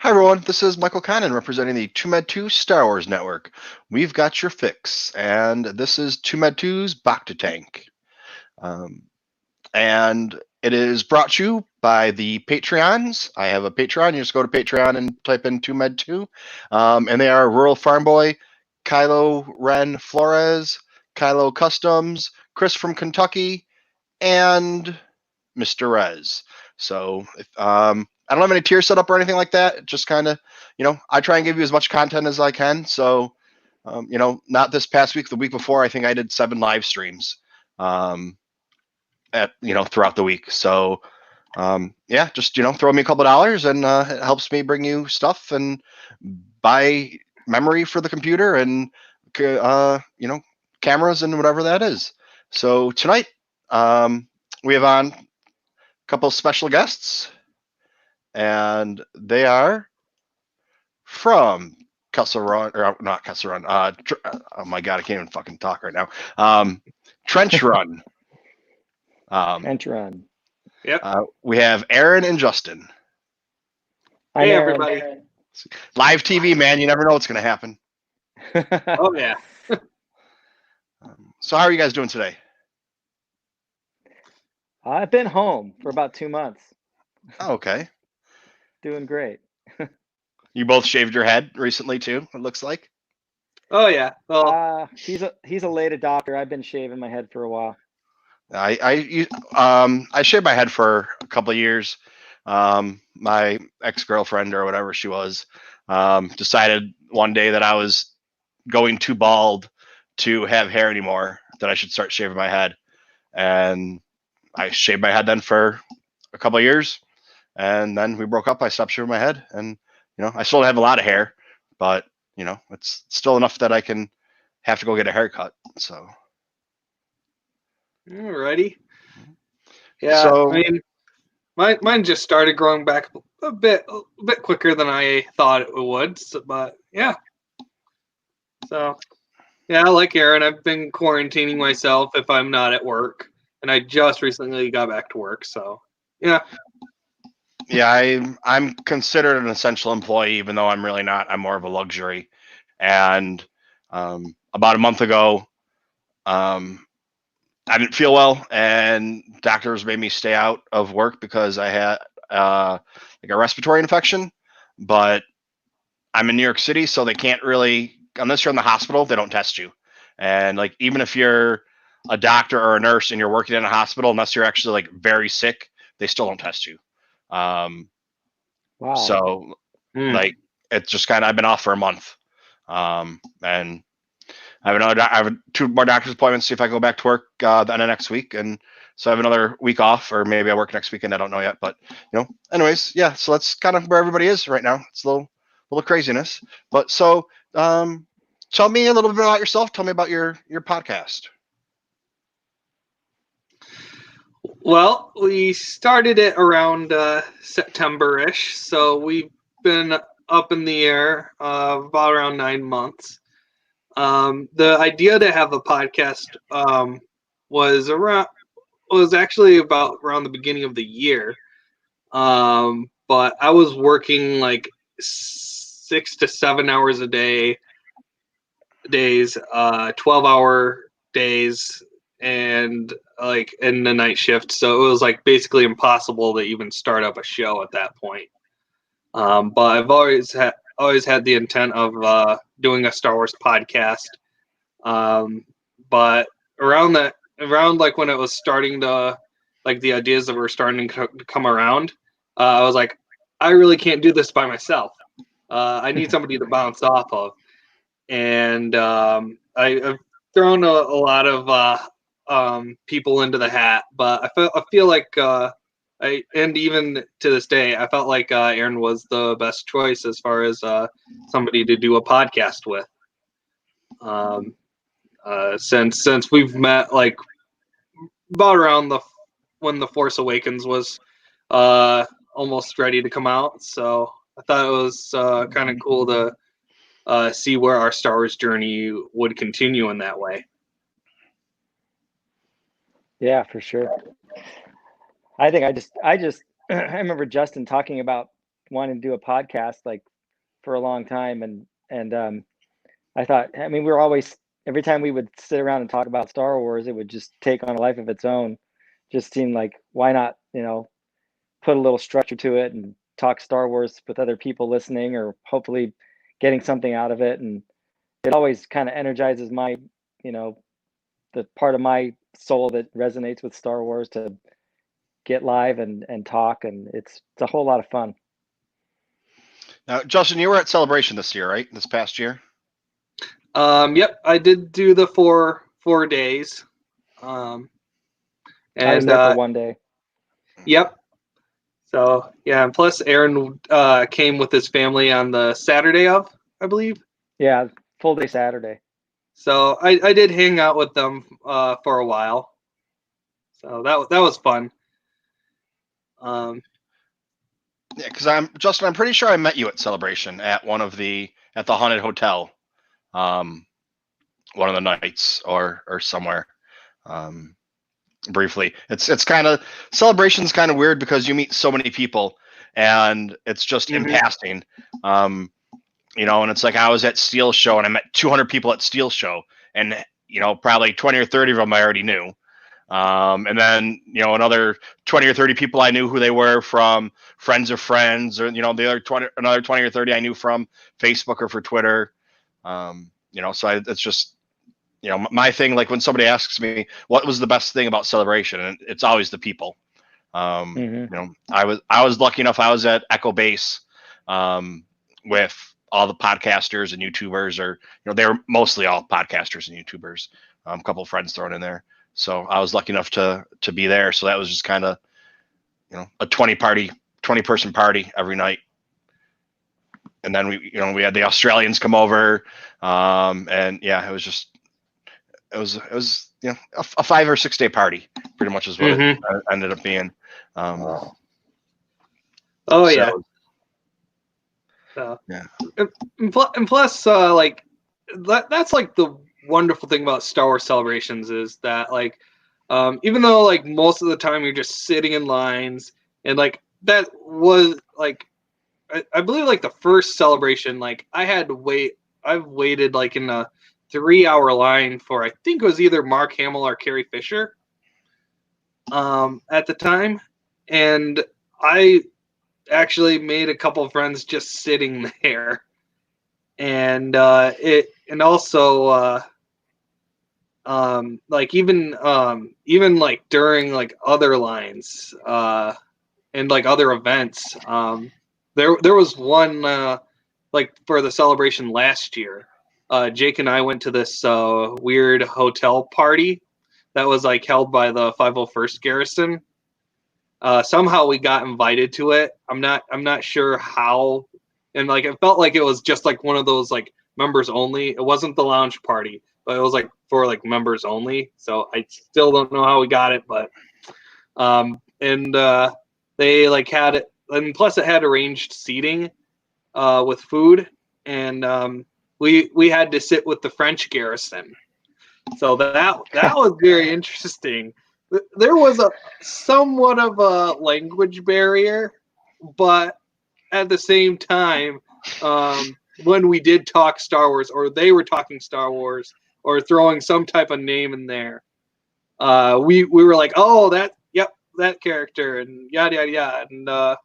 Hi everyone, this is Michael Cannon representing the TooMedToo's Star Wars Network. We've got your fix, and this is TooMedToo's Bacta tank. And it is brought to you by the Patreons. I have a Patreon. You just go to Patreon and type in TooMed2. And they are Rural Farm Boy, Kylo Ren Flores, Kylo Customs, Chris from Kentucky, and Mr. Rez. So I don't have any tier set up or anything like that. Just kind of, I try and give you as much content as I can. So, not this past week, the week before, I think I did 7 live streams throughout the week. So, just, throw me a couple of dollars and it helps me bring you stuff and buy memory for the computer and, cameras and whatever that is. So tonight, we have on a couple of special guests, and they are from Kessel Run, or not Kessel Run. Oh my God, I can't even fucking talk right now. Trench Run. Trench Run. Yep. We have Aaron and Justin. Hey, everybody. Live TV, man. You never know what's going to happen. Oh, yeah. So how are you guys doing today? I've been home for about 2 months. Oh, okay. Doing great. You both shaved your head recently too, it looks like. Oh, yeah. Well, he's a late adopter. I've been shaving my head for a while. I shaved my head for a couple of years. My ex-girlfriend or whatever she was decided one day that I was going too bald to have hair anymore, that I should start shaving my head. And I shaved my head then for a couple of years, and then we broke up. I stopped shaving my head, and I still have a lot of hair, but it's still enough that I can have to go get a haircut. So. Alrighty. Yeah, So, I mean, mine just started growing back a bit quicker than I thought it would. But yeah. So, yeah, like Aaron, I've been quarantining myself if I'm not at work, and I just recently got back to work. So, yeah. Yeah, I'm considered an essential employee, even though I'm really not. I'm more of a luxury. And about a month ago, I didn't feel well, and doctors made me stay out of work because I had like a respiratory infection. But I'm in New York City, so they can't really, unless you're in the hospital, they don't test you. And like, even if you're a doctor or a nurse and you're working in a hospital, unless you're actually like very sick, they still don't test you. Wow. So like, it's just kind of, I've been off for a month. And I have 2 more doctor's appointments, see if I go back to work the end of next week. And so I have another week off, or maybe I work next weekend. I don't know yet, but anyways, yeah. So that's kind of where everybody is right now. It's a little craziness, but so, tell me a little bit about yourself. Tell me about your podcast. Well, we started it around September-ish, so we've been up in the air about around 9 months. The idea to have a podcast was actually about around the beginning of the year, but I was working like 6 to 7 hours a day, 12-hour days, and like in the night shift, so it was like basically impossible to even start up a show at that point. But I've always had the intent of doing a Star Wars podcast. But around like when it was starting to, like the ideas that were starting to come around, I was like, I really can't do this by myself. I need somebody to bounce off of. And I've thrown a lot of people into the hat, but I feel like and even to this day, I felt like Aaron was the best choice as far as somebody to do a podcast with. Since we've met like about around when The Force Awakens was almost ready to come out, so I thought it was kind of cool to see where our Star Wars journey would continue in that way. Yeah, for sure. I think I remember Justin talking about wanting to do a podcast like for a long time, and I thought, I mean, we were always, every time we would sit around and talk about Star Wars, it would just take on a life of its own. Just seemed like, why not, put a little structure to it and talk Star Wars with other people listening, or hopefully getting something out of it. And it always kind of energizes my, you know, the part of my soul that resonates with Star Wars, to get live and talk, and it's a whole lot of fun. Now, Justin, you were at Celebration this year, right? This past year. Yep, I did do the 4 days. And I was there for one day. Yep. So yeah, and plus Aaron came with his family on the Saturday of, I believe. Yeah, full day Saturday. So I did hang out with them for a while. So that was fun. Yeah, because Justin, I'm pretty sure I met you at Celebration at the Haunted Hotel, one of the nights or somewhere, briefly. It's kind of, Celebration's kind of weird because you meet so many people, and it's just in passing. And it's like, I was at Steel Show and I met 200 people at Steel Show, and probably 20 or 30 of them I already knew. And then, another 20 or 30 people I knew who they were from friends of friends, or, another 20 or 30 I knew from Facebook or for Twitter. So it's just, my thing, like when somebody asks me, what was the best thing about Celebration? And it's always the people. I was lucky enough. I was at Echo Base, with all the podcasters and YouTubers, or, they were mostly all podcasters and YouTubers, a couple of friends thrown in there. So I was lucky enough to be there. So that was just kind of, a 20 person party every night. And then we had the Australians come over. And yeah, it was a 5 or 6 day party, pretty much is what it ended up being. Oh so, yeah. Yeah. And plus, like that's like the wonderful thing about Star Wars Celebrations is that, like, even though like most of the time you're just sitting in lines, and like that was like, I believe like the first Celebration, like I've waited like in a 3-hour line for, I think it was either Mark Hamill or Carrie Fisher at the time, and I actually made a couple of friends just sitting there, and also like even like during like other lines and like other events, there was one like for the Celebration last year, Jake and I went to this weird hotel party that was like held by the 501st Garrison. Somehow we got invited to it. I'm not sure how, and like it felt like it was just like one of those like members only. It wasn't the lounge party, but it was like for like members only. So I still don't know how we got it, but they like had it, and plus it had arranged seating with food, and we had to sit with the French Garrison. So that was very interesting. There was a somewhat of a language barrier, but at the same time, when we did talk Star Wars, or they were talking Star Wars, or throwing some type of name in there, we were like, oh, that character, and yada yada yada,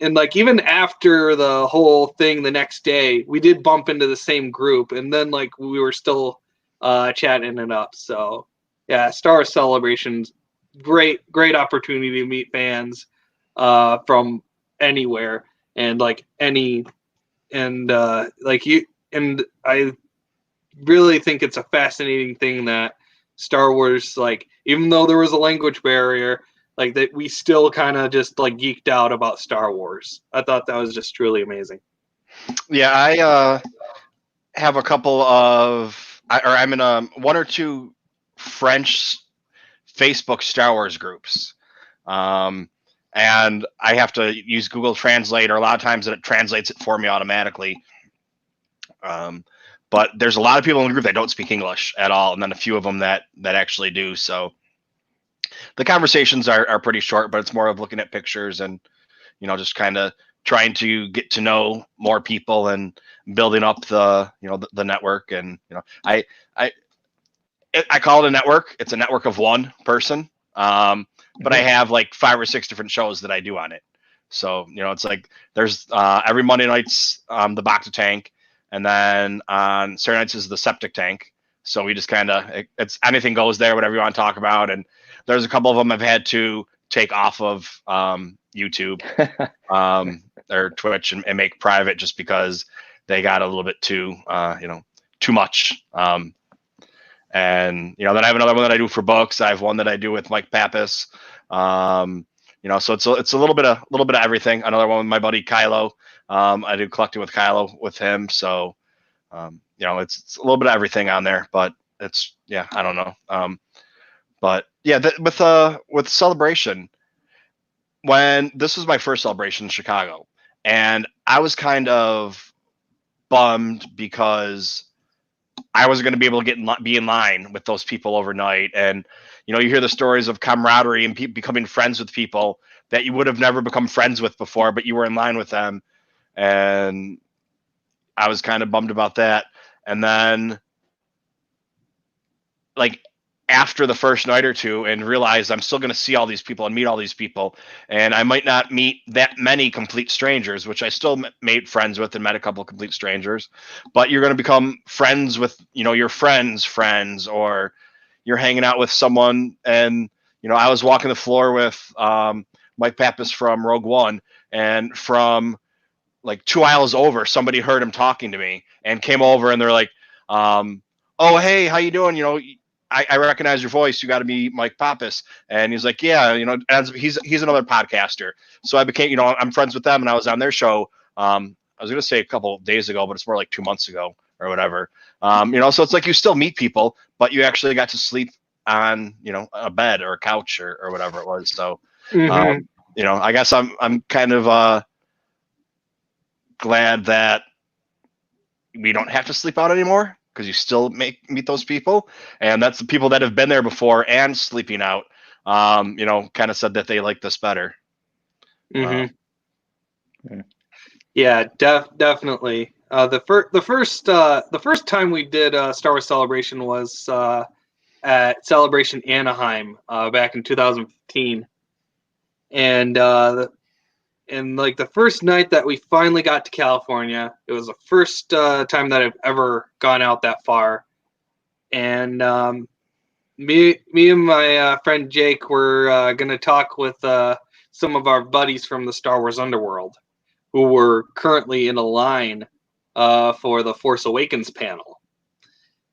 and like even after the whole thing the next day, we did bump into the same group, and then like we were still chatting it up. So yeah, Star Wars Celebrations, great opportunity to meet fans from anywhere, and like like you, and I really think it's a fascinating thing that Star Wars, like, even though there was a language barrier, like that we still kind of just like geeked out about Star Wars. I thought that was just truly amazing. Yeah, I have a couple of, I'm in one or two French Facebook Star Wars groups, and I have to use Google Translate, or a lot of times it translates it for me automatically. But there's a lot of people in the group that don't speak English at all, and then a few of them that actually do. So the conversations are pretty short, but it's more of looking at pictures and just kind of trying to get to know more people and building up the network. And I call it a network. It's a network of one person. But I have like 5 or 6 different shows that I do on it. So, it's like there's every Monday nights the Bacta tank, and then on Saturday nights is the septic tank. So we just kind of, it's anything goes there, whatever you want to talk about. And there's a couple of them I've had to take off of YouTube or Twitch and make private, just because they got a little bit too much. And then I have another one that I do for books. I have one that I do with Mike Pappas. So it's a little bit of everything. Another one with my buddy Kylo. I do collecting with Kylo with him. So it's a little bit of everything on there. But it's I don't know. But yeah, with Celebration, when this was my first Celebration in Chicago, and I was kind of bummed because I wasn't going to be able to be in line with those people overnight. And, you hear the stories of camaraderie and becoming friends with people that you would have never become friends with before, but you were in line with them. And I was kind of bummed about that. And then, like, after the first night or two, and realized I'm still going to see all these people and meet all these people. And I might not meet that many complete strangers, which I still made friends with and met a couple of complete strangers, but you're going to become friends with, your friends, or you're hanging out with someone. And, I was walking the floor with Mike Pappas from Rogue One, and from like 2 aisles over, somebody heard him talking to me and came over, and they're like, oh, hey, how you doing? I recognize your voice. You got to be Mike Pappas. And he's like, yeah, he's another podcaster. So I became, I'm friends with them, and I was on their show. I was going to say a couple of days ago, but it's more like 2 months ago or whatever. So it's like you still meet people, but you actually got to sleep on, a bed or a couch or whatever it was. So, I guess I'm kind of glad that we don't have to sleep out anymore, because you still meet those people. And that's the people that have been there before and sleeping out, kind of said that they like this better. Yeah, definitely. The first time we did Star Wars Celebration was at Celebration Anaheim back in 2015. And like the first night that we finally got to California, it was the first time that I've ever gone out that far. And me and my friend Jake were going to talk with some of our buddies from the Star Wars Underworld, who were currently in a line for the Force Awakens panel.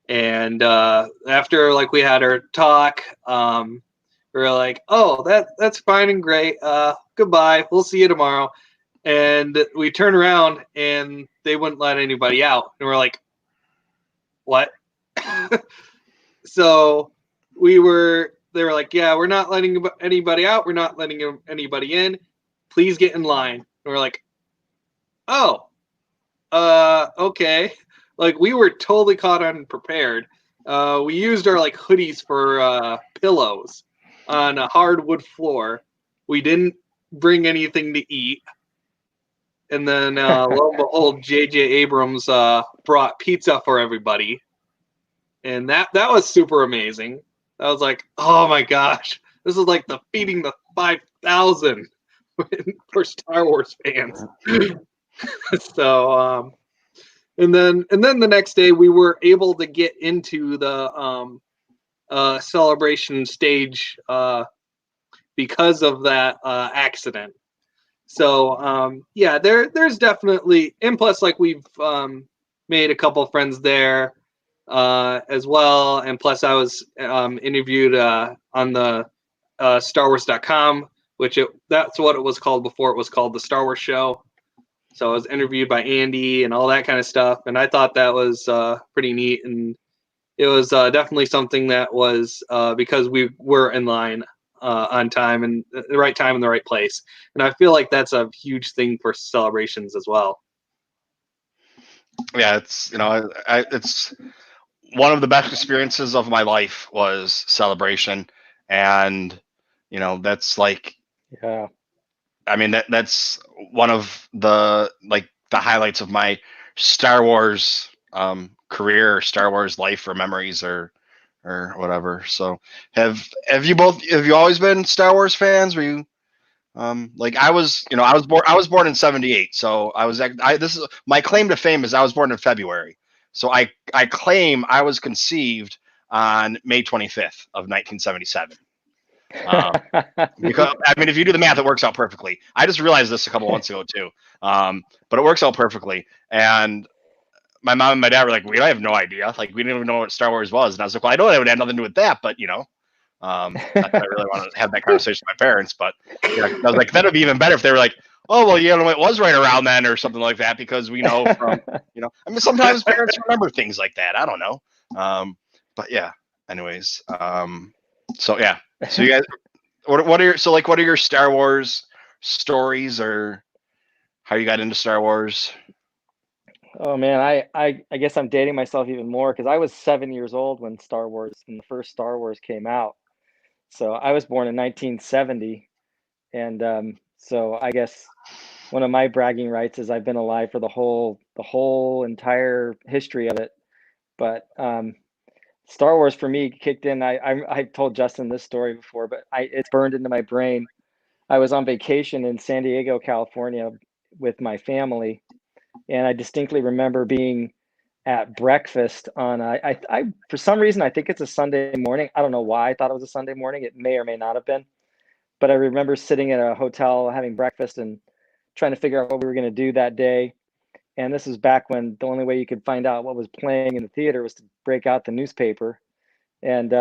And after like we had our talk, we were like, oh, that's fine and great. Goodbye. We'll see you tomorrow. And we turned around, and they wouldn't let anybody out. And we're like, what? So they were like, yeah, we're not letting anybody out. We're not letting anybody in. Please get in line. And we're like, oh, okay. Like, we were totally caught unprepared. We used our like hoodies for pillows on a hardwood floor. We didn't bring anything to eat. And then lo and behold, J.J. Abrams brought pizza for everybody. And that was super amazing. I was like, oh my gosh, this is like the feeding the 5,000 for Star Wars fans. So, and then the next day we were able to get into the celebration stage because of that accident. So yeah, there's definitely, and plus like we've made a couple of friends there as well, and plus I was interviewed on the StarWars.com, that's what it was called before it was called the Star Wars Show. So I was interviewed by Andy and all that kind of stuff, and I thought that was pretty neat, and it was definitely something that was because we were in line on time and the right time in the right place, and I feel like that's a huge thing for celebrations as well. Yeah, it's it's one of the best experiences of my life was Celebration, and that's like, yeah, I mean, that's one of the highlights of my Star Wars career, or Star Wars life, or memories, or whatever. So have you always been Star Wars fans? Were you like I was, I was born in 78. So this is my claim to fame, is I was born in February. So I claim I was conceived on May 25th of 1977. Because I mean, if you do the math, it works out perfectly. I just realized this a couple months ago too, but it works out perfectly. And my mom and my dad were like, "We have no idea. Like, we didn't even know what Star Wars was." And I was like, "Well, I know it would have nothing to do with that, but I really want to have that conversation with my parents." But I was like, that'd be even better if they were like, "Oh, well, it was right around then," or something like that, because we know from, I mean, sometimes parents remember things like that. I don't know. But yeah. Anyways, so yeah. So you guys, what are your Star Wars stories, or how you got into Star Wars? Oh man, I guess I'm dating myself even more because I was 7 years old when the first Star Wars came out. So I was born in 1970, and so I guess one of my bragging rights is I've been alive for the whole entire history of it. But Star Wars for me kicked in. I've told Justin this story before, but it's burned into my brain. I was on vacation in San Diego, California, with my family, and I distinctly remember being at breakfast on I for some reason I think it's a Sunday morning. I don't know why I thought it was a Sunday morning. It may or may not have been, but I remember sitting at a hotel having breakfast and trying to figure out what we were going to do that day. And this was back when the only way you could find out what was playing in the theater was to break out the newspaper. And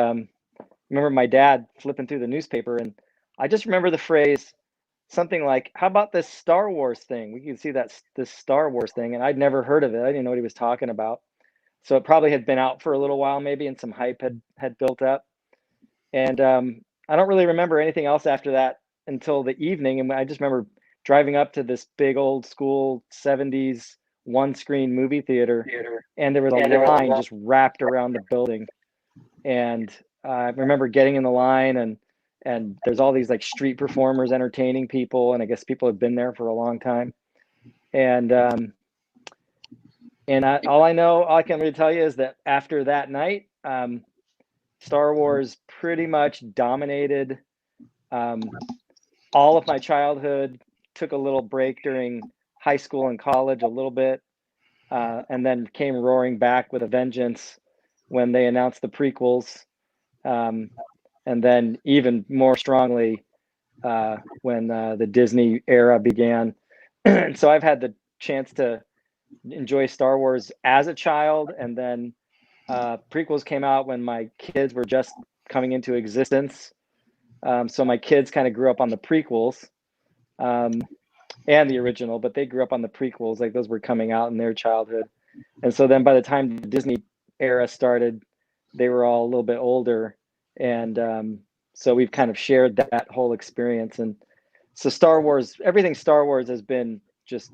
remember my dad flipping through the newspaper, and I just remember the phrase something like, "How about this Star Wars thing? We can see this Star Wars thing," and I'd never heard of it. I didn't know what he was talking about. So it probably had been out for a little while, maybe, and some hype had built up. And I don't really remember anything else after that until the evening. And I just remember driving up to this big old school 70s one screen movie theater, and there was a line just wrapped around the building. And I remember getting in the line, and there's all these like street performers entertaining people, and I guess people had been there for a long time. And all I can really tell you is that after that night, Star Wars pretty much dominated all of my childhood. Took a little break during high school and college, a little bit, and then came roaring back with a vengeance when they announced the prequels, and then even more strongly when the Disney era began. So I've had the chance to enjoy Star Wars as a child, and then prequels came out when my kids were just coming into existence. So my kids kind of grew up on the prequels and the original, but they grew up on the prequels. Like those were coming out in their childhood. And so then by the time the Disney era started, they were all a little bit older. And so we've kind of shared that whole experience. And so Star Wars, everything Star Wars has been just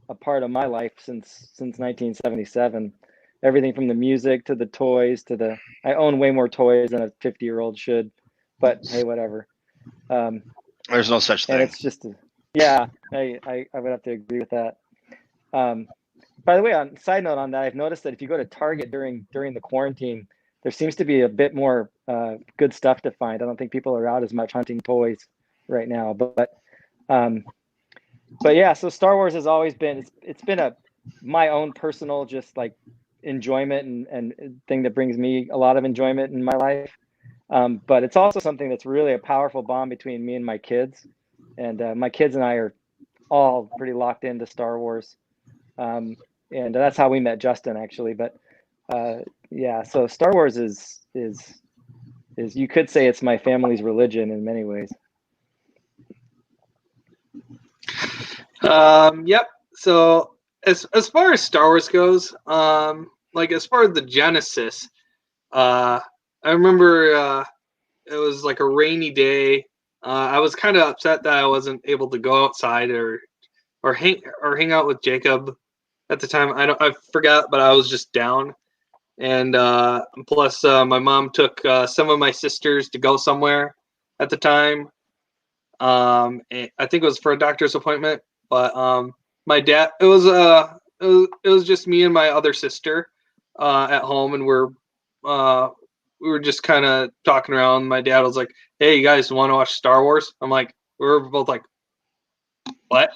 a part of my life since 1977. Everything from the music to the toys to I own way more toys than a 50-year-old should, but hey, whatever. There's no such thing. And it's just, yeah, I would have to agree with that. By the way, on side note on that, I've noticed that if you go to Target during the quarantine, there seems to be a bit more good stuff to find. I don't think people are out as much hunting toys right now, but yeah. So Star Wars has always been it's been my own personal just like enjoyment and thing that brings me a lot of enjoyment in my life. But it's also something that's really a powerful bond between me and my kids, and my kids and I are all pretty locked into Star Wars. And that's how we met Justin, actually. But yeah, so Star Wars is you could say it's my family's religion in many ways. Yep. So as far as Star Wars goes, like as far as the Genesis, I remember it was like a rainy day. I was kind of upset that I wasn't able to go outside or hang out with Jacob at the time. I forgot, but I was just down. And plus, my mom took some of my sisters to go somewhere at the time. And I think it was for a doctor's appointment, but my dad, it was just me and my other sister at home, and we were just kind of talking around. My dad was like, "Hey, you guys want to watch Star Wars?" I'm like, we were both like, "What?"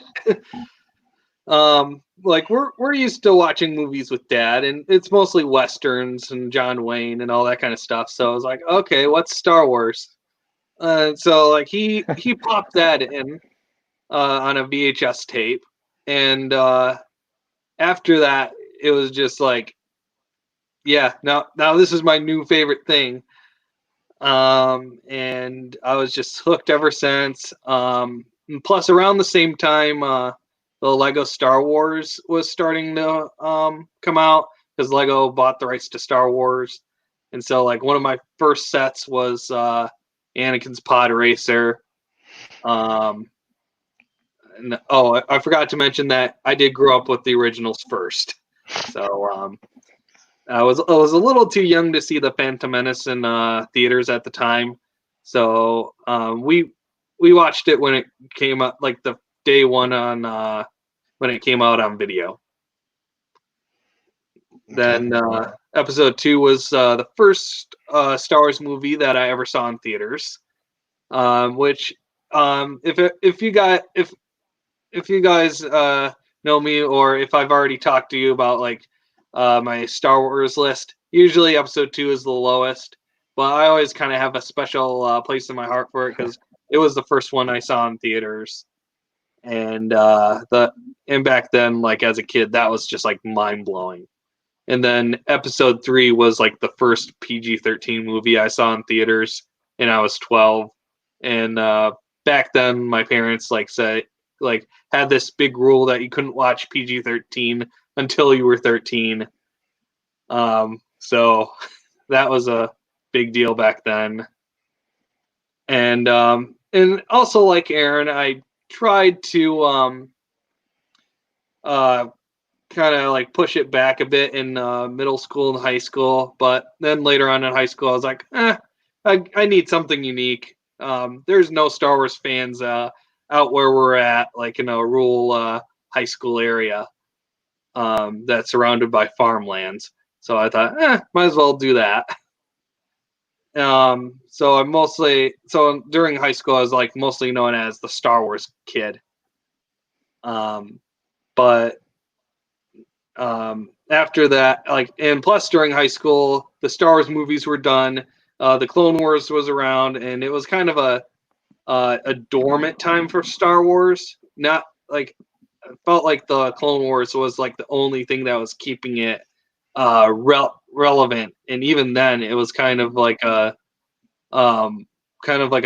Like we're used to watching movies with dad, and it's mostly westerns and John Wayne and all that kind of stuff. So I was like, "Okay, what's Star Wars?" So like he popped that in on a VHS tape, and after that, it was just like, yeah, now this is my new favorite thing. And I was just hooked ever since. And plus, around the same time, the Lego Star Wars was starting to come out because Lego bought the rights to Star Wars, and so like one of my first sets was Anakin's Pod Racer. Um, and, oh, I forgot to mention that I did grow up with the originals first, so I was a little too young to see the Phantom Menace in theaters at the time, so we watched it when it came out, like the day one on when it came out on video. Then Episode 2 was the first Star Wars movie that I ever saw in theaters, which if you guys know me, or if I've already talked to you about like my Star Wars list, usually Episode 2 is the lowest, but I always kind of have a special place in my heart for it because it was the first one I saw in theaters, and back then, like as a kid, that was just like mind blowing. And then Episode 3 was like the first PG-13 movie I saw in theaters, and I was 12. And back then, my parents had this big rule that you couldn't watch PG-13 until you were 13. So that was a big deal back then. And also like Aaron, I tried to kind of like push it back a bit in middle school and high school, but then later on in high school, I was like, I need something unique. There's no Star Wars fans out where we're at, like in a rural high school area that's surrounded by farmlands. So I thought, might as well do that. So during high school, I was like mostly known as the Star Wars kid. But after that, like, and plus during high school, the Star Wars movies were done. The Clone Wars was around, and it was kind of a dormant time for Star Wars. Not like, I felt like the Clone Wars was like the only thing that was keeping it relevant, and even then, it was kind of like a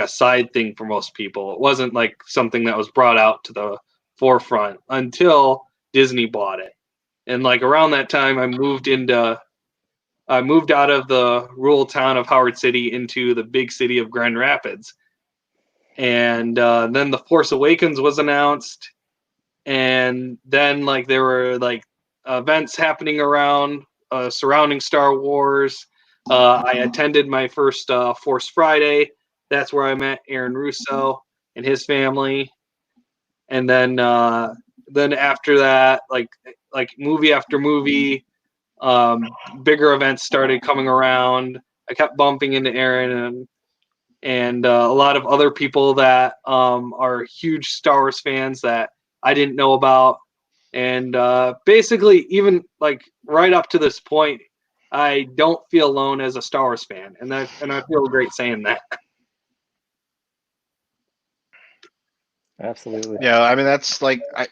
side thing for most people. It wasn't like something that was brought out to the forefront until Disney bought it. And like around that time, I moved out of the rural town of Howard City into the big city of Grand Rapids. And then The Force Awakens was announced, and then like there were like events happening around surrounding Star Wars. I attended my first Force Friday. That's where I met Aaron Russo and his family. And then after that, like movie after movie, bigger events started coming around. I kept bumping into Aaron and a lot of other people that are huge Star Wars fans that I didn't know about. And basically, even like right up to this point, I don't feel alone as a Star Wars fan, and I feel great saying that. Absolutely. Yeah, I mean that's like I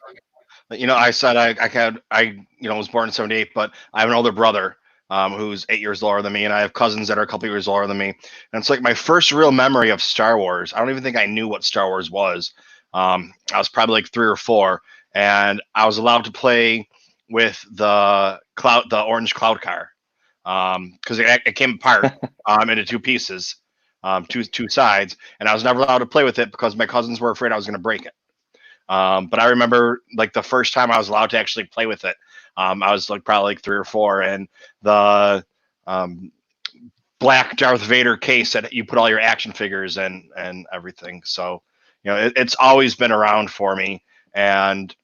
said I was born in '78, but I have an older brother who's 8 years lower than me, and I have cousins that are a couple years lower than me. And it's like my first real memory of Star Wars. I don't even think I knew what Star Wars was. I was probably like 3 or 4, and I was allowed to play with the orange cloud car, because it came apart into 2 pieces, two sides, and I was never allowed to play with it because my cousins were afraid I was going to break it. But I remember like the first time I was allowed to actually play with it. I was like probably like 3 or 4, and the black Darth Vader case that you put all your action figures and everything. So it's always been around for me. And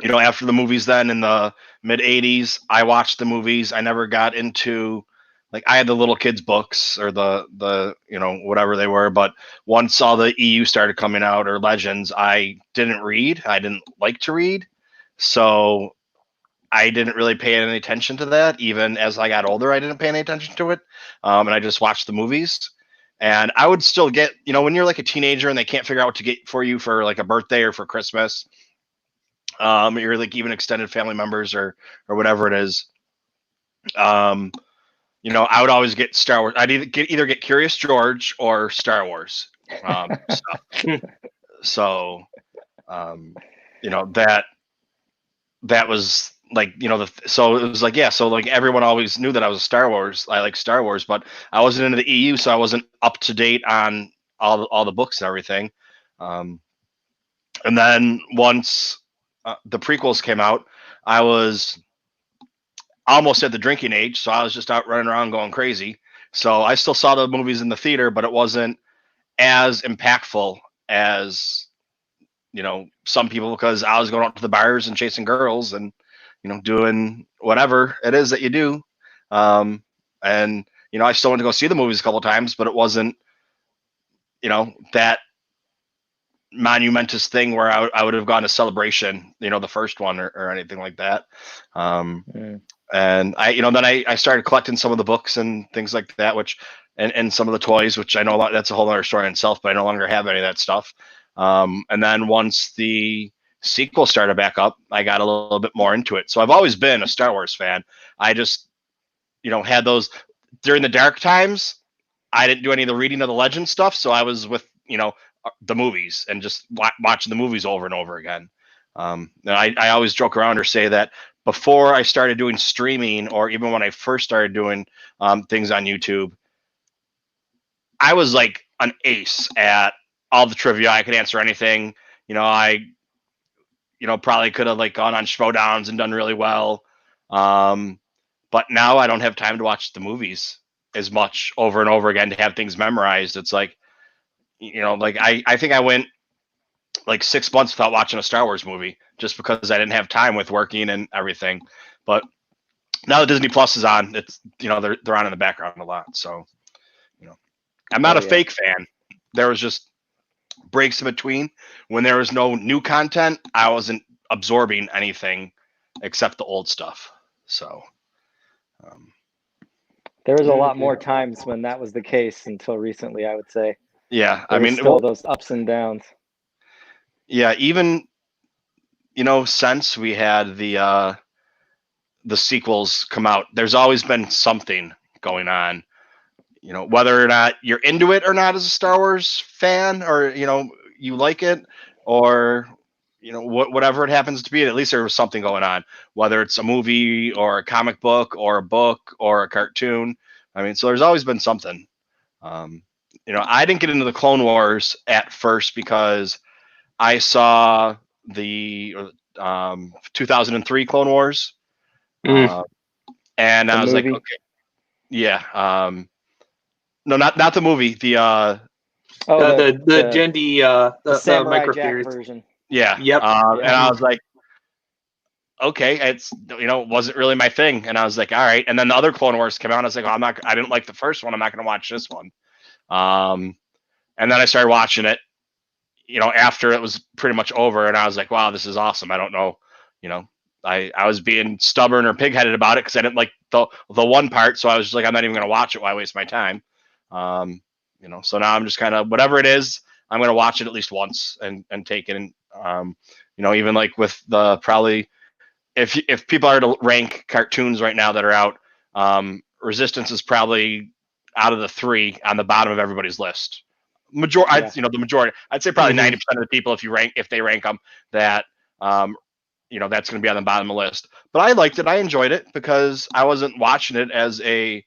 after the movies, then in the mid '80s, I watched the movies. I never got into, like, I had the little kids books or the whatever they were, but once all the EU started coming out or Legends, I didn't read. I didn't like to read, so I didn't really pay any attention to that. Even as I got older, I didn't pay any attention to it, and I just watched the movies. And I would still get, when you're like a teenager and they can't figure out what to get for you for like a birthday or for Christmas, you're like even extended family members or whatever it is. I would always get Star Wars. I'd either get Curious George or Star Wars stuff. So, that was like, so it was like, yeah. So like everyone always knew that I was a Star Wars. I like Star Wars, but I wasn't into the EU, so I wasn't up to date on all the books and everything. And then once the prequels came out, I was almost at the drinking age, so I was just out running around going crazy. So I still saw the movies in the theater, but it wasn't as impactful as some people, because I was going out to the bars and chasing girls and doing whatever it is that you do. And I still went to go see the movies a couple times, but it wasn't that monumentous thing where I would have gone to Celebration, the first one or anything like that. And then I started collecting some of the books and things like that, and some of the toys, which I know that's a whole other story in itself, but I no longer have any of that stuff. And then once the sequel started back up, I got a little bit more into it. So I've always been a Star Wars fan. I just, had those during the dark times. I didn't do any of the reading of the legend stuff. So I was with, the movies and just watching the movies over and over again. And I always joke around or say that before I started doing streaming, or even when I first started doing things on YouTube, I was like an ace at all the trivia. I could answer anything. I probably could have like gone on Schmoedowns and done really well. But now I don't have time to watch the movies as much over and over again to have things memorized. It's like, like I think I went like 6 months without watching a Star Wars movie just because I didn't have time with working and everything. But now that Disney Plus is on, it's, they're on in the background a lot. So, I'm not a fake fan. There was just breaks in between when there was no new content. I wasn't absorbing anything except the old stuff. So, there was a lot more times when that was the case until recently, I would say. Yeah, I mean, still those ups and downs. Yeah, even since we had the sequels come out, there's always been something going on. Whether or not you're into it or not as a Star Wars fan, or you like it, or whatever it happens to be, at least there was something going on. Whether it's a movie or a comic book or a book or a cartoon, I mean, so there's always been something. I didn't get into the Clone Wars at first because I saw the 2003 Clone Wars, and I was like, okay, yeah. No, not the movie. The Jendi, the micro series version. Yeah. Yep. And I was like, okay, it's wasn't really my thing, and I was like, all right. And then the other Clone Wars came out, and I was like, I didn't like the first one. I'm not going to watch this one. And then I started watching it, after it was pretty much over, and I was like, wow, this is awesome. I don't know, I was being stubborn or pigheaded about it because I didn't like the one part, so I was just like, I'm not even going to watch it. Why waste my time? So now I'm just kind of, whatever it is, I'm going to watch it at least once and take it. And, even like with the, probably if people are to rank cartoons right now that are out, Resistance is probably out of the 3 on the bottom of everybody's list. The majority, I'd say probably 90% of the people, if they rank them, that, that's going to be on the bottom of the list. But I liked it. I enjoyed it because I wasn't watching it as a,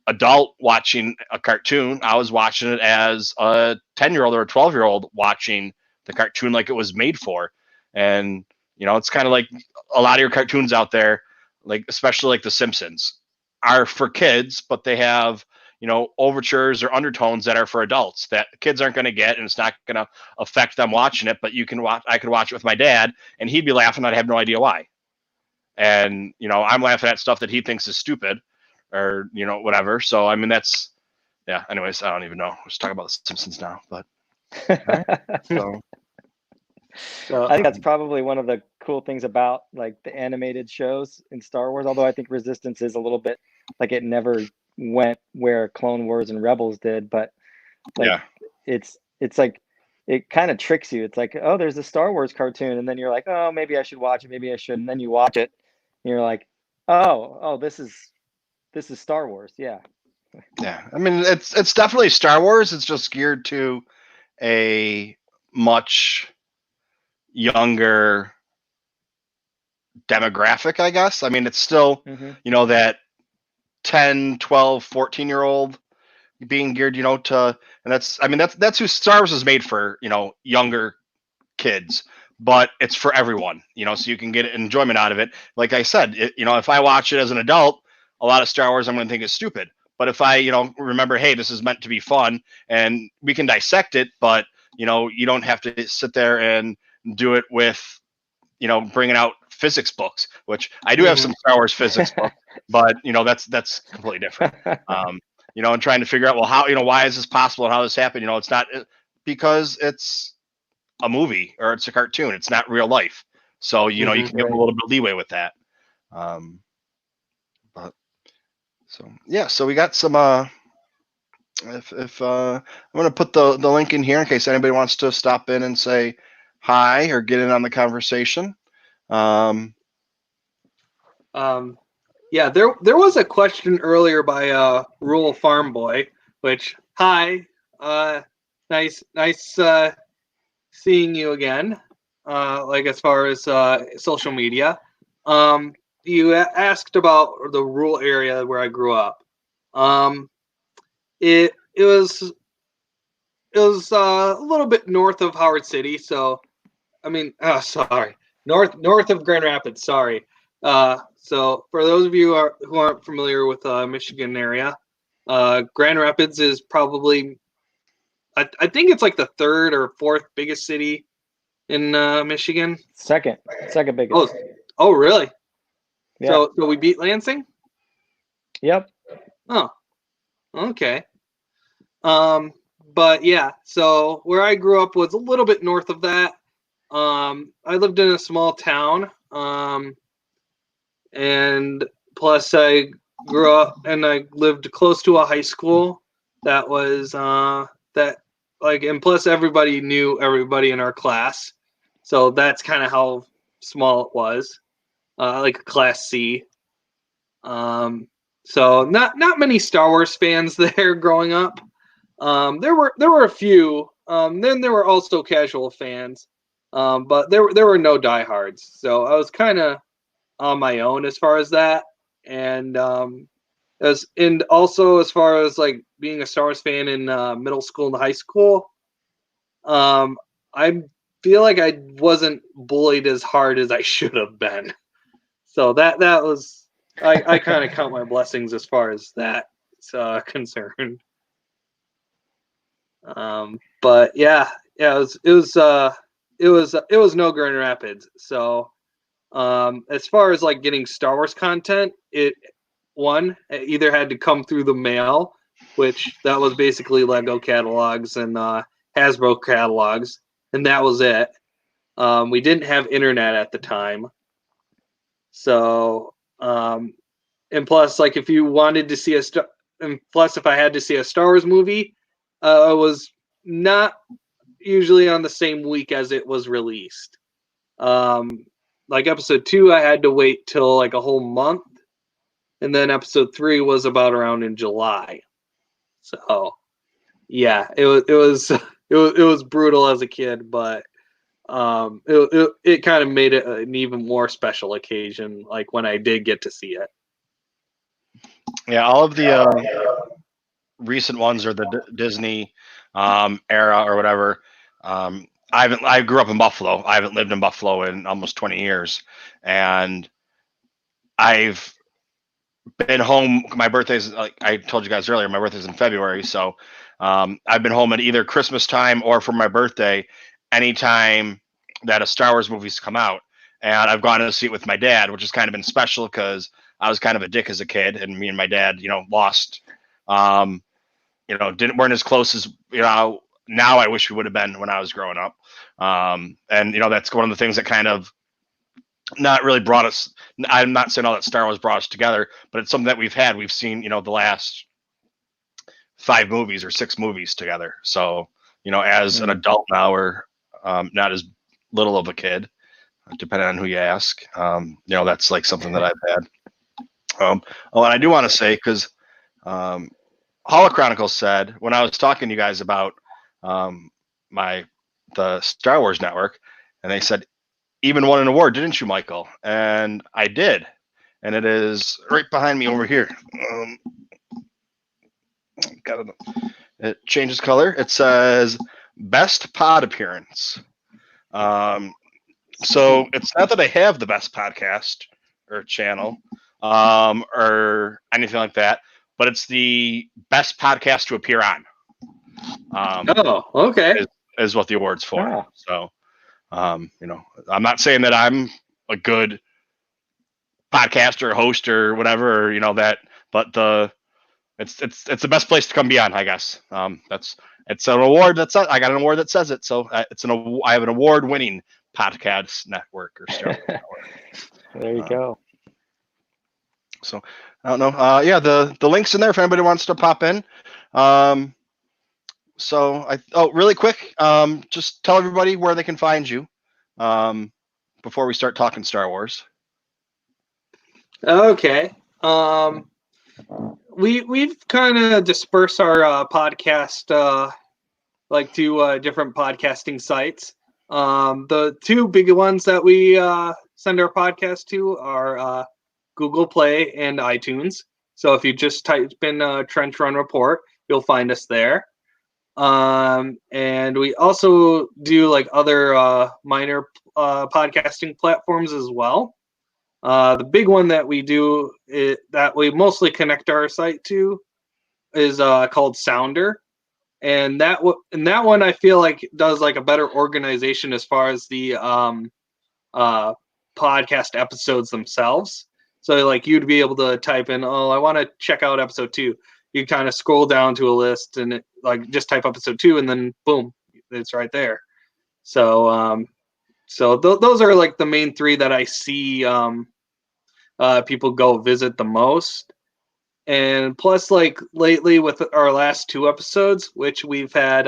adult watching a cartoon. I was watching it as a 10-year-old or a 12-year-old watching the cartoon like it was made for. And, it's kind of like a lot of your cartoons out there, like especially like The Simpsons, are for kids, but they have, overtures or undertones that are for adults that kids aren't going to get, and it's not going to affect them watching it. But I could watch it with my dad, and he'd be laughing. I'd have no idea why. And I'm laughing at stuff that he thinks is stupid, or whatever. So I mean, that's yeah. Anyways, I don't even know. Let's talk about the Simpsons now, but. Right. So I think that's probably one of the cool things about like the animated shows in Star Wars. Although I think Resistance is a little bit like it never went where Clone Wars and Rebels did, but like it's like it kind of tricks you. It's like, oh, there's a Star Wars cartoon, and then you're like, oh, maybe I should watch it, maybe I shouldn't. And then you watch it, and you're like, oh, this is Star Wars, yeah. Yeah, I mean it's definitely Star Wars. It's just geared to a much younger demographic, I guess. I mean, it's still, that 10, 12, 14-year-old being geared, to, and that's who Star Wars is made for, younger kids, but it's for everyone, so you can get enjoyment out of it. Like I said, if I watch it as an adult, a lot of Star Wars I'm going to think is stupid. But if I, remember, hey, this is meant to be fun and we can dissect it, but, you don't have to sit there and do it with, bringing out physics books, which I do have some Star Wars physics books, but, that's completely different. And trying to figure out, well, how, why is this possible and how this happened? It's not because it's a movie or it's a cartoon. It's not real life. So, you can give a little bit of leeway with that. But so, yeah, so we got some, if I'm going to put the link in here in case anybody wants to stop in and say hi or get in on the conversation. Yeah, there was a question earlier by Rural Farm Boy, which hi, nice seeing you again. Like as far as social media, you asked about the rural area where I grew up. It was a little bit north of Howard City, so I mean, north of Grand Rapids. Sorry. So for those of you who aren't familiar with Michigan area, Grand Rapids is probably, I think it's like the third or fourth biggest city in Michigan. Second biggest. Oh, really? Yeah. So we beat Lansing? Yep. Oh, okay. But yeah, so where I grew up was a little bit north of that. I lived in a small town. And plus I grew up and I lived close to a high school that was and plus everybody knew everybody in our class. So that's kind of how small it was. Like a class C. So not many Star Wars fans there growing up. There were a few. Then there were also casual fans. But there were no diehards. So I was kind of on my own as far as that. And also as far as like being a Star Wars fan in middle school and high school, I feel like I wasn't bullied as hard as I should have been. So that was I kind of count my blessings as far as that's concerned. But yeah, it was no Grand Rapids. So as far as like getting Star Wars content, it either had to come through the mail, which that was basically Lego catalogs and Hasbro catalogs, and that was it. We didn't have internet at the time. So and plus, like if you wanted to see if I had to see a Star Wars movie, it was not usually on the same week as it was released. Like episode 2, I had to wait till like a whole month, and then episode 3 was about around in July. So, yeah, it was brutal as a kid, but it kind of made it an even more special occasion, like when I did get to see it. Yeah, all of the recent ones are the Disney era or whatever. I grew up in Buffalo. I haven't lived in Buffalo in almost 20 years, and I've been home. My birthday's, like I told you guys earlier, my birthday's in February. So I've been home at either Christmas time or for my birthday, anytime that a Star Wars movie's come out. And I've gone to see it with my dad, which has kind of been special because I was kind of a dick as a kid, and me and my dad, lost. Weren't as close as now I wish we would have been when I was growing up. And that's one of the things that kind of not really brought us. I'm not saying all that Star Wars brought us together, but it's something that we've seen, the last 5 movies or 6 movies together. So, as an adult now, we're not as little of a kid, depending on who you ask. That's like something that I've had. And I do want to say, because Holochronicles said, when I was talking to you guys about the Star Wars Network, and they said, even won an award, didn't you, Michael? And I did. And it is right behind me over here. It changes color. It says Best Pod Appearance. So it's not that I have the best podcast or channel or anything like that, but it's the best podcast to appear on. Okay. Is what the award's for. Oh. So, I'm not saying that I'm a good podcaster, host, or whatever, but it's the best place to come be on, I guess. It's an award I got an award that says it. So I have an award-winning podcast network or Star Wars network. There you go. So I don't know. The link's in there if anybody wants to pop in. Really quick, just tell everybody where they can find you before we start talking Star Wars. Okay. We've kind of dispersed our podcast to different podcasting sites. The 2 big ones that we send our podcast to are Google Play and iTunes. So if you just type in Trench Run Report, you'll find us there. And we also do other minor podcasting platforms as well. The big one that we do that we mostly connect our site to is called Sounder, and that one I feel like does a better organization as far as the podcast episodes themselves. So you'd be able to type in, I want to check out episode 2. You kind of scroll down to a list and just type episode 2, and then boom, it's right there. So those are the main 3 that I see people go visit the most. And plus, lately with our last 2 episodes, which we've had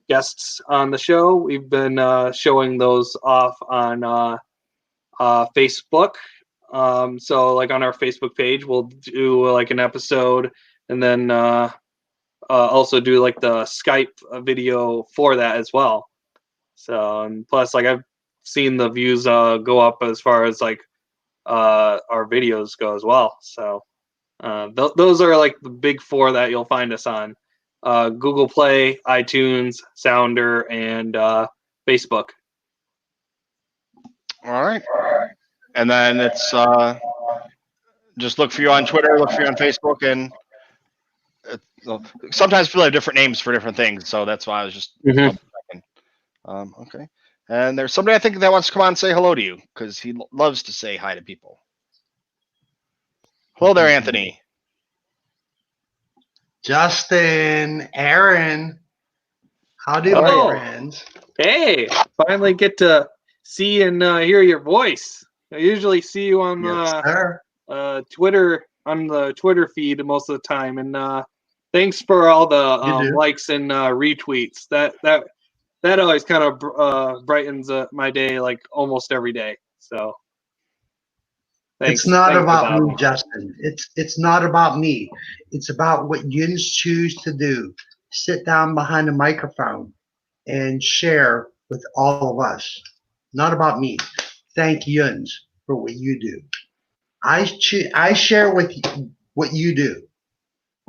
guests on the show, we've been showing those off on Facebook. So on our Facebook page, we'll do an episode, and then also do the Skype video for that as well. So, and plus I've seen the views go up as far as our videos go as well. So those are the big 4 that you'll find us on: Google Play, iTunes, Sounder, and Facebook. All right. And then it's just look for you on Twitter, look for you on Facebook, and sometimes people have different names for different things, so that's why I was just checking. Okay. And there's somebody I think that wants to come on and say hello to you because he loves to say hi to people. Hello there, Anthony. Justin, Aaron, howdy, my friends. Hey, finally get to see and hear your voice. I usually see you on Twitter, on the Twitter feed most of the time, and thanks for all the likes and retweets. That always kind of brightens my day almost every day. So thanks. It's not about me, Justin. It's not about me. It's about what Yuns choose to do. Sit down behind a microphone and share with all of us. Not about me. Thank Yuns for what you do. I share with you what you do.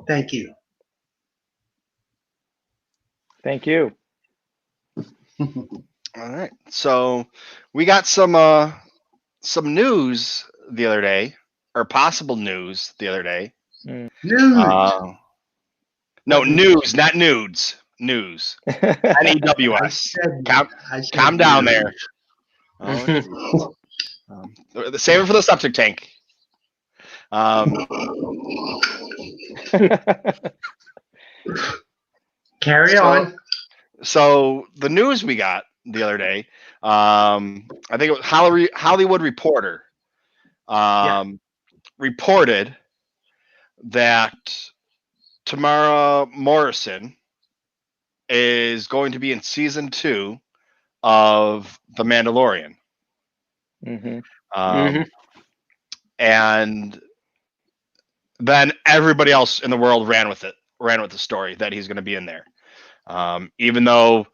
Thank you. Thank you. All right. So we got some news the other day. or possible news the other day. News. No, news, not nudes. News. NEWS. Calm down there. Oh, save it for the septic tank. Carry on. So the news we got the other day, I think it was Hollywood Reporter, reported that Tamara Morrison is going to be in season 2 of The Mandalorian. And then everybody else in the world ran with the story that he's going to be in there. Even though,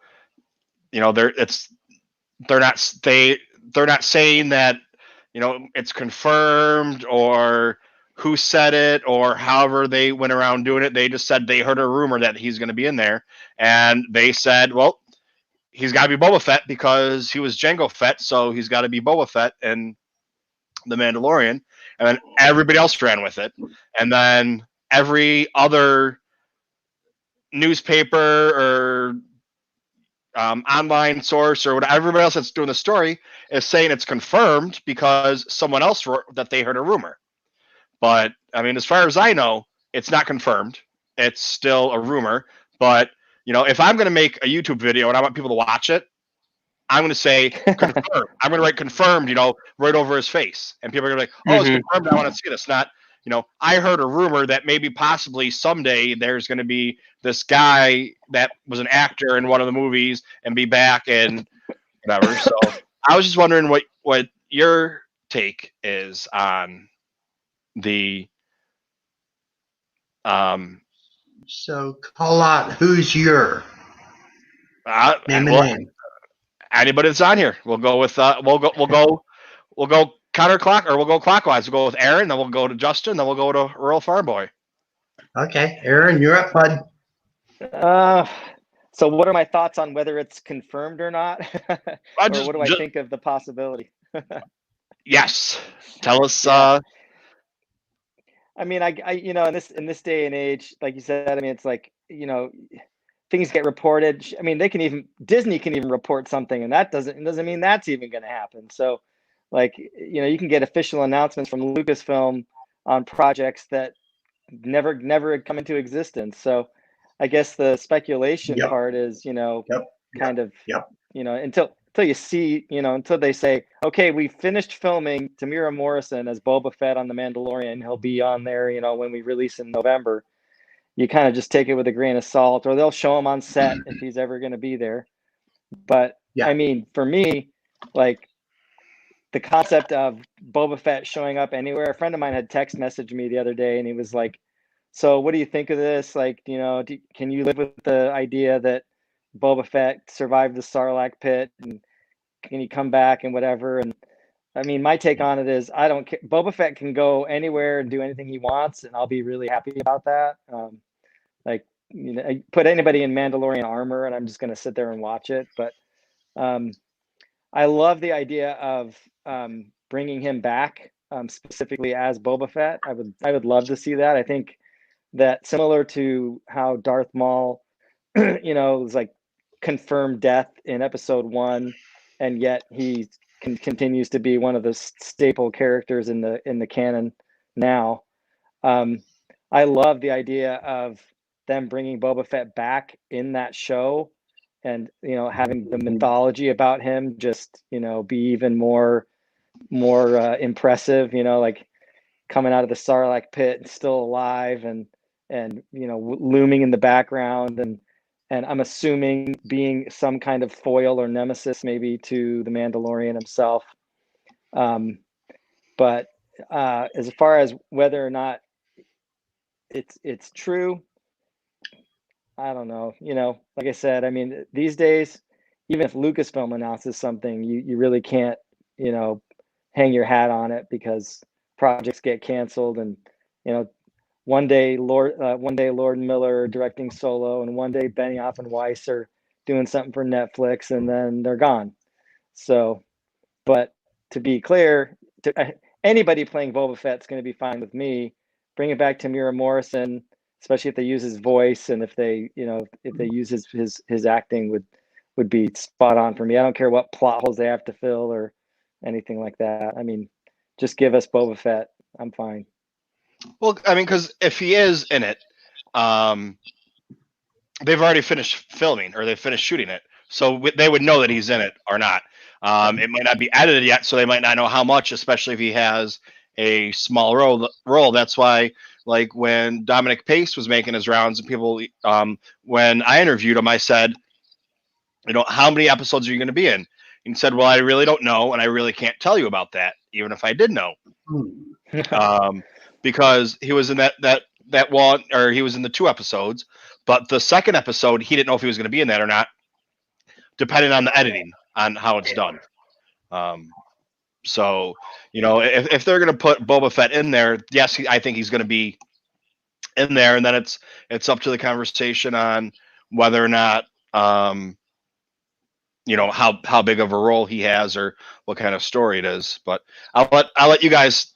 they're not saying that, it's confirmed or who said it or however they went around doing it. They just said they heard a rumor that he's going to be in there, and they said, well, he's got to be Boba Fett because he was Jango Fett, so he's got to be Boba Fett and The Mandalorian. And then everybody else ran with it, and then every other newspaper or online source or whatever, everybody else that's doing the story is saying it's confirmed because someone else wrote that they heard a rumor. But I mean, as far as I know, it's not confirmed. It's still a rumor. But if I'm going to make a YouTube video and I want people to watch it, I'm going to say confirmed. I'm going to write confirmed, right over his face, and people are going to be like, "Oh, it's confirmed. I want to see this." Not, I heard a rumor that maybe possibly someday there's going to be this guy that was an actor in one of the movies and be back and whatever. So I was just wondering what your take is on the So call out who's your name. Anybody that's on here. We'll go with we'll go counterclock, or we'll go clockwise. We'll go with Aaron, then we'll go to Justin, then we'll go to Rural Farm Boy. Okay, Aaron, you're up, bud. So what are my thoughts on whether it's confirmed or not? Or what do I think of the possibility? Yes. Tell us. I mean, I in this day and age, like you said, I mean, it's like, things get reported. I mean, Disney can even report something, and that doesn't mean that's even going to happen. So, like, you can get official announcements from Lucasfilm on projects that never come into existence. So, I guess the speculation part is, kind of, until you see, until they say, okay, we finished filming Tamara Morrison as Boba Fett on The Mandalorian. He'll be on there, when we release in November. You kind of just take it with a grain of salt, or they'll show him on set if he's ever going to be there. But I mean, for me, like, the concept of Boba Fett showing up anywhere, a friend of mine had text messaged me the other day, and he was like, so what do you think of this? Like, can you live with the idea that Boba Fett survived the Sarlacc pit, and can he come back and whatever? And I mean, my take on it is, I don't care. Boba Fett can go anywhere and do anything he wants, and I'll be really happy about that. Like, I put anybody in Mandalorian armor, and I'm just going to sit there and watch it. But I love the idea of bringing him back, specifically as Boba Fett. I would love to see that. I think that, similar to how Darth Maul, was like confirmed death in Episode 1, and yet he continues to be one of the staple characters in the canon now. I love the idea of them bringing Boba Fett back in that show, and having the mythology about him just be even more impressive. Like, coming out of the Sarlacc pit and still alive, and looming in the background, and I'm assuming being some kind of foil or nemesis maybe to the Mandalorian himself. But as far as whether or not it's true, I don't know. Like I said, I mean, these days, even if Lucasfilm announces something, you really can't, hang your hat on it, because projects get canceled, and one day Lord Miller directing Solo, and one day Benioff and Weiss are doing something for Netflix, and then they're gone. So, but to be clear, anybody playing Boba Fett's going to be fine with me. Bring it back to Mira Morrison, especially if they use his voice and if they, if they use his acting would be spot on for me. I don't care what plot holes they have to fill or anything like that. I mean, just give us Boba Fett. I'm fine. Well, I mean, because if he is in it, they've already finished filming or they've finished shooting it, so they would know that he's in it or not. It might not be edited yet, so they might not know how much, especially if he has a small role. That's why, like when Dominic Pace was making his rounds, and people, when I interviewed him, I said, how many episodes are you going to be in? And he said, well, I really don't know, and I really can't tell you about that, even if I did know, because he was in that one, or he was in the 2 episodes, but the second episode, he didn't know if he was going to be in that or not, depending on the editing, on how it's done. So, if they're going to put Boba Fett in there, yes, I think he's going to be in there, and then it's up to the conversation on whether or not, how big of a role he has or what kind of story it is. But I'll let you guys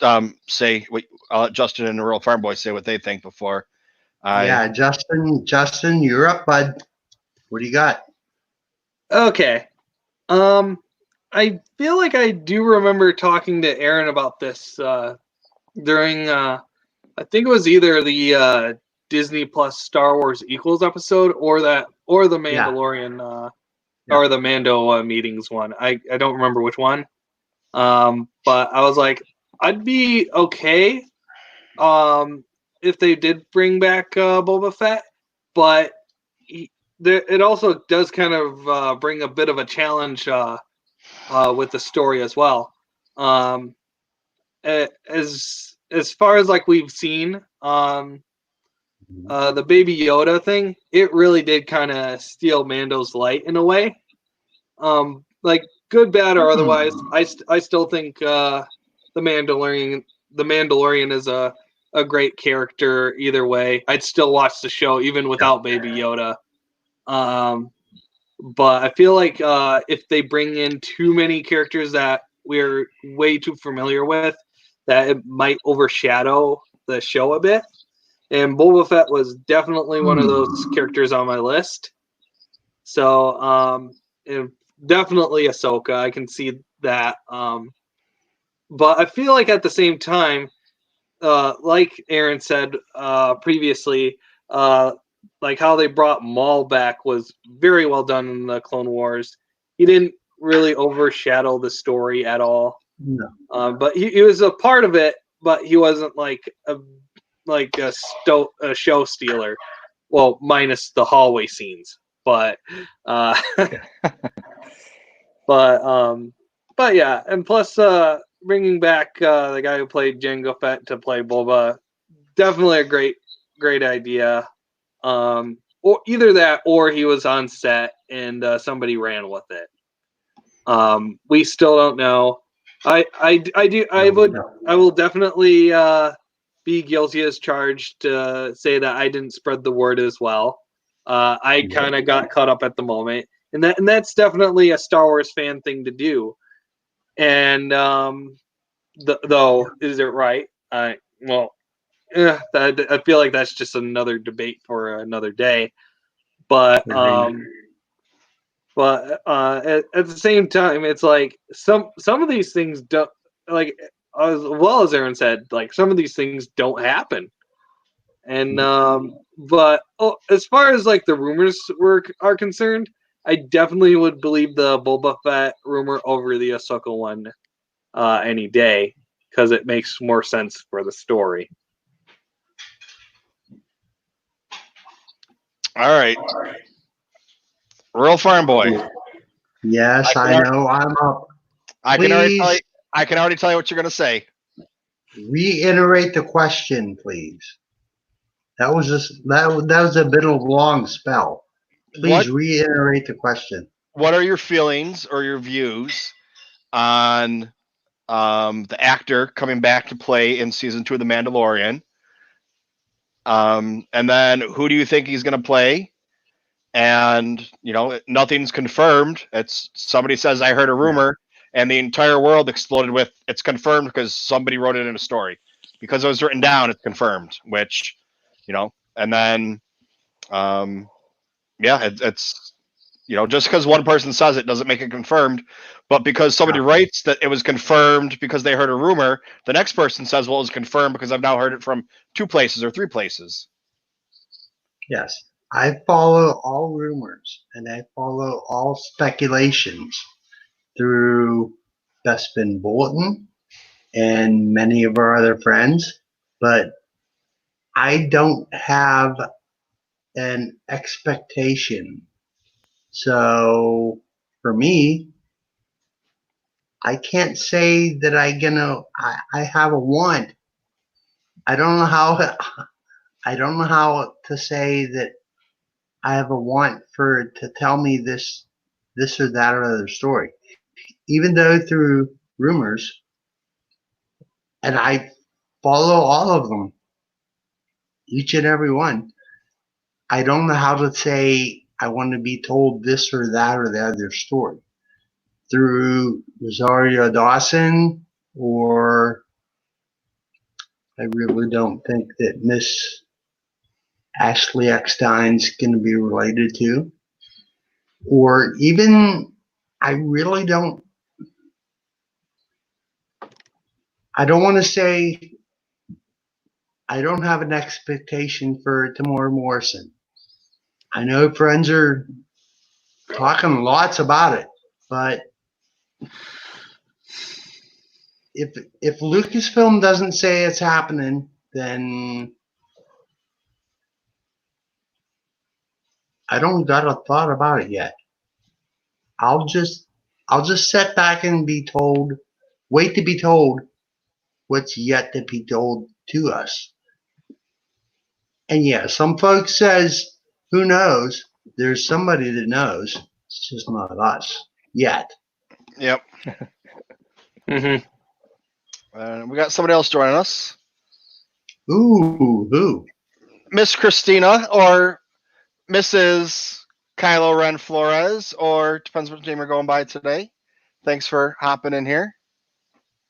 say what. I'll let Justin and the Rural Farm Boy say what they think before. Yeah, Justin, you're up, bud. What do you got? Okay. I feel like I do remember talking to Aaron about this during I think it was either the Disney Plus Star Wars Equals episode or the Mandalorian or the Mando meetings one. I don't remember which one. But I was like, I'd be okay if they did bring back Boba Fett, but it also does kind of bring a bit of a challenge with the story as well. As far as like we've seen, the Baby Yoda thing, it really did kind of steal Mando's light in a way. Like good, bad, or otherwise, I still think the Mandalorian is a great character either way. I'd still watch the show even without Baby Yoda. But I feel like if they bring in too many characters that we're way too familiar with, that it might overshadow the show a bit. And Boba Fett was definitely one of those characters on my list. So and definitely Ahsoka. I can see that. But I feel like at the same time, like Aaron said previously, like how they brought Maul back was very well done in the Clone Wars. He didn't really overshadow the story at all. No. But he was a part of it, but he wasn't like a show stealer. Well, minus the hallway scenes, but but yeah, and plus bringing back the guy who played Jango Fett to play Boba, definitely a great idea. Or either that, or he was on set and somebody ran with it. We still don't know. I will definitely be guilty as charged to say that I didn't spread the word as well. I kind of got caught up at the moment, and that's definitely a Star Wars fan thing to do. And though, is it right? I feel like that's just another debate for another day. But at the same time, it's like some of these things don't, like, as well as Aaron said, like some of these things don't happen. And but as far as like the rumors are concerned, I definitely would believe the Boba Fett rumor over the Ahsoka one any day, because it makes more sense for the story. All right. Rural Farm Boy. Yes, I know. I'm up. I can already tell you what you're going to say. Reiterate the question, please. That was a bit of a long spell. Please reiterate the question. What are your feelings or your views on the actor coming back to play in season 2 of The Mandalorian? And then who do you think he's going to play? And nothing's confirmed. It's somebody says I heard a rumor, and the entire world exploded with it's confirmed because somebody wrote it in a story. Because it was written down, it's confirmed, which, and then, it's, just because one person says it doesn't make it confirmed, but because somebody writes that it was confirmed because they heard a rumor, the next person says, well, it was confirmed because I've now heard it from 2 places or 3 places. Yes. I follow all rumors and I follow all speculations through Bespin Bulletin and many of our other friends, but I don't have an expectation. So for me, I can't say that I have a want. I don't know how to say that I have a want for it to tell me this or that or other story. Even though through rumors, and I follow all of them, each and every one, I don't know how to say I want to be told this or that or the other story. Through Rosario Dawson, or I really don't think that Miss Ashley Eckstein's going to be related to, or even I really don't. I don't want to say I don't have an expectation for Tamora Morrison. I know friends are talking lots about it, but if Lucasfilm doesn't say it's happening, then I don't got a thought about it yet. I'll just sit back and wait to be told what's yet to be told to us. And yeah, some folks says, who knows? There's somebody that knows. It's just not us yet. Yep. Mm-hmm. We got somebody else joining us. Ooh, who? Miss Christina or Mrs. Kylo Ren Flores, or depends what name you're going by today. Thanks for hopping in here.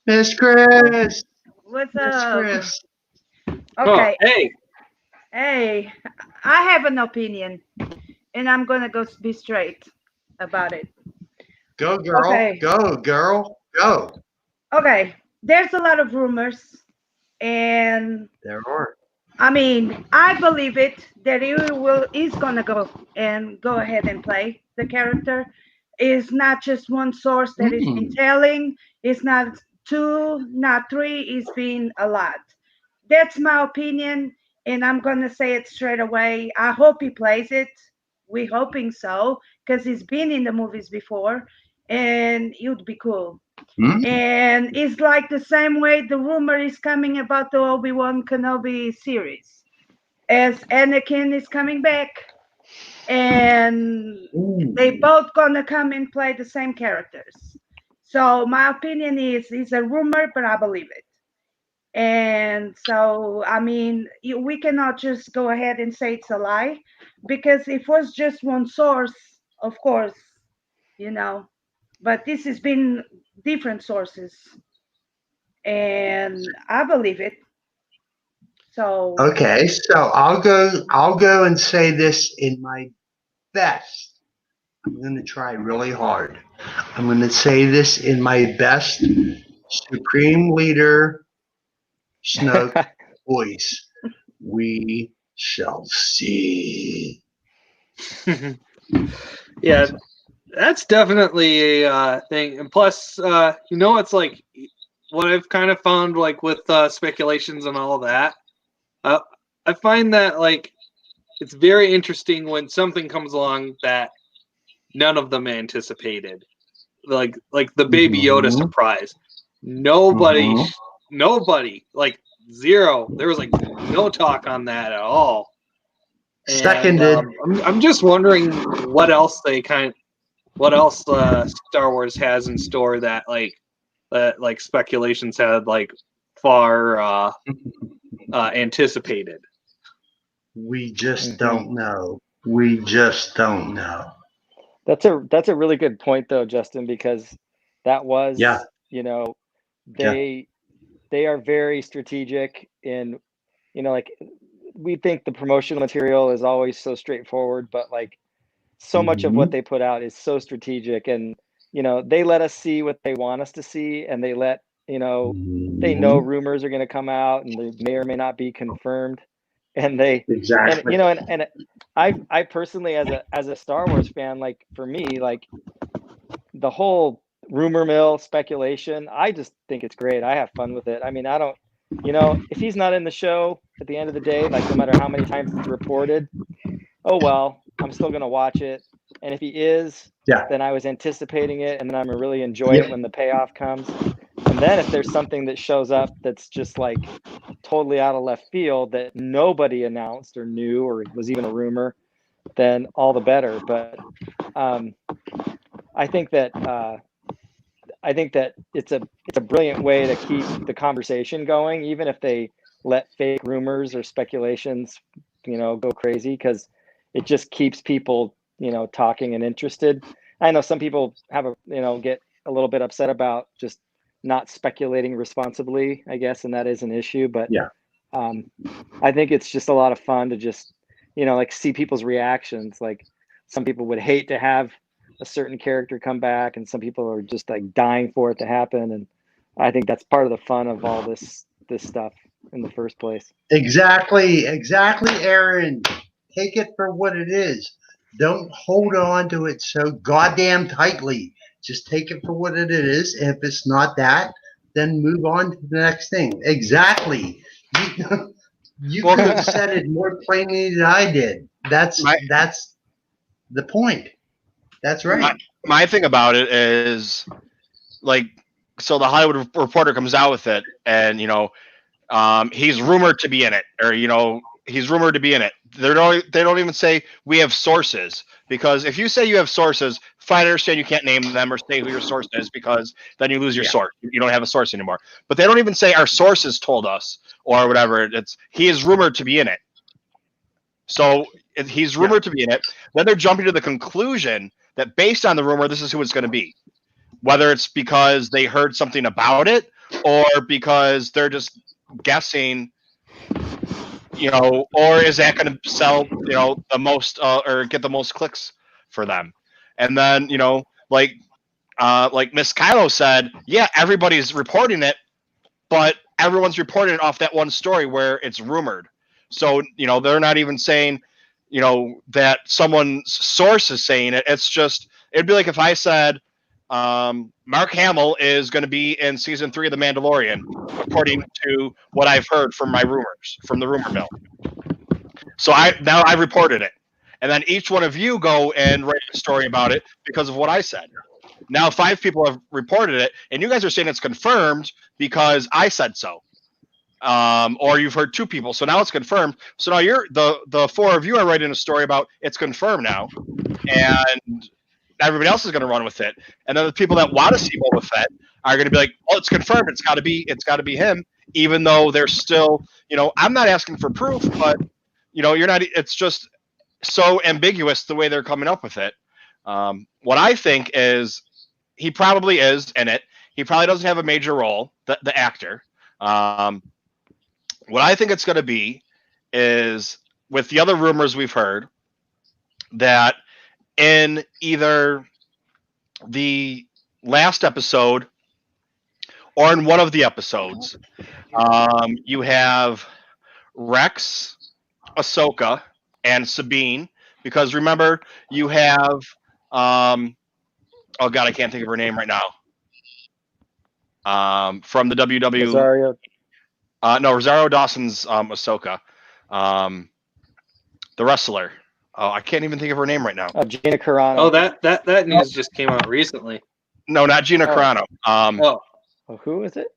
Miss Chris. What's Miss up? Chris. Okay. Oh, hey. Hey, I have an opinion, and I'm gonna go be straight about it. Go, girl. Okay. Go, girl. Go. Okay. There's a lot of rumors, and There are. I mean, I believe it that he's gonna go ahead and play the character. It's not just one source that has been telling. It's not 2, not 3. It's been a lot. That's my opinion, and I'm gonna say it straight away. I hope he plays it. We're hoping so, because he's been in the movies before, and it would be cool. And it's like the same way the rumor is coming about the Obi-Wan Kenobi series, as Anakin is coming back, and they both gonna come and play the same characters. So my opinion is it's a rumor, but I believe it. And so, I mean, we cannot just go ahead and say it's a lie, because if it was just one source, of course, but this has been different sources, and I believe it. So Okay, so I'll go and say this in my best. I'm going to try really hard. I'm going to say this in my best Supreme Leader Snoke voice. We shall see. Yeah, that's definitely a thing. And plus, it's like what I've kind of found, like with speculations and all that. I find that like it's very interesting when something comes along that none of them anticipated, like the Baby Yoda surprise. Nobody, like zero. There was like no talk on that at all. And, Seconded. I'm just wondering what else Star Wars has in store that like speculations had like far anticipated. We just don't know. We just don't know. That's a really good point though, Justin, because that was, Yeah. you know, they are very strategic in, you know, like we think the promotional material is always so straightforward, but like so much of what they put out is so strategic, and you know, they let us see what they want us to see, and they let, you know, they know rumors are going to come out and they may or may not be confirmed, and they and Exactly. you know, and I personally, as a Star Wars fan, like for me, like the whole rumor mill speculation, I just think it's great. I have fun with it. I mean, I don't, you know, if he's not in the show at the end of the day, like no matter how many times it's reported, oh well, I'm still gonna watch it. And if he is, Yeah. then I was anticipating it, and then I'm gonna really enjoy Yep. it when the payoff comes. And then if there's something that shows up that's just like totally out of left field that nobody announced or knew or was even a rumor, then all the better. But um, I think that it's a brilliant way to keep the conversation going, even if they let fake rumors or speculations, you know, go crazy, because it just keeps people, you know, talking and interested. I know some people have a, you know, get a little bit upset about just not speculating responsibly, I guess, and that is an issue. But Yeah. I think it's just a lot of fun to just, you know, like see people's reactions. Like some people would hate to have a certain character come back, and some people are just like dying for it to happen. And I think that's part of the fun of all this stuff in the first place. Exactly, Aaron. Take it for what it is. Don't hold on to it so goddamn tightly. Just take it for what it is. If it's not that, then move on to the next thing. Exactly. You could have said it more plainly than I did. That's the point. That's right. My thing about it is, like, so the Hollywood Reporter comes out with it, and you know, he's rumored to be in it, or you know, he's rumored to be in it. They don't even say we have sources, because if you say you have sources, fine, I understand you can't name them or say who your source is, because then you lose your source. You don't have a source anymore. But they don't even say our sources told us or whatever. It's he is rumored to be in it. So he's rumored to be in it. Then they're jumping to the conclusion that based on the rumor, this is who it's going to be. Whether it's because they heard something about it or because they're just guessing, you know, or is that going to sell, you know, the most or get the most clicks for them? And then, you know, like Miss Kylo said, yeah, everybody's reporting it, but everyone's reporting it off that one story where it's rumored. So, you know, they're not even saying, you know, that someone's source is saying it. It's just, it'd be like if I said, Mark Hamill is going to be in season 3 of The Mandalorian, according to what I've heard from my rumors, from the rumor mill. So I reported it. And then each one of you go and write a story about it because of what I said. Now 5 people have reported it, and you guys are saying it's confirmed because I said so. Or you've heard 2 people, so now it's confirmed. So now you're the 4 of you are writing a story about it's confirmed now, and everybody else is going to run with it. And then the people that want to see Boba Fett are going to be like, "Oh, it's confirmed. It's got to be him," even though they're still, you know, I'm not asking for proof, but you know, you're not. It's just so ambiguous the way they're coming up with it. What I think is he probably is in it. He probably doesn't have a major role, the actor. What I think it's going to be is, with the other rumors we've heard, that in either the last episode or in one of the episodes, you have Rex, Ahsoka, and Sabine. Because remember, you have oh god, I can't think of her name right now. From the WWE. Rosario. No, Rosario Dawson's Ahsoka. The wrestler. Oh, I can't even think of her name right now. Gina Carano. Oh, that news just came out recently. No, not Gina Carano. Oh, who is it?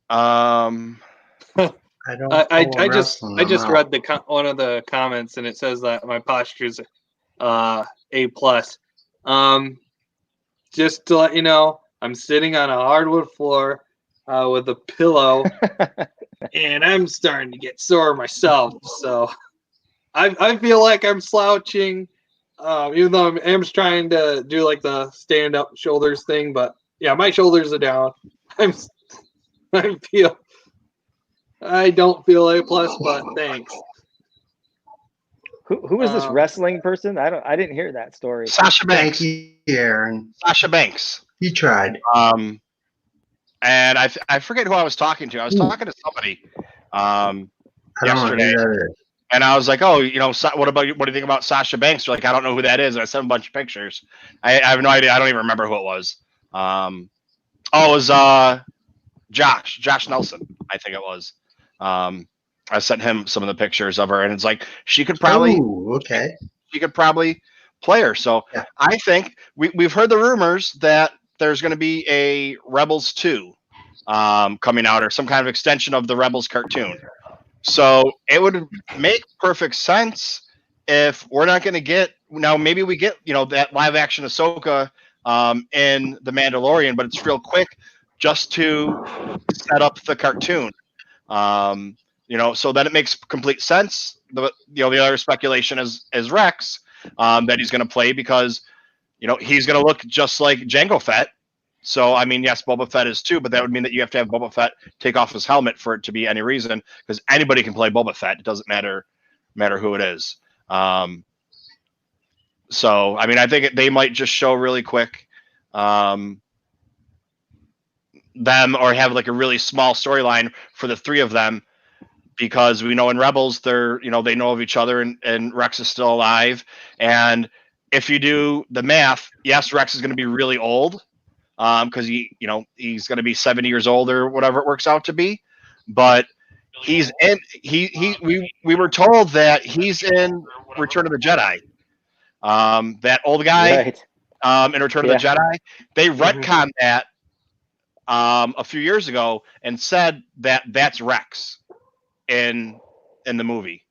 I just read one of the comments, and it says that my posture's A+. Just to let you know, I'm sitting on a hardwood floor with a pillow, and I'm starting to get sore myself. So I feel like I'm slouching, even though I'm trying to do like the stand up shoulders thing, but Yeah, my shoulders are down. I don't feel A+, but thanks. Who is this wrestling person? I didn't hear that story. Sasha Banks. Thank you, Aaron. Sasha Banks. You tried. And I forget who I was talking to. I was talking to somebody yesterday, and I was like, "Oh, what do you think about Sasha Banks?" They're like, "I don't know who that is." And I sent a bunch of pictures. I have no idea. I don't even remember who it was. It was Josh Nelson, I think it was. I sent him some of the pictures of her, and it's like she could probably play her. So yeah. I think we've heard the rumors that there's going to be a Rebels 2 coming out, or some kind of extension of the Rebels cartoon. So it would make perfect sense if we're not going to get, now maybe we get, that live action Ahsoka in The Mandalorian, but it's real quick just to set up the cartoon. So then it makes complete sense. The other speculation is Rex, that he's going to play, because he's going to look just like Jango Fett. So I mean, yes, Boba Fett is too, but that would mean that you have to have Boba Fett take off his helmet for it to be any reason, because anybody can play Boba Fett. It doesn't matter who it is. So I mean, I think they might just show really quick them, or have like a really small storyline for the three of them, because we know in Rebels they know of each other, and Rex is still alive. And if you do the math, yes, Rex is going to be really old, because he's going to be 70 years old or whatever it works out to be, but we were told that he's in Return of the Jedi. That old guy, right. In Return of the Jedi, they retconned that a few years ago and said that that's Rex in the movie.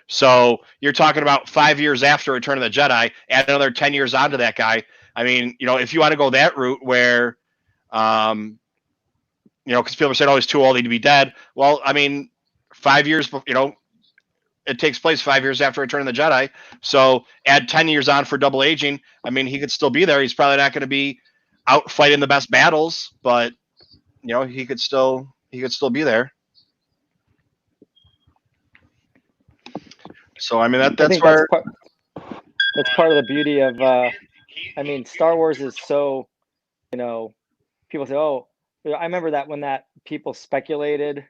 So you're talking about 5 years after Return of the Jedi, add another 10 years onto that guy. I mean, if you want to go that route where, because people are saying, oh, he's too old, he'd be dead. Well, I mean, 5 years, it takes place 5 years after Return of the Jedi. So add 10 years on for double aging. I mean, he could still be there. He's probably not going to be out fighting the best battles, but he could still be there. So I mean, that's where that's part of the beauty of. I mean, Star Wars is so, people say, oh, I remember that when that people speculated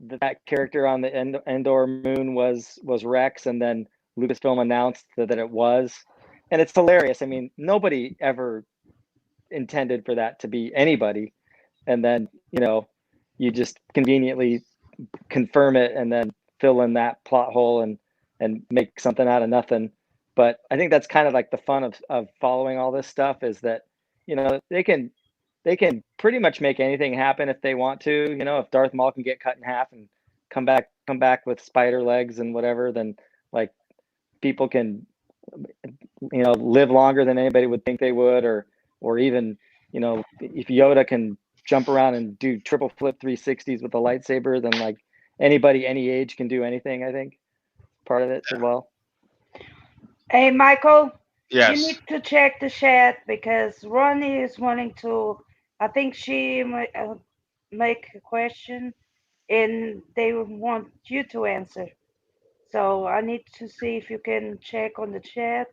that character on the Endor moon was Rex, and then Lucasfilm announced that it was, and it's hilarious. I mean, nobody ever intended for that to be anybody, and then you just conveniently confirm it and then fill in that plot hole and make something out of nothing. But I think that's kind of like the fun of following all this stuff, is that they can pretty much make anything happen if they want to. If Darth Maul can get cut in half and come back with spider legs and whatever, then like people can live longer than anybody would think they would, or even if Yoda can jump around and do triple flip 360s with a lightsaber, then like anybody any age can do anything. I think part of it as well. Hey, Michael. Yes. You need to check the chat, because Ronnie is wanting to. I think she might make a question, and they want you to answer. So I need to see if you can check on the chat.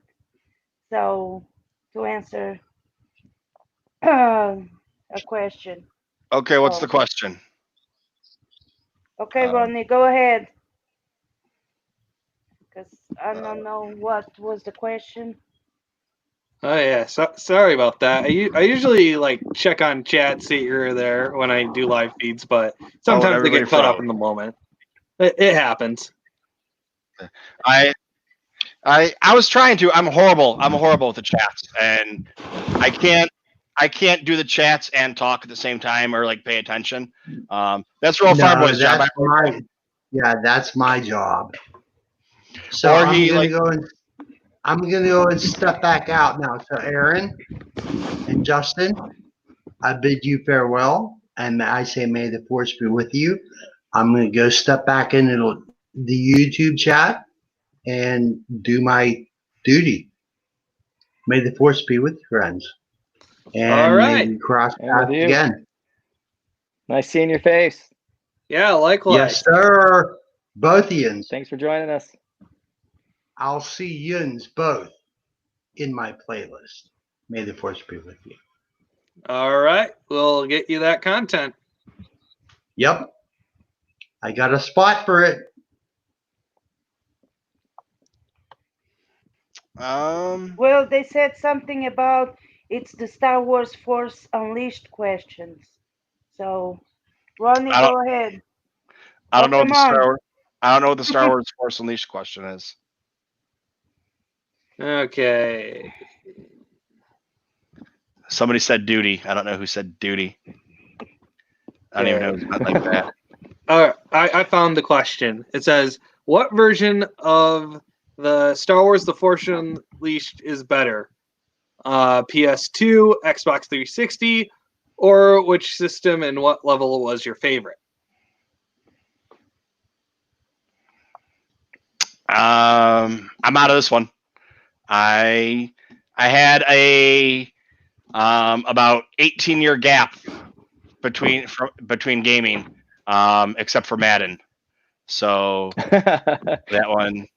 So to answer a question. Okay, what's the question? Okay, Ronnie, go ahead. Because I don't know what was the question. Oh yeah, sorry about that. I usually check on chat, see you're there when I do live feeds, but sometimes they get caught up in the moment. It happens. I was trying to. I'm horrible with the chats, and I can't do the chats and talk at the same time, or pay attention. That's Real Farboy's job. That's my job. So I'm gonna go and step back out now. So Aaron and Justin, I bid you farewell, and I say may the force be with you. I'm gonna go step back into the YouTube chat and do my duty. May the force be with you, friends. And All right. maybe cross And with paths you. again. Nice seeing your face. Yeah, likewise. Yes, sir. Both yins. Thanks for joining us. I'll see yins both in my playlist. May the force be with you. All right. We'll get you that content. Yep. I got a spot for it. Well, they said something about it's the Star Wars Force Unleashed questions. So, Ronnie, I don't- go ahead. I don't know what the Pokemon. Star Wars Force Unleashed question is. Okay. Somebody said duty. I don't know who said duty. I don't even know who's meant like that. I found the question. It says, what version of the Star Wars The Force Unleashed is better? PS2, Xbox 360, or which system and what level was your favorite? I'm out of this one. I had a about 18-year gap between gaming, except for Madden. So that one,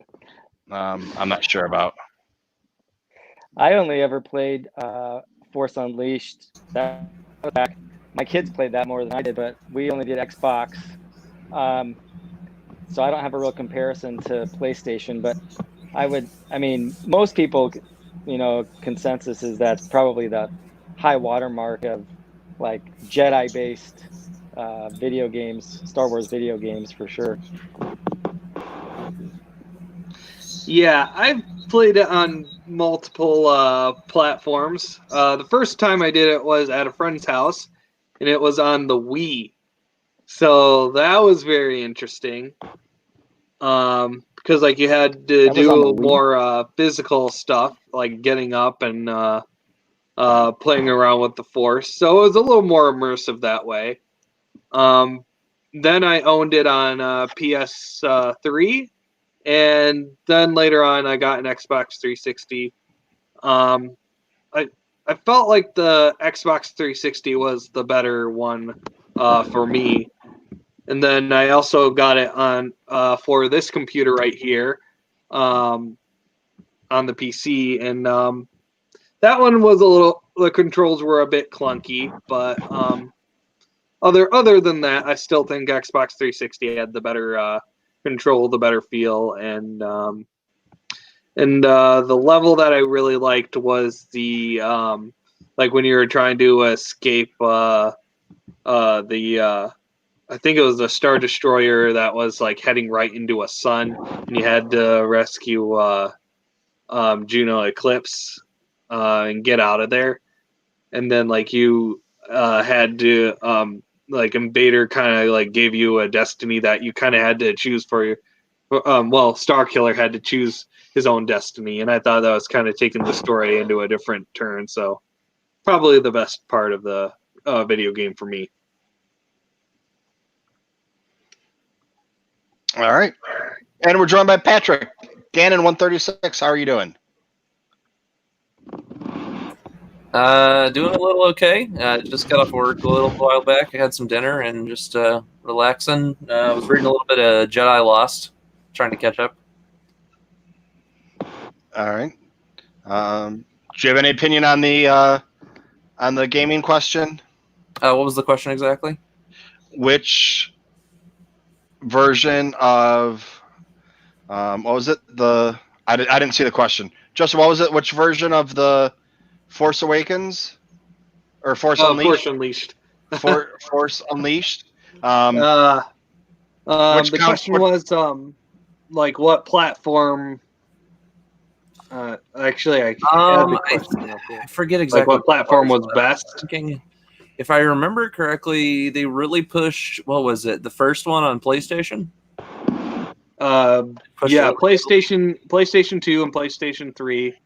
I'm not sure about. I only ever played Force Unleashed. That was back. My kids played that more than I did, but we only did Xbox. So I don't have a real comparison to PlayStation, but I mean, most people, consensus is that's probably the high watermark of like Jedi-based video games, Star Wars video games for sure. Yeah, I've played it on multiple platforms. The first time I did it was at a friend's house, and it was on the Wii. So that was very interesting. Because like you had to That was on the do Wii? more physical stuff, like getting up and playing around with the Force. So it was a little more immersive that way. Then I owned it on PS3. And then later on, I got an Xbox 360. I felt like the Xbox 360 was the better one for me. And then I also got it on for this computer right here on the PC. And that one was the controls were a bit clunky. But other than that, I still think Xbox 360 had the better control, the better feel, and the level that I really liked was the like when you were trying to escape I think it was the Star Destroyer that was like heading right into a sun, and you had to rescue Juno Eclipse and get out of there, and then like you had to like Invader kind of like gave you a destiny that you kind of had to choose for your Starkiller had to choose his own destiny, and I thought that was kind of taking the story into a different turn. So probably the best part of the video game for me. All right, and we're joined by Patrick Gannon 136. How are you doing? Doing a little okay. Just got off work a little while back. I had some dinner and just relaxing. I was reading a little bit of Jedi Lost, trying to catch up. All right. Do you have any opinion on the gaming question? What was the question exactly? Which version of what was it? I didn't see the question. Justin, what was it? Which version of the Force Awakens or Force Unleashed? Force Unleashed. Force Unleashed. The question was like what platform? Actually, I forget exactly like what platform was best. Thinking, if I remember correctly, they really pushed. What was it? The first one on PlayStation. PlayStation 2 and PlayStation 3.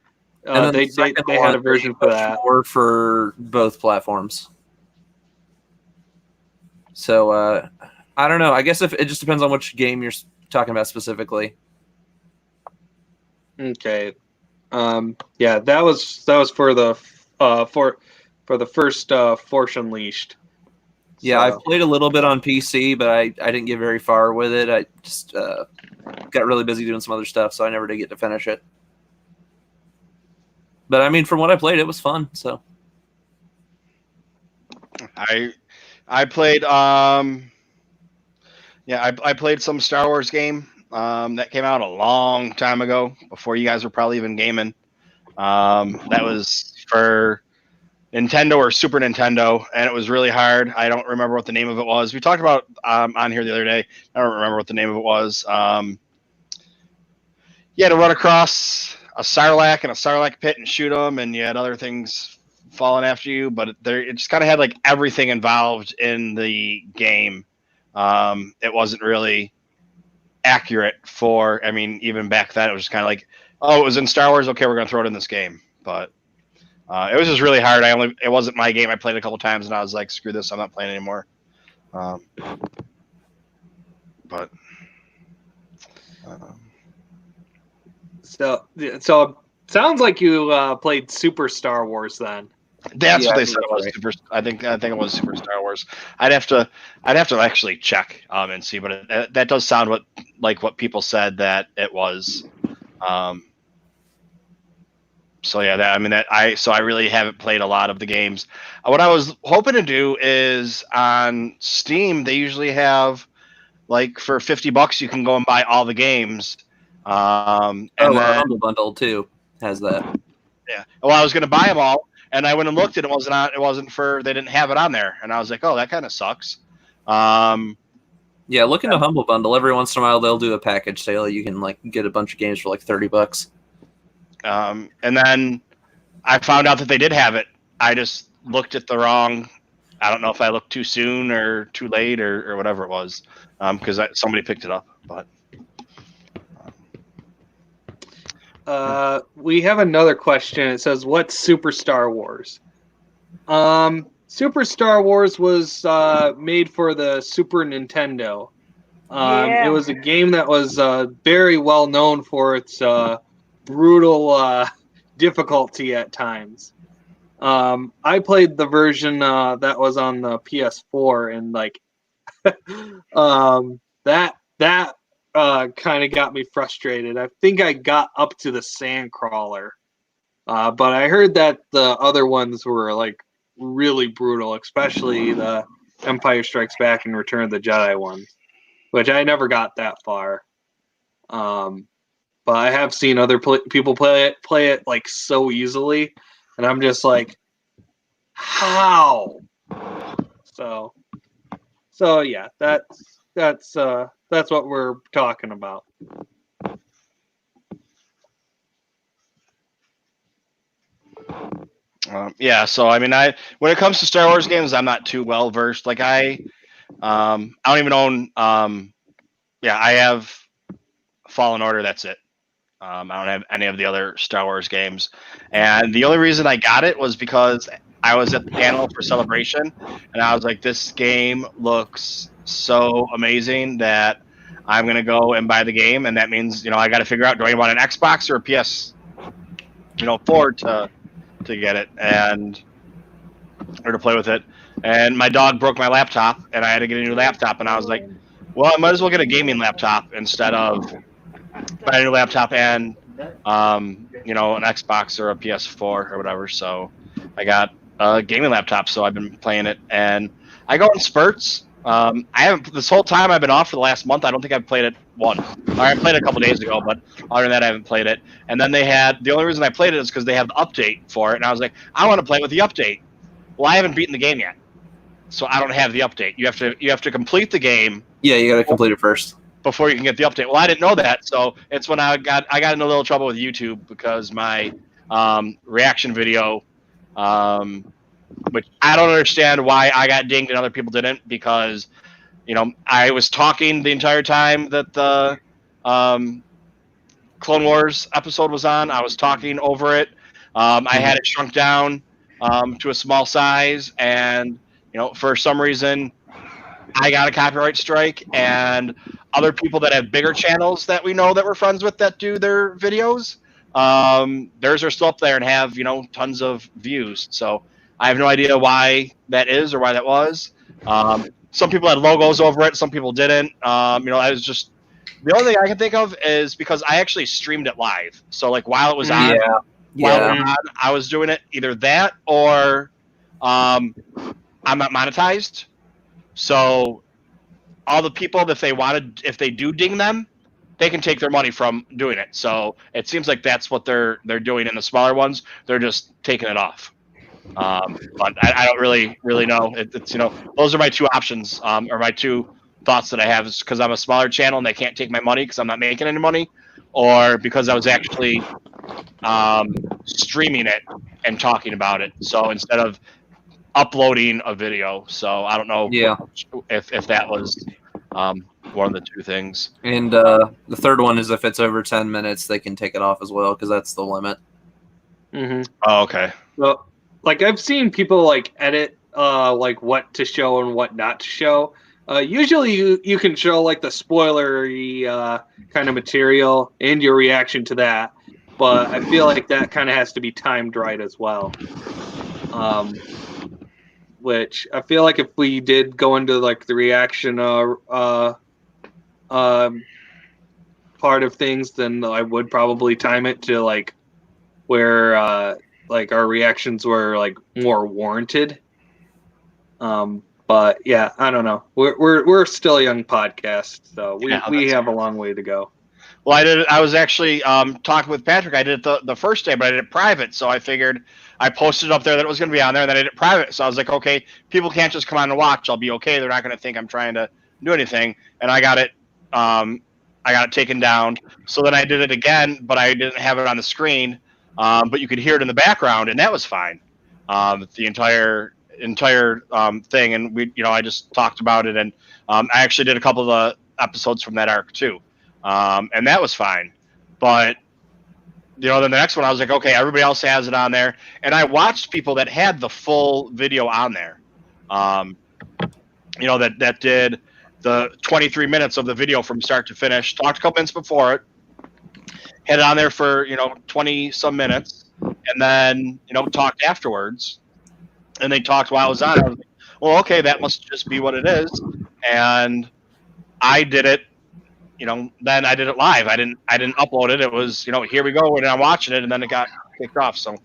And they had a version for that. Or for both platforms. So I don't know. I guess if it just depends on which game you're talking about specifically. Okay. Yeah, that was for the for the first Force Unleashed. Yeah, I So- played a little bit on PC, but I didn't get very far with it. I just got really busy doing some other stuff, so I never did get to finish it. But I mean, from what I played, it was fun. So I played I played some Star Wars game that came out a long time ago before you guys were probably even gaming. That was for Nintendo or Super Nintendo, and it was really hard. I don't remember what the name of it was. We talked about on here the other day. I don't remember what the name of it was. You had to run across a Sarlacc and a Sarlacc pit and shoot them, and you had other things falling after you. But it just kind of had like everything involved in the game. It wasn't really accurate for. I mean, even back then, it was just kind of like, oh, it was in Star Wars. Okay, we're gonna throw it in this game, but. It was just really hard. It wasn't my game. I played it a couple times, and I was like, "Screw this! I'm not playing anymore." But So sounds like you played Super Star Wars then. that's Yeah, what I they think said it that's was. right. Super, I think it was Super Star Wars. I'd have to actually check and see, but that does sound like what people said that it was. So yeah, I really haven't played a lot of the games. What I was hoping to do is on Steam, they usually have like for $50 you can go and buy all the games. And our then Humble Bundle too has that. yeah, well, I was going to buy them all, and I went and looked, and it wasn't on. It wasn't for. They didn't have it on there, and I was like, oh, that kind of sucks. Yeah, look into Humble Bundle. Every once in a while, they'll do a package sale. You can like get a bunch of games for like $30. And then I found out that they did have it. I just looked at the wrong. I don't know if I looked too soon or too late or whatever it was, because somebody picked it up. But We have another question. It says, "What's Super Star Wars?" Super Star Wars was made for the Super Nintendo. It was a game that was very well known for its brutal difficulty at times. I played the version that was on the PS4, and like that kind of got me frustrated. I think I got up to the Sandcrawler, but I heard that the other ones were like really brutal, especially the Empire Strikes Back and Return of the Jedi ones, which I never got that far. But I have seen other people play it like so easily, and I'm just like, how? So yeah, that's what we're talking about. yeah, so I mean, when it comes to Star Wars games, I'm not too well versed. Like I don't even own. I have Fallen Order. That's it. I don't have any of the other Star Wars games, and the only reason I got it was because I was at the panel for Celebration, and I was like, "This game looks so amazing that I'm gonna go and buy the game." And that means, I got to figure out, do I want an Xbox or a PS, 4 to get it or to play with it. And my dog broke my laptop, and I had to get a new laptop, and I was like, well, I might as well get a gaming laptop instead of buy a new laptop and an Xbox or a PS4 or whatever. So I got a gaming laptop, so I've been playing it, and I go in spurts. I haven't this whole time I've been off for the last month. I don't think I've played it once. I played it a couple days ago, but other than that, I haven't played it. And then the only reason I played it is because they have the update for it, and I was like, I want to play with the update. Well, I haven't beaten the game yet, so I don't have the update. You have to complete the game. Yeah, you got to complete it first before you can get the update. Well, I didn't know that, so it's when I got in a little trouble with YouTube because my reaction video, which I don't understand why I got dinged and other people didn't, because I was talking the entire time that the Clone Wars episode was on. I was talking over it. I had it shrunk down to a small size, and for some reason I got a copyright strike, and other people that have bigger channels that we know that we're friends with that do their videos, theirs are still up there and have tons of views. So I have no idea why that is or why that was. Some people had logos over it. Some people didn't. I was just the only thing I can think of is because I actually streamed it live. So like while it was on, I was doing it either that or I'm not monetized. So all the people, if they do ding them, they can take their money from doing it. So it seems like that's what they're doing in the smaller ones. They're just taking it off. But I don't really know. It's those are my two options, or my two thoughts that I have, is because I'm a smaller channel and they can't take my money because I'm not making any money, or because I was actually streaming it and talking about it. So instead of uploading a video, so I don't know if that was one of the two things. And the third one is if it's over 10 minutes, they can take it off as well because that's the limit. Mm-hmm. Oh, okay. Well, like I've seen people like edit like what to show and what not to show. Usually you can show like the spoilery kind of material and your reaction to that, but I feel like that kind of has to be timed right as well. Which I feel like if we did go into like the reaction part of things, then I would probably time it to like where like our reactions were like more warranted. But yeah, I don't know. We're still a young podcast, so we have a long way to go. Well, I was actually talking with Patrick. I did it the first day, but I did it private. So I figured I posted up there that it was going to be on there, and then I did it private. So I was like, okay, people can't just come on and watch. I'll be okay. They're not going to think I'm trying to do anything. And I got it taken down. So then I did it again, but I didn't have it on the screen. But you could hear it in the background, and that was fine. The entire thing, and I just talked about it, and I actually did a couple of the episodes from that arc too. And that was fine. But, then the next one, I was like, okay, everybody else has it on there. And I watched people that had the full video on there, that did the 23 minutes of the video from start to finish, talked a couple minutes before it, had it on there for, 20 some minutes, and then, talked afterwards. And they talked while I was on it. I was like, well, okay, that must just be what it is. And I did it. Then I did it live. I didn't upload it. It was, here we go, and I'm watching it, and then it got kicked off. So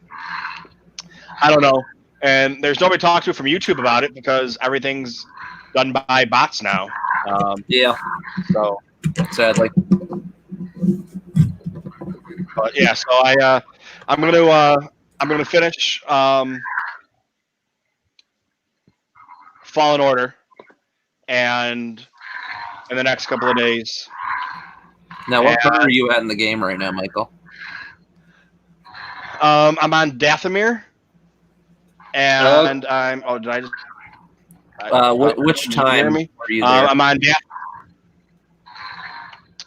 I don't know. And there's nobody to talk to from YouTube about it because everything's done by bots now. So sadly. But yeah, so I'm gonna finish Fallen Order, and in the next couple of days. Now, what part are you at in the game right now, Michael? I'm on Dathomir, and I'm. Oh, did I just? Which time are you there? I'm on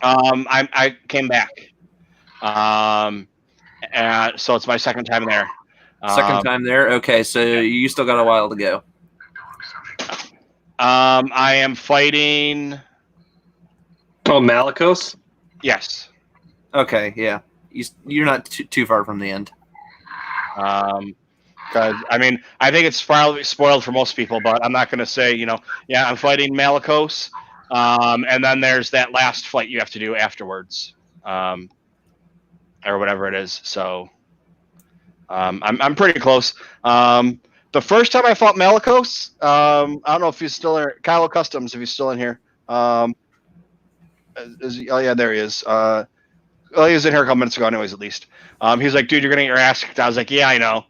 I came back. So it's my second time there. Second time there? Okay, so you still got a while to go. I am fighting. Oh, Malicos? Yes. Okay, yeah. You're not too far from the end. Because I think it's probably spoiled for most people, but I'm not going to say, I'm fighting Malicos, and then there's that last fight you have to do afterwards, or whatever it is. So, I'm pretty close. The first time I fought Malicos, I don't know if he's still in. Kylo Customs, if he's still in here. Oh yeah, there he is. Well, he was in here a couple minutes ago, anyways. At least, he's like, "Dude, you're gonna get your ass kicked." I was like, "Yeah, I know."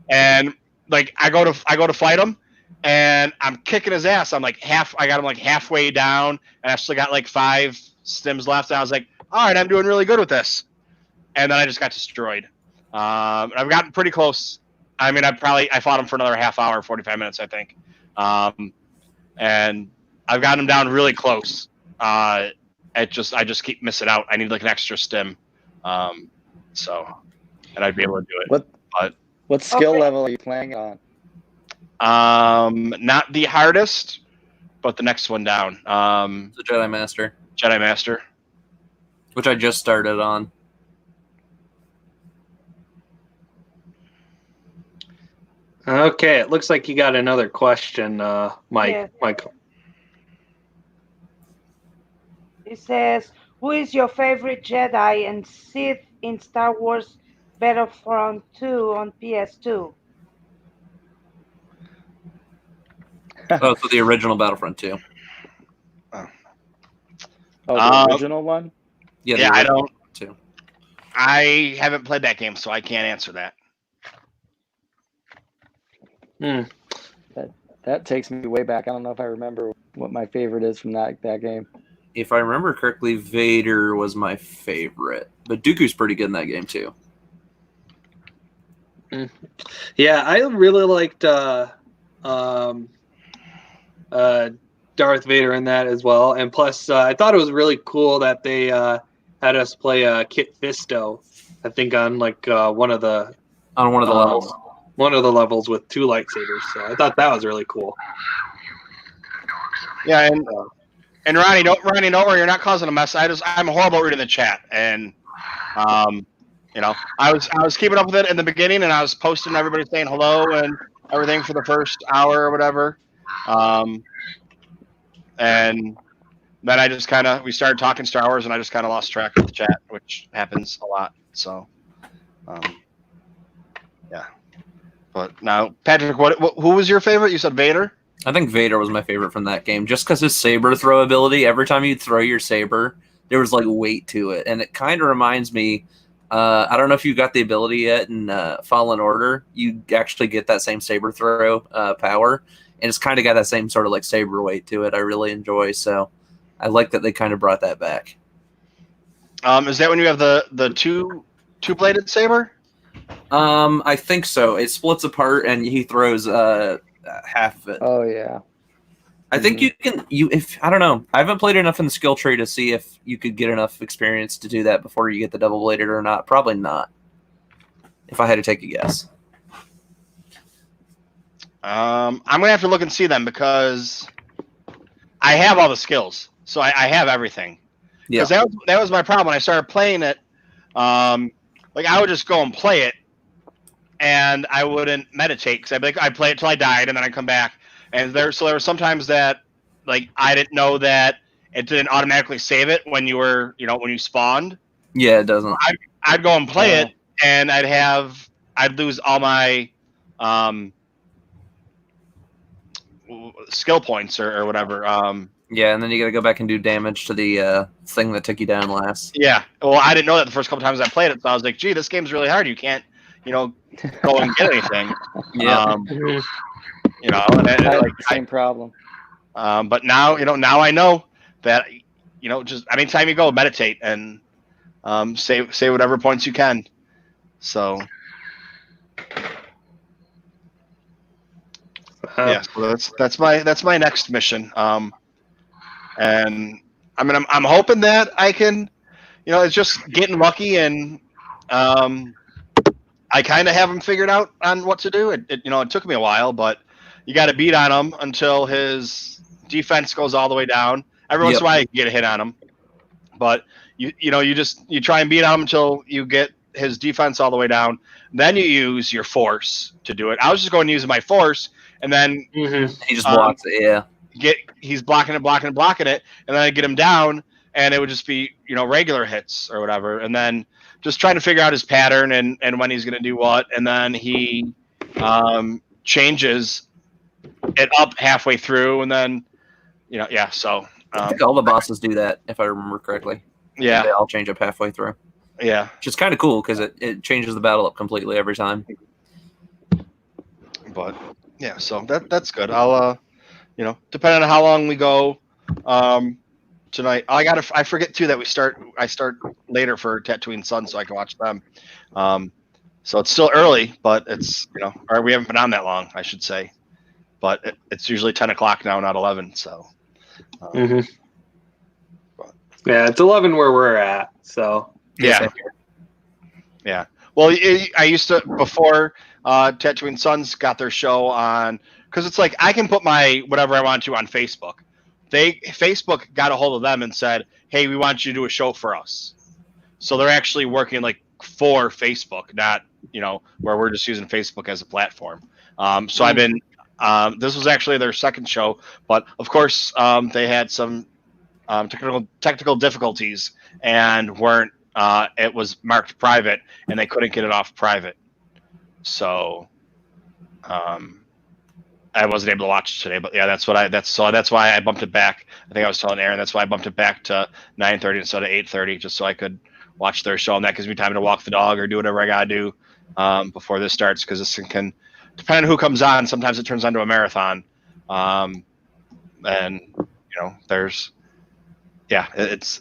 And like, I go to fight him, and I'm kicking his ass. I got him like halfway down, and I still got like 5 stims left. And I was like, "All right, I'm doing really good with this." And then I just got destroyed. I've gotten pretty close. I fought him for another half hour, 45 minutes, I think. And I've gotten him down really close. I just keep missing out. I need like an extra stim, and I'd be able to do it. What skill level are you playing on? Not the hardest, but the next one down. The Jedi Master. Jedi Master, which I just started on. Okay, it looks like you got another question, Mike. Yeah. Michael. It says, "Who is your favorite Jedi and Sith in Star Wars Battlefront 2 on PS2?" Oh, so the original Battlefront 2. Oh, the Uh, original one? Yeah, the Yeah, I original don't. 2. I haven't played that game, so I can't answer that. That takes me way back. I don't know if I remember what my favorite is from that game. If I remember correctly, Vader was my favorite, but Dooku's pretty good in that game too. Yeah, I really liked Darth Vader in that as well. And plus, I thought it was really cool that they had us play Kit Fisto, I think, on like one of the levels. One of the levels with 2 lightsabers. So I thought that was really cool. Yeah, and Ronnie, don't worry, you're not causing a mess. I'm horrible at reading the chat, and I was keeping up with it in the beginning, and I was posting everybody saying hello and everything for the first hour or whatever, and then I just we started talking Star Wars, and I just kind of lost track of the chat, which happens a lot. So, yeah. But now, Patrick, who was your favorite? You said Vader? I think Vader was my favorite from that game, just because his saber throw ability. Every time you throw your saber, there was like weight to it, and it kind of reminds me. I don't know if you got the ability yet in Fallen Order. You actually get that same saber throw power, and it's kind of got that same sort of like saber weight to it. I really enjoy, so I like that they kind of brought that back. Is that when you have the two-bladed saber? I think so. It splits apart, and he throws half of it. Oh yeah. I think I don't know. I haven't played enough in the skill tree to see if you could get enough experience to do that before you get the double bladed or not. Probably not. If I had to take a guess. I'm gonna have to look and see them because I have all the skills, so I have everything. Yeah. Because that was my problem when I started playing it. Like I would just go and play it, and I wouldn't meditate because I'd play it till I died, and then I'd come back. And there were sometimes that, like, I didn't know that it didn't automatically save it when you were, when you spawned. Yeah, it doesn't. I'd go and play it, and I'd lose all my skill points or whatever. Yeah, and then you got to go back and do damage to the thing that took you down last. Yeah. Well, I didn't know that the first couple times I played it, so I was like, "Gee, this game's really hard. You can't, go and get anything." Yeah. And I had the same problem. But now, now I know that, just anytime you go, meditate and say whatever points you can. So, yeah, so that's my next mission. And I mean, I'm hoping that I can, it's just getting lucky, and I kind of have him figured out on what to do. It took me a while, but you got to beat on him until his defense goes all the way down. Every once in a while, you can get a hit on him, but you try and beat on him until you get his defense all the way down. Then you use your force to do it. I was just going to use my force, and then he just blocks it. Yeah, he's blocking it, and then I get him down, and it would just be regular hits or whatever, and then just trying to figure out his pattern and when he's going to do what, and then he changes it up halfway through, and then so I think all the bosses do that, if I remember correctly. Yeah, they all change up halfway through. Yeah, which is kind of cool because it changes the battle up completely every time. But yeah, so that's good. I'll depending on how long we go tonight. I forget too that I start later for Tatooine Sun, so I can watch them. So it's still early, but it's or we haven't been on that long, I should say. But it's usually 10 o'clock now, not 11. So. Yeah, it's 11 where we're at. So. Yeah. Yeah. Well, I used to before Tatooine Suns got their show on, because it's like I can put my whatever I want to on Facebook. Facebook got a hold of them and said, "Hey, we want you to do a show for us." So they're actually working like for Facebook, not where we're just using Facebook as a platform. So I've been. This was actually their second show, but of course they had some technical difficulties and weren't. It was marked private, and they couldn't get it off private. So I wasn't able to watch it today. But yeah, that's why I bumped it back. I think I was telling Aaron that's why I bumped it back to 9:30 instead of 8:30, just so I could watch their show, and that gives me time to walk the dog or do whatever I gotta do before this starts, because this can, depending on who comes on, sometimes it turns into a marathon. And it's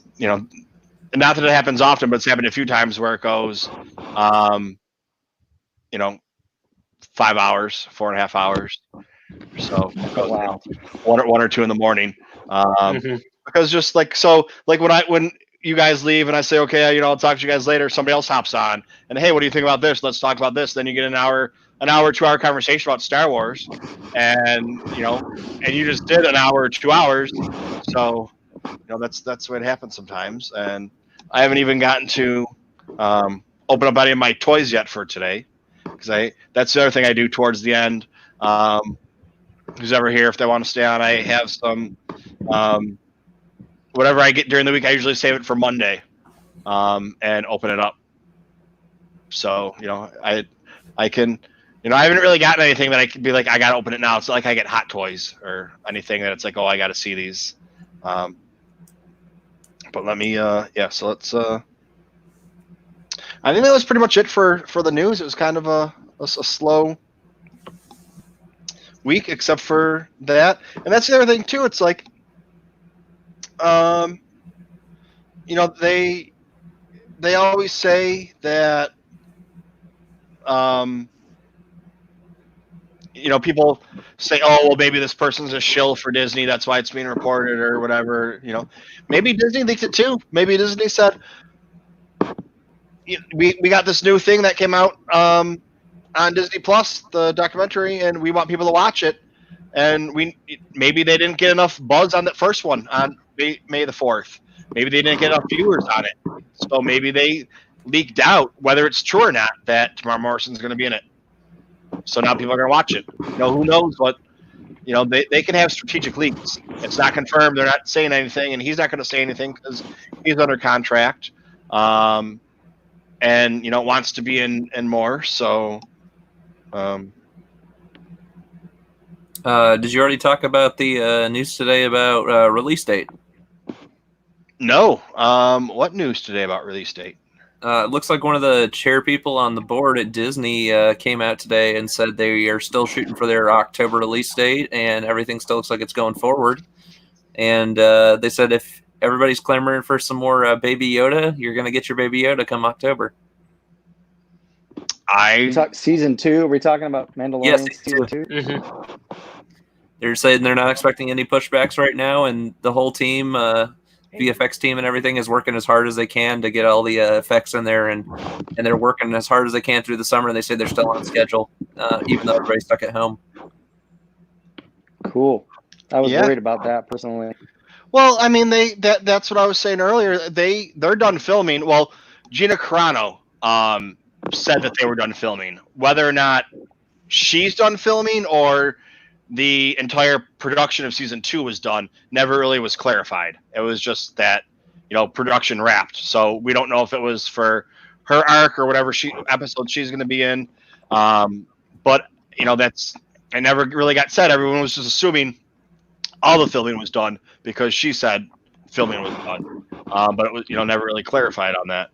not that it happens often, but it's happened a few times where it goes 5 hours, 4.5 hours. So Wow. one or two in the morning. Because just when you guys leave and I say, okay, I'll talk to you guys later, somebody else hops on and, hey, what do you think about this? Let's talk about this. Then you get an hour, 2-hour conversation about Star Wars, and you just did an hour or 2 hours. So that's the way it happens sometimes. And I haven't even gotten to open up any of my toys yet for today, because that's the other thing I do towards the end. Who's ever here, if they want to stay on, I have some whatever I get during the week. I usually save it for Monday and open it up. So I can I haven't really gotten anything that I can be like, I gotta open it now. It's not like I get hot toys or anything that it's like, oh, I gotta see these. But let me so let's I think that was pretty much it for the news. It was kind of a slow week, except for that. And that's the other thing too. It's like they always say that people say, oh, well, maybe this person's a shill for Disney, that's why it's being reported or whatever. Maybe Disney thinks it too. Maybe Disney said, we got this new thing that came out on Disney Plus, the documentary, and we want people to watch it. And maybe they didn't get enough buzz on that first one on May the 4th. Maybe they didn't get enough viewers on it. So maybe they leaked out, whether it's true or not, that Tamara Morrison's going to be in it. So now people are going to watch it. Who knows what, they can have strategic leaks. It's not confirmed. They're not saying anything, and he's not going to say anything because he's under contract. And, wants to be in more. So, did you already talk about the news today about release date? No. What news today about release date? It looks like one of the chair people on the board at Disney came out today and said they are still shooting for their October release date, and everything still looks like it's going forward. And they said if everybody's clamoring for some more Baby Yoda, you're going to get your Baby Yoda come October. Season 2? Are we talking about Mandalorian? Yes, season 2? Mm-hmm. They're saying they're not expecting any pushbacks right now, and the whole team, VFX team and everything, is working as hard as they can to get all the effects in there, and they're working as hard as they can through the summer. And they say they're still on schedule, even though everybody's stuck at home. Cool. I was worried about that personally. Well, I mean, that's what I was saying earlier. They're done filming. Well, Gina Carano said that they were done filming. Whether or not she's done filming or the entire production of season 2 was done never really was clarified. It was just that, production wrapped. So we don't know if it was for her arc or whatever episode she's going to be in. But it never really got said. Everyone was just assuming all the filming was done because she said filming was done. But it was, never really clarified on that.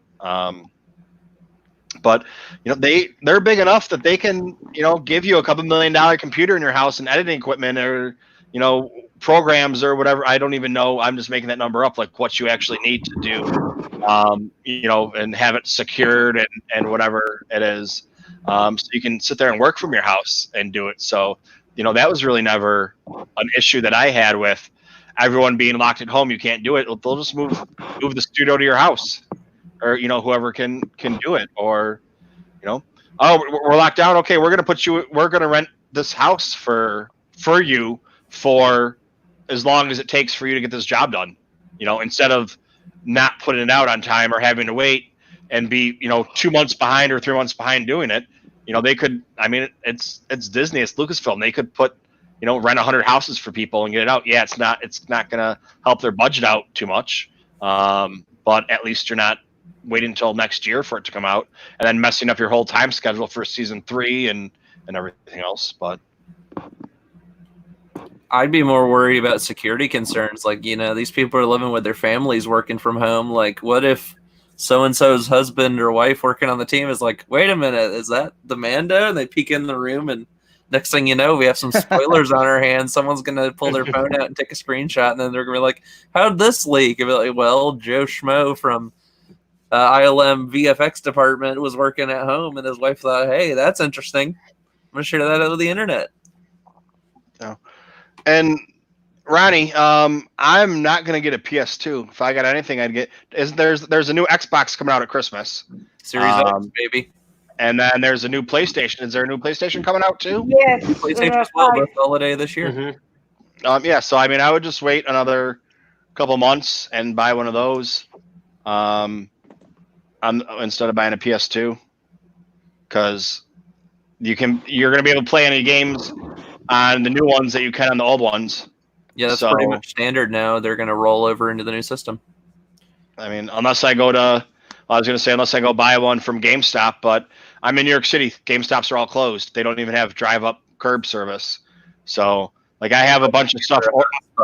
But they're big enough that they can give you a $2 million computer in your house and editing equipment or programs or whatever. I don't even know. I'm just making that number up, like what you actually need to do, and have it secured and whatever it is, so you can sit there and work from your house and do it. So that was really never an issue that I had with everyone being locked at home. You can't do it. They'll just move the studio to your house. Or whoever can do it, or oh, we're locked down. Okay, we're gonna rent this house for you for as long as it takes for you to get this job done. Instead of not putting it out on time or having to wait and be 2 months behind or 3 months behind doing it, they could. I mean, it's Disney, it's Lucasfilm. They could put, rent 100 houses for people and get it out. Yeah, it's not going to help their budget out too much, but at least you're not waiting until next year for it to come out and then messing up your whole time schedule for season 3 and everything else. But I'd be more worried about security concerns. Like, these people are living with their families, working from home. Like, what if so-and-so's husband or wife working on the team is like, wait a minute, is that the Mando? And they peek in the room, and next thing you know, we have some spoilers on our hands. Someone's going to pull their phone out and take a screenshot, and then they're going to be like, how'd this leak? And be like, well, Joe Schmo from ILM VFX department was working at home, and his wife thought, hey, that's interesting. I'm going to share that over the internet. No. And Ronnie, I'm not going to get a PS2. If I got anything, I'd get. There's a new Xbox coming out at Christmas. Series X, baby. And then there's a new PlayStation. Is there a new PlayStation coming out too? Yes. PlayStation as well, both holiday this year. Mm-hmm. Yeah. So I mean, I would just wait another couple months and buy one of those, instead of buying a PS2, because you're going to be able to play any games on the new ones that you can on the old ones. Yeah, that's pretty much standard now. They're going to roll over into the new system. I mean, unless I go buy one from GameStop, but I'm in New York City. GameStops are all closed. They don't even have drive-up curb service. So, like, I have a bunch of stuff.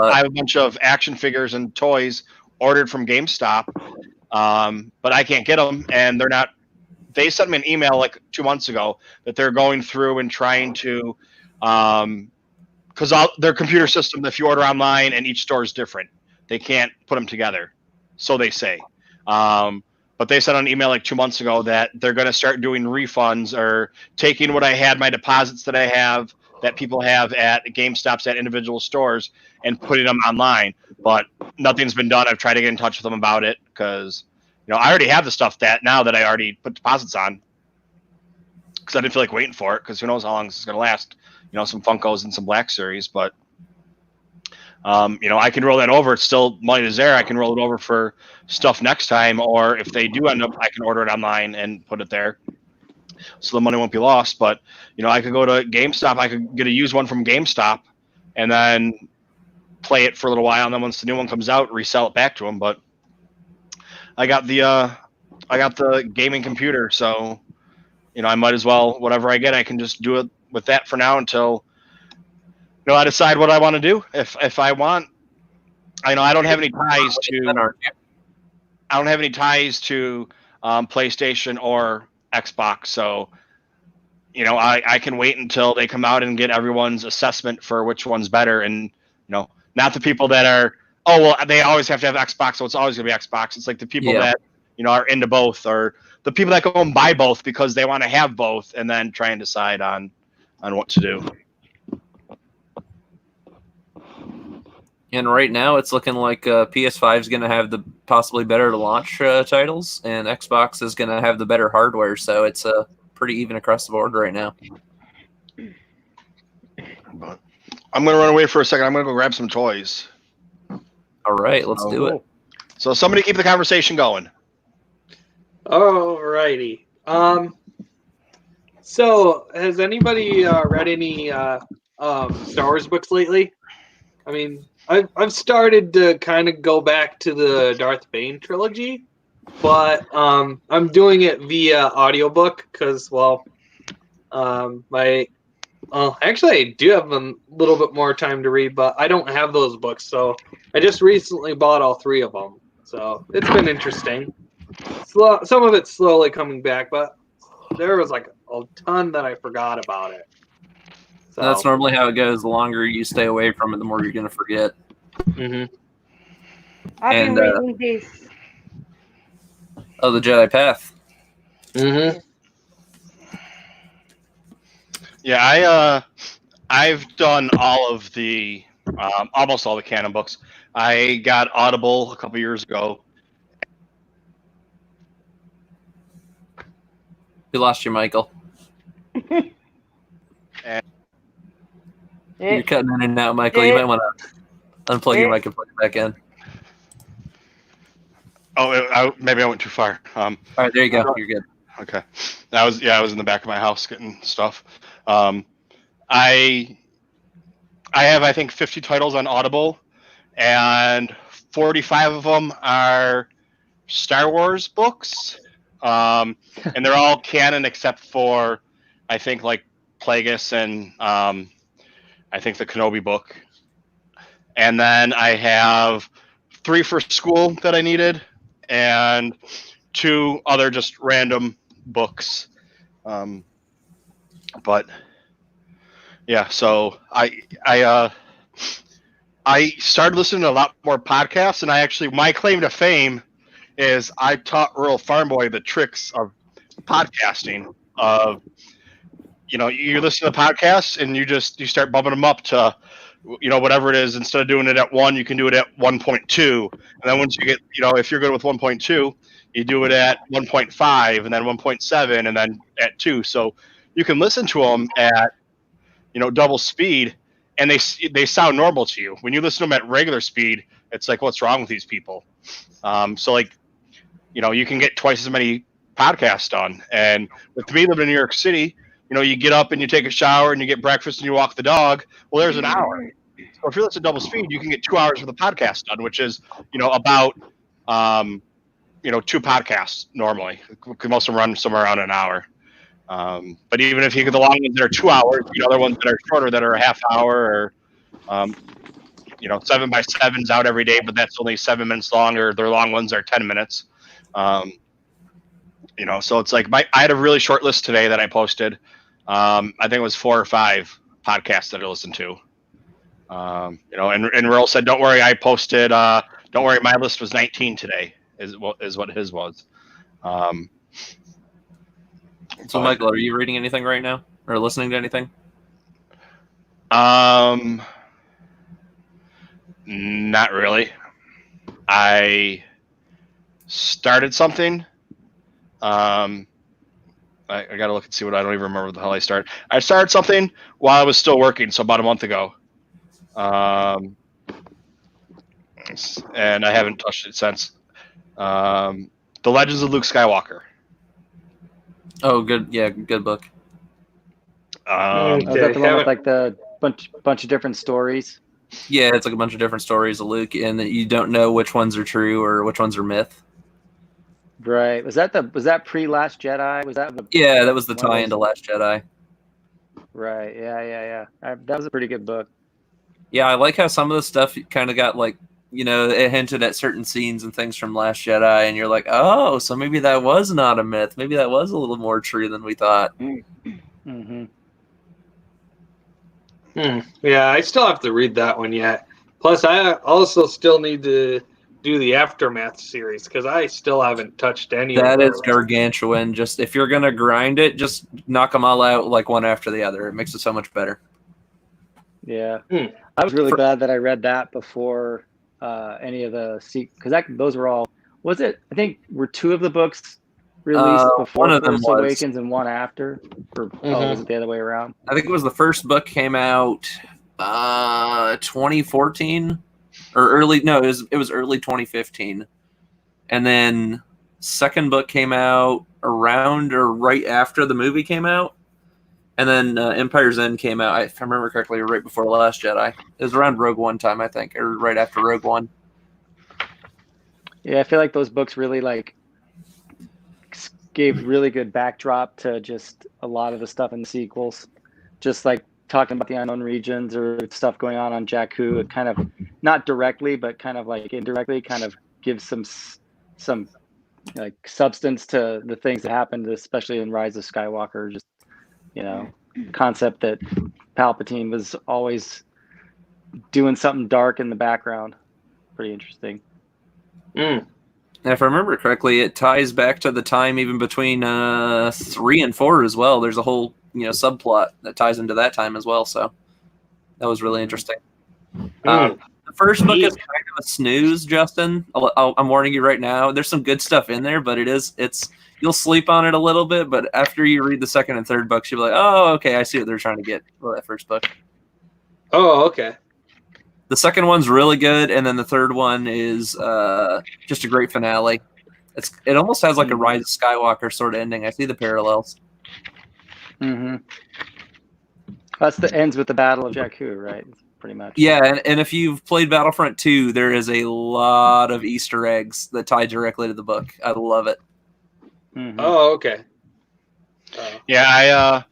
I have a bunch of action figures and toys ordered from GameStop, but I can't get them, and they're not. They sent me an email like 2 months ago that they're going through and trying to, because their computer system, if you order online and each store is different, they can't put them together. So they say. But they sent an email like 2 months ago that they're going to start doing refunds or taking what I had, my deposits that I have, that people have at GameStops at individual stores, and putting them online. But nothing's been done. I've tried to get in touch with them about it because, I already have the stuff that I already put deposits on because I didn't feel like waiting for it because who knows how long this is going to last. Some Funkos and some Black Series, but I can roll that over. It's still money is there. I can roll it over for stuff next time, or if they do end up, I can order it online and put it there, so the money won't be lost. But I could go to GameStop. I could get a used one from GameStop, and then play it for a little while, and then once the new one comes out, resell it back to them. But I got the gaming computer, so I might as well, whatever I get, I can just do it with that for now until I decide what I want to do. If I want, I don't have any ties to PlayStation or Xbox, so I can wait until they come out and get everyone's assessment for which one's better, and not the people that are, they always have to have Xbox, so it's always gonna be Xbox. It's like the people that are into both, or the people that go and buy both because they want to have both, and then try and decide on what to do. And right now, it's looking like PS5 is going to have the possibly better launch titles, and Xbox is going to have the better hardware. So it's pretty even across the board right now. But I'm going to run away for a second. I'm going to go grab some toys. All right, let's do it. So somebody keep the conversation going. All righty. So has anybody read any Star Wars books lately? I mean, I've started to kind of go back to the Darth Bane trilogy, but I'm doing it via audiobook because, actually I do have a little bit more time to read, but I don't have those books, so I just recently bought all 3 of them. So it's been interesting. Some of it's slowly coming back, but there was like a ton that I forgot about it. So that's normally how it goes. The longer you stay away from it, the more you're going to forget. Mm-hmm. I've been reading this. Oh, the Jedi Path. Mm-hmm. Yeah, I've done all of the almost all the canon books. I got Audible a couple years ago. We lost you, Michael. You're cutting in and out, Michael. You might want to unplug your mic and plug it back in. Oh, maybe I went too far. All right, there you go. You're good. Okay. I was in the back of my house getting stuff. I have, I think, 50 titles on Audible, and 45 of them are Star Wars books. And they're all canon except for, I think, like Plagueis and I think the Kenobi book. And then I have 3 for school that I needed, and 2 other just random books. But yeah, so I started listening to a lot more podcasts, and my claim to fame is I taught rural farm boy the tricks of podcasting. You listen to podcasts and you start bumping them up to, whatever it is. Instead of doing it at 1, you can do it at 1.2, and then once you get, if you're good with 1.2, you do it at 1.5, and then 1.7, and then at 2. So you can listen to them at, double speed, and they sound normal to you. When you listen to them at regular speed, it's like, what's wrong with these people? So like, you can get twice as many podcasts done. And with me living in New York City, you get up and you take a shower and you get breakfast and you walk the dog. Well, there's an hour. So if you're listening to double speed, you can get 2 hours of the podcast done, which is, about, 2 podcasts normally. Most of them run somewhere around an hour. But even if you get the long ones that are 2 hours, the other ones that are shorter that are a half hour, or 7x7's out every day, but that's only 7 minutes long, or their long ones are 10 minutes. So it's like I had a really short list today that I posted. I think it was 4 or 5 podcasts that I listened to. And Earl said, "Don't worry, I posted. Don't worry, my list was 19 today." Is what his was. So, Michael, are you reading anything right now, or listening to anything? Not really. I started something. I got to look and see what I don't even remember what the hell I started. I started something while I was still working, so about a month ago. And I haven't touched it since. The Legends of Luke Skywalker. Oh, good. Yeah, good book. Is that the one with like the bunch of different stories? Yeah, it's like a bunch of different stories of Luke, and that you don't know which ones are true or which ones are myth. Right. Was that pre Last Jedi? Was that Yeah, that was the tie into Last Jedi. Right. Yeah. That was a pretty good book. Yeah, I like how some of the stuff kind of got like, it hinted at certain scenes and things from Last Jedi, and you're like, oh, so maybe that was not a myth. Maybe that was a little more true than we thought. Mm-hmm. Yeah, I still have to read that one yet. Plus, I also still need to do the Aftermath series because I still haven't touched any of That those. is gargantuan. Just if you're gonna grind it, just knock them all out like one after the other. It makes it so much better. Yeah, I was really glad that I read that before any of the because those were all. Was it? I think were 2 of the books released before one of them Force was. Awakens and one after, or was it the other way around? I think it was the first book came out 2014 or early. No, it was early 2015, and then second book came out around or right after the movie came out. And then Empire's End came out, if I remember correctly, right before The Last Jedi. It was around Rogue One time, I think, or right after Rogue One. Yeah, I feel like those books really gave really good backdrop to just a lot of the stuff in the sequels. Just like talking about the unknown regions or stuff going on Jakku. It kind of, not directly, but kind of like indirectly, kind of gives some like substance to the things that happened, especially in Rise of Skywalker. Just concept that Palpatine was always doing something dark in the background. Pretty interesting. And if I remember correctly, it ties back to the time even between 3 and 4 as well. There's a whole subplot that ties into that time as well. So that was really interesting. The first book is kind of a snooze, Justin. I'm warning you right now. There's some good stuff in there, but you'll sleep on it a little bit, but after you read the second and third books, you'll be like, oh, okay, I see what they're trying to get with that first book. Oh, okay. The second one's really good, and then the third one is just a great finale. It almost has like a Rise of Skywalker sort of ending. I see the parallels. Mm-hmm. That's the ends with the Battle of Jakku, right? Pretty much. Yeah, and if you've played Battlefront 2, there is a lot of Easter eggs that tie directly to the book. I love it. Mm-hmm. Oh, okay. Yeah,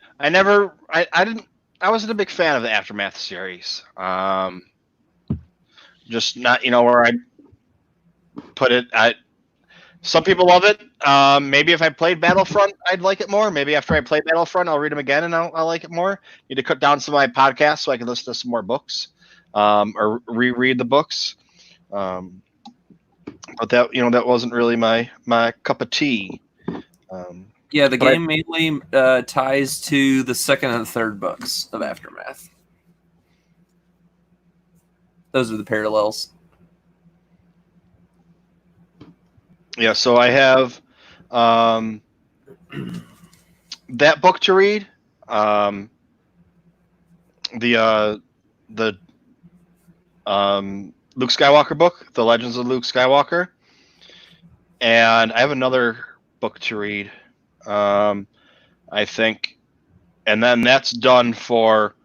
I wasn't a big fan of the Aftermath series. Just not, where I put it. Some people love it. Maybe if I played Battlefront, I'd like it more. Maybe after I play Battlefront, I'll read them again and I'll like it more. Need to cut down some of my podcasts so I can listen to some more books, or reread the books. But that wasn't really my cup of tea. Yeah, the game mainly ties to the second and third books of Aftermath. Those are the parallels. Yeah, so I have that book to read. The Luke Skywalker book, The Legends of Luke Skywalker, and I have another book to read. I think, and then that's done for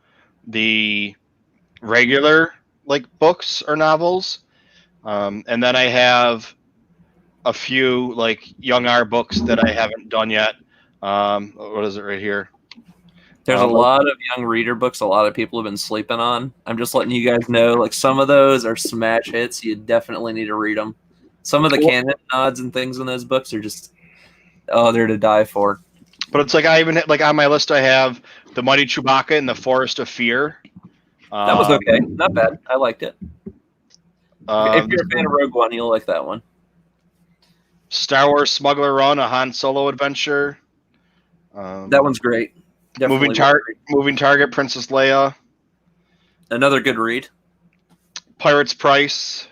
the regular books or novels. And then I have a few young R books that I haven't done yet. What is it right here? There's a lot of young reader books a lot of people have been sleeping on. I'm just letting you guys know, some of those are smash hits. You definitely need to read them. Some of the canon nods and things in those books are just, they're to die for. But it's I even on my list I have The Mighty Chewbacca and The Forest of Fear. That was okay. Not bad. I liked it. If you're a fan of Rogue One, you'll like that one. Star Wars Smuggler Run, a Han Solo adventure. That one's great. Moving Target, Princess Leia. Another good read. Pirate's Price.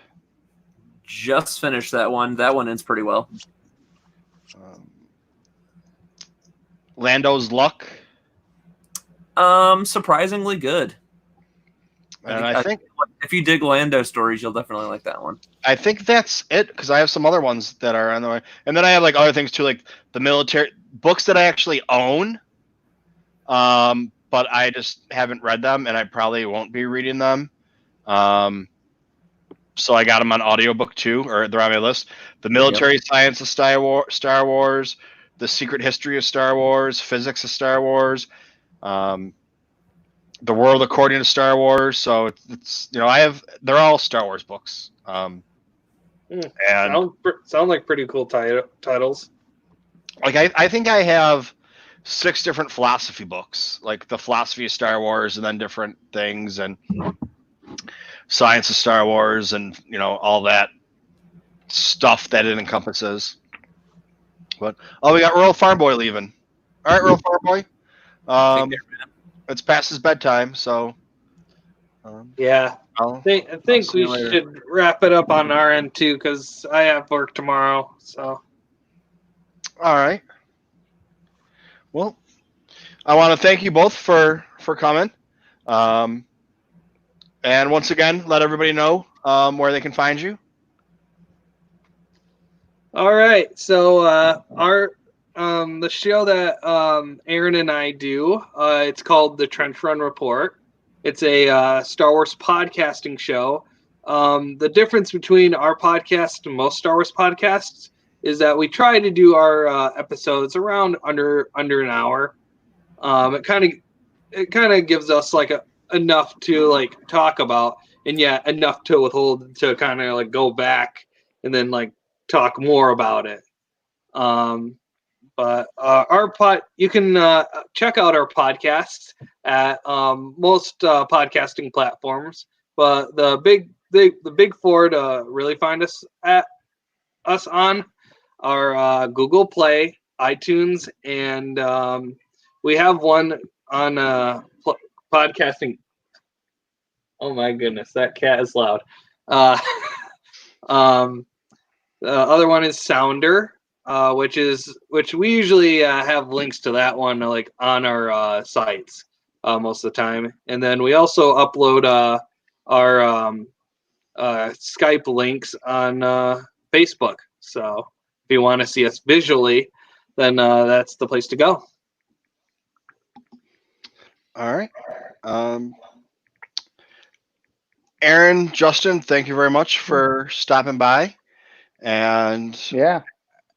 Just finished that one. That one ends pretty well. Lando's Luck. Surprisingly good. And I think if you dig Lando stories, you'll definitely like that one. I think that's it, because I have some other ones that are on the way. And then I have other things too, like the military books that I actually own. But I just haven't read them, and I probably won't be reading them. So I got them on audiobook too, or they're on my list. The Military Science of Star Wars, The Secret History of Star Wars, Physics of Star Wars, The World According to Star Wars. So it's they're all Star Wars books. And sound like pretty cool titles. I think I have 6 different philosophy books, like the philosophy of Star Wars, and then different things, and science of Star Wars, and all that stuff that it encompasses. But we got Royal Farm Boy leaving. All right, Royal Farm Boy. It's past his bedtime, so yeah. I think we should wrap it up on our end too, because I have work tomorrow. So. All right. Well, I want to thank you both for coming. And once again, let everybody know where they can find you. All right. So the show that Aaron and I do, it's called the Trench Run Report. It's a Star Wars podcasting show. The difference between our podcast and most Star Wars podcasts is that we try to do our episodes around under an hour. It kind of gives us enough to talk about, and yet enough to withhold to kind of go back and then talk more about it. But you can check out our podcasts at most podcasting platforms. But the big four to really find us on are Google Play, iTunes, and we have one on podcasting. Oh my goodness, that cat is loud. The other one is Sounder, which we usually have links to that one on our sites most of the time, and then we also upload our Skype links on Facebook. So you want to see us visually, then that's the place to go. All right. Aaron, Justin, thank you very much for stopping by. And Yeah.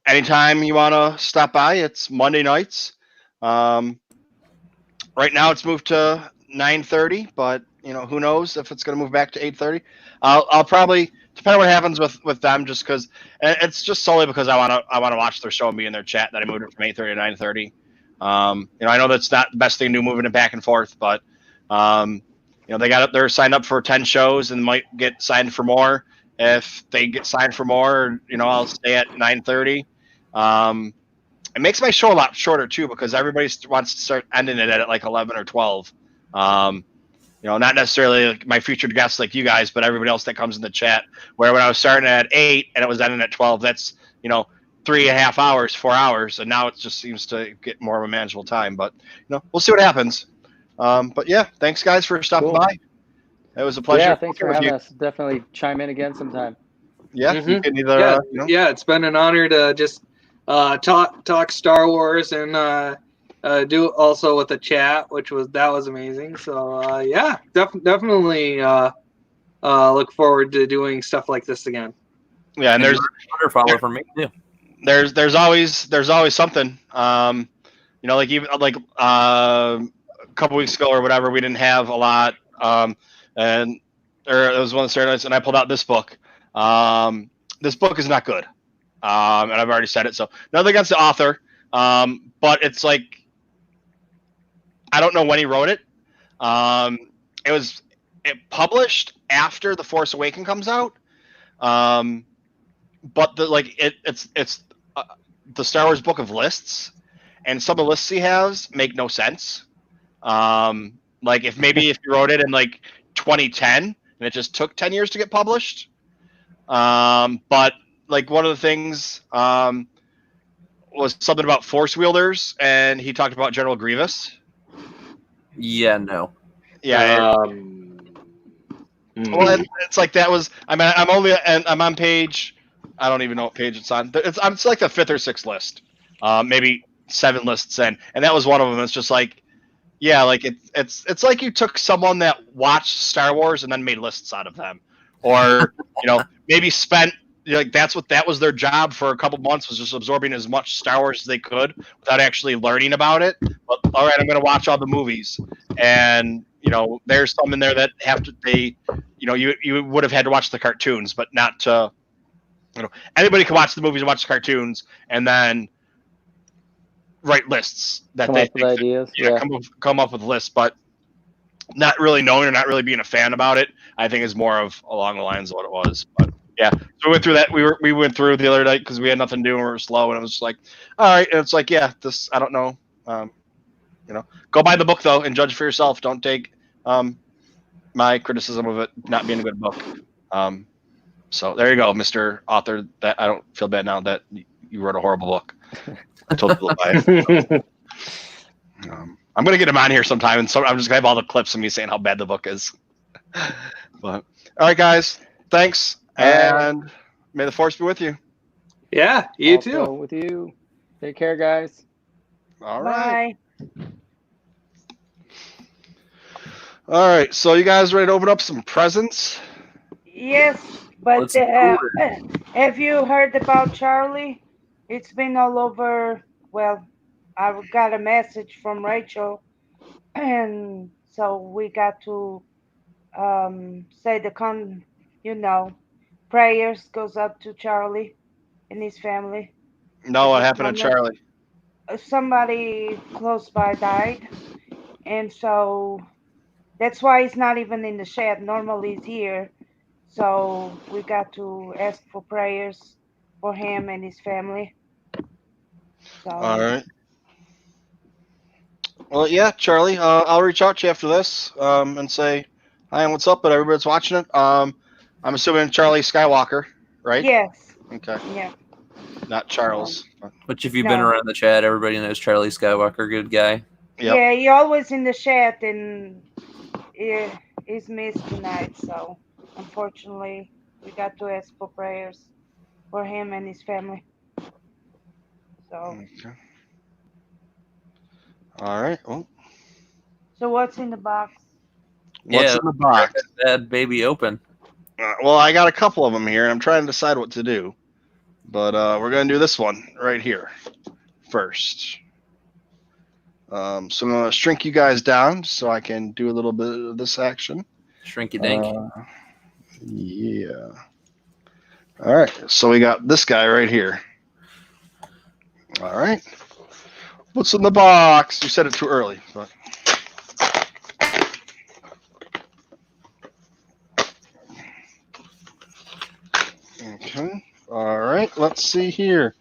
anytime you want to stop by, it's Monday nights. Right now it's moved to 9:30, but who knows if it's going to move back to 8:30. I'll probably, depending on what happens with them, just because it's just solely because I want to watch their show and be in their chat, that I moved it from 8:30 to 9:30. I know that's not the best thing to do, moving it back and forth, but they're signed up for 10 shows and might get signed for more. If they get signed for more, I'll stay at 9:30. It makes my show a lot shorter too, because everybody wants to start ending it at like 11 or 12. Not necessarily like my featured guests like you guys, but everybody else that comes in the chat. Where when I was starting at 8 and it was ending at 12, that's 3.5 hours, 4 hours, and now it just seems to get more of a manageable time. But we'll see what happens. But yeah, thanks guys for stopping by. It was a pleasure. Yeah, thanks for having us. Definitely chime in again sometime. Yeah, you can either. Yeah, it's been an honor to just talk Star Wars and do also with the chat, which was amazing. So yeah, definitely look forward to doing stuff like this again. Yeah, and there's Twitter follow for me too. There's always something. Like even like a couple weeks ago or whatever, we didn't have a lot. It was one of the Saturday nights, and I pulled out this book. This book is not good. And I've already said it. So nothing against the author. But it's like, I don't know when he wrote it. It published after The Force Awakens comes out. But it's the Star Wars book of lists, and some of the lists he has make no sense. Like if you wrote it in like 2010 and it just took 10 years to get published. But like one of the things was something about Force wielders, and he talked about General Grievous. Yeah, no. Yeah. Well, it's like that was. I mean, I'm on page. I don't even know what page it's on. It's like the 5th or 6th list, maybe 7 lists in, and that was one of them. It's just like, yeah, like it's like you took someone that watched Star Wars and then made lists out of them, or maybe spent that was their job for a couple months, was just absorbing as much Star Wars as they could without actually learning about it. But all right, I'm going to watch all the movies, and there's some in there that you would have had to watch the cartoons, but not to. Anybody can watch the movies and watch the cartoons, and then write lists that come up with ideas. Come up with lists, but not really knowing or not really being a fan about it, I think is more of along the lines of what it was. But yeah, so we went through that. We went through the other night because we had nothing to do and we were slow, and it was just like, all right. And it's like, yeah, this, I don't know. Go buy the book though and judge for yourself. Don't take my criticism of it not being a good book. So there you go, Mr. Author. That I don't feel bad now that you wrote a horrible book. I told people to buy it. I'm gonna get him on here sometime, and so I'm just gonna have all the clips of me saying how bad the book is. But all right, guys, thanks, and may the Force be with you. Yeah, you also too. with you. Take care, guys. All right. Bye. All right. So you guys ready to open up some presents? Yes, but Let's do have you heard about Charlie? It's been all over. Well, I got a message from Rachel, and so we got to say prayers goes up to Charlie and his family. No, what happened to Charlie? Somebody close by died, and so that's why he's not even in the shed. Normally he's here. So we got to ask for prayers for him and his family. So, All right. Well, yeah, Charlie. I'll reach out to you after this and say hi and what's up. But everybody's watching it. I'm assuming Charlie Skywalker, right? yes. Okay. Yeah. Not Charles. Which, if you've been around the chat, everybody knows Charlie Skywalker, good guy. Yep. Yeah, he always in the chat, and he's missed tonight. So unfortunately, we got to ask for prayers for him and his family. So. Okay. All right. Well, So what's in the box? what's in the box? That baby open. Well, I got a couple of them here, and I'm trying to decide what to do. But we're going to do this one right here first. So I'm going to shrink you guys down so I can do a little bit of this action. Shrinky dink. Yeah. All right. So we got this guy right here. All right. What's in the box? You said it too early. But... Okay. All right. Let's see here.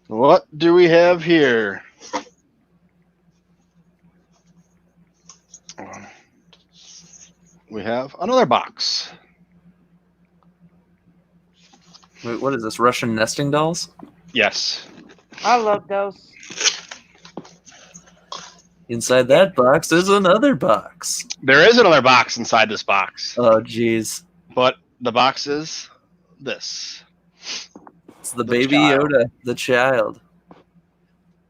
What do we have here? We have another box. Wait, what is this? Russian nesting dolls? Yes. I love those. Inside that box is another box. There is another box inside this box. Oh, jeez. But the box is this. It's the Baby child. Yoda, the child.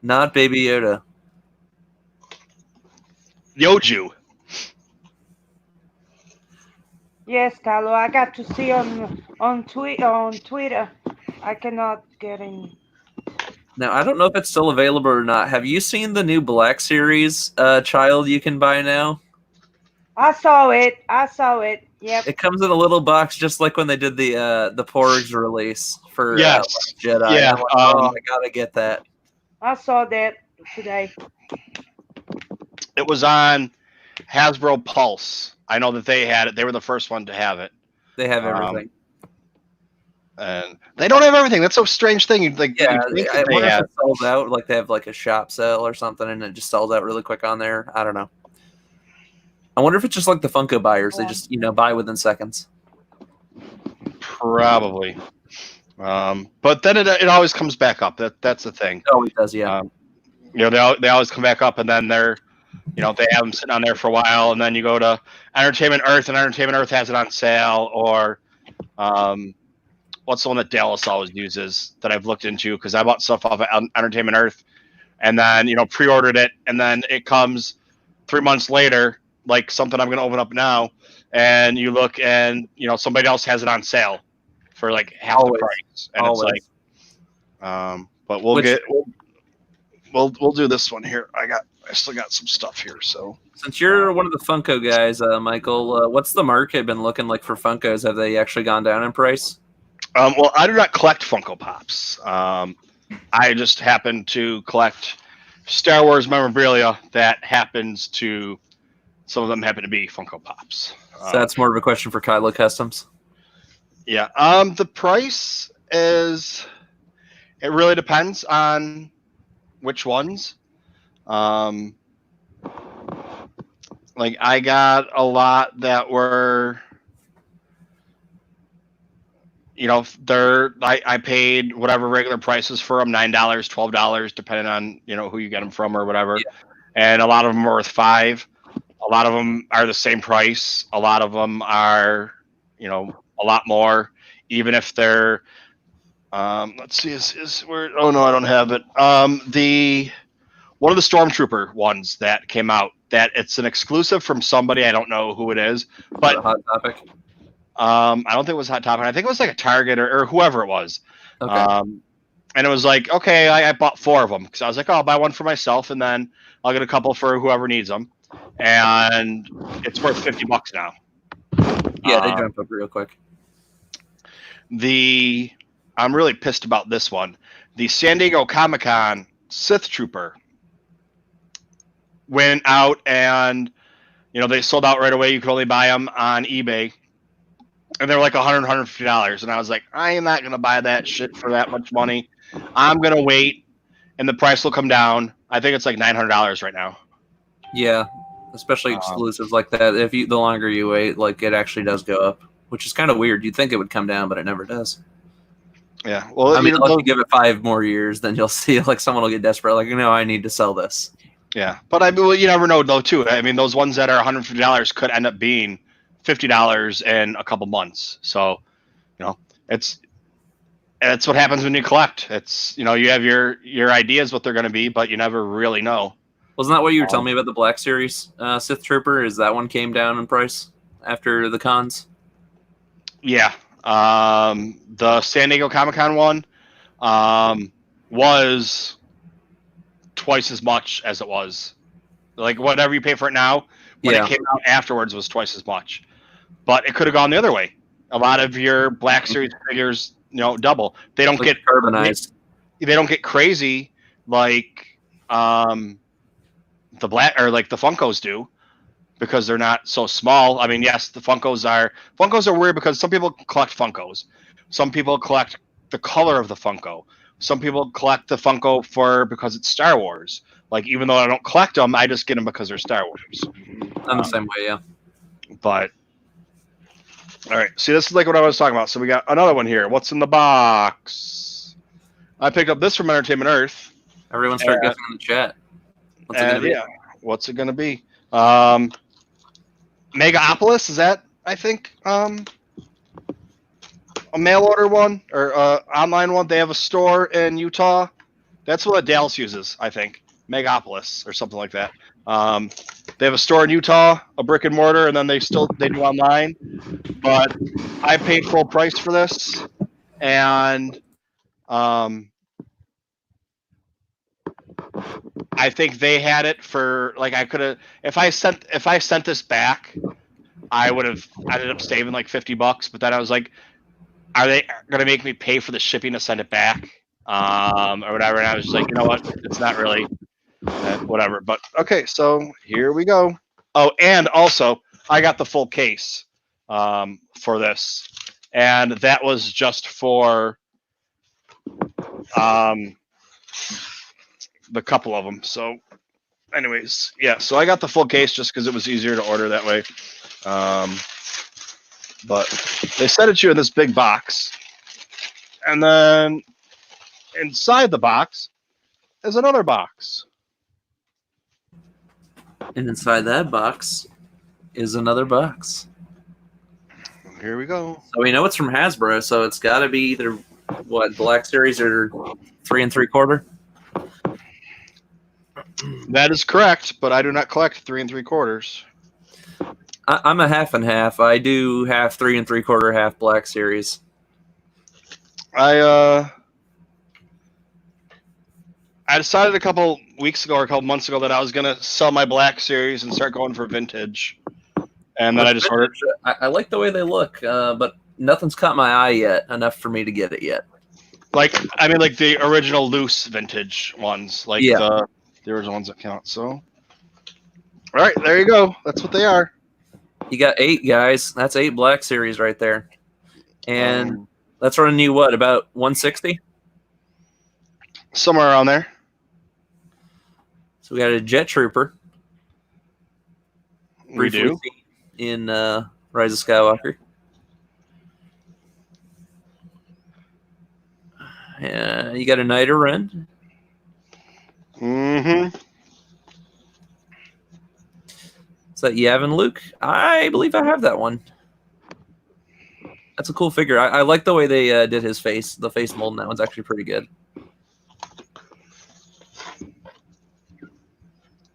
Not Baby Yoda. Yoju. Yes, Carlo, I got to see on Twitter. I cannot get in. Now, I don't know if it's still available or not. Have you seen the new Black Series child you can buy now? I saw it. Yep. It comes in a little box, just like when they did the Porgs release for Yes. Jedi. Yeah, I'm like, oh, I gotta get that. I saw that today. It was on Hasbro Pulse. I know that they had it. They were the first one to have it. They have everything. And they don't have everything. That's a strange thing. You'd think I that they wonder if had. it sells out. Like they have like a shop sale or something, and it just sells out really quick on there. I don't know. I wonder if it's just like the Funko buyers. They just buy within seconds. Probably. But then it always comes back up. That's the thing. Oh, it does, yeah. They always come back up, and then they're, they have them sitting on there for a while, and then you go to Entertainment Earth, and Entertainment Earth has it on sale, or what's the one that Dallas always uses that I've looked into because I bought stuff off of Entertainment Earth, and then pre-ordered it, and then it comes 3 months later, like something I'm going to open up now, and you look, and somebody else has it on sale for like half the price, and it's like, but we'll do this one here. I still got some stuff here, so. Since you're one of the Funko guys, Michael, what's the market been looking like for Funkos? Have they actually gone down in price? Well, I do not collect Funko Pops. I just happen to collect Star Wars memorabilia that happens to, some of them happen to be Funko Pops. So that's more of a question for Kylo Customs. Yeah. The price is, it really depends on which ones. Like I got a lot that were, I paid whatever regular prices for them, $9, $12, depending on, who you get them from or whatever. Yeah. And a lot of them are worth $5. A lot of them are the same price. A lot of them are, a lot more, even if they're, let's see, is where, oh no, I don't have it. One of the Stormtrooper ones that came out, that it's an exclusive from somebody, I don't know who it is, but Hot Topic. I don't think it was Hot Topic. I think it was like a Target or whoever it was. Okay. And it was like, okay, I bought 4 of them because I was like, oh, I'll buy one for myself and then I'll get a couple for whoever needs them. And it's worth $50 now. Yeah, they jumped up real quick. I'm really pissed about this one. The San Diego Comic-Con Sith Trooper went out and, they sold out right away. You could only buy them on eBay. And they're like $100, $150. And I was like, I am not going to buy that shit for that much money. I'm going to wait, and the price will come down. I think it's like $900 right now. Yeah, especially exclusives like that. The longer you wait, like it actually does go up, which is kind of weird. You'd think it would come down, but it never does. Yeah, well, I mean, unless you give it 5 more years, then you'll see like someone will get desperate, like, I need to sell this. Yeah, but you never know though too. I mean, those ones that are $150 could end up being $50 in a couple months. So, it's That's what happens when you collect. It's, you know, you have your ideas what they're going to be, but you never really know. Wasn't that what you were telling me about the Black Series Sith Trooper? Is that one came down in price after the cons? Yeah. The San Diego Comic-Con one was twice as much as it was. Like, whatever you pay for it now, when it came out afterwards was twice as much. But it could have gone the other way. A lot of your Black Series figures, you know, double. They don't get carbonized. They don't get crazy like the black or like the Funkos do, because they're not so small. I mean, yes, the Funkos are weird because some people collect Funkos. Some people collect the color of the Funko. Some people collect the Funko because it's Star Wars. Like, even though I don't collect them, I just get them because they're Star Wars. I'm the same way, yeah. But all right, see, this is like what I was talking about. So we got another one here. What's in the box? I picked up this from Entertainment Earth. Everyone start guessing in the chat. What's it gonna be? Yeah, what's it gonna be? Megapolis, is that, I think, a mail order one or online one? They have a store in Utah. That's what Dallas uses, I think. Megapolis or something like that. They have a store in Utah, a brick and mortar, and then they do online. But I paid full price for this, and I think they had it for, like, I could have, if I sent this back, I would have ended up saving like $50. But then I was like, are they gonna make me pay for the shipping to send it back, or whatever? And I was just like, you know what, it's not really whatever. But okay, so here we go. Oh, and also I got the full case for this, and that was just for the couple of them. So anyways, yeah, so I got the full case just because it was easier to order that way. But they sent it to you in this big box, and then inside the box is another box, and inside that box is another box. Here we go. So we know it's from Hasbro, so it's got to be either what, Black Series or 3 3/4. That is correct, but I do not collect 3 3/4. I'm a half and half. I do half 3 3/4, half Black Series. I decided a couple weeks ago or a couple months ago that I was gonna sell my Black Series and start going for vintage, and then I just ordered. I like the way they look, but nothing's caught my eye yet enough for me to get it yet. Like, I mean, like the original loose vintage ones, like the original ones that count. So, all right, there you go. That's what they are. You got 8 guys. That's 8 Black Series right there, and that's running you what, about 160? Somewhere around there. So we got a Jet Trooper. We do in Rise of Skywalker. You got a Night Ren. Mm-hmm. Is that Yavin Luke? I believe I have that one. That's a cool figure. I like the way they did his face. The face mold in that one's actually pretty good.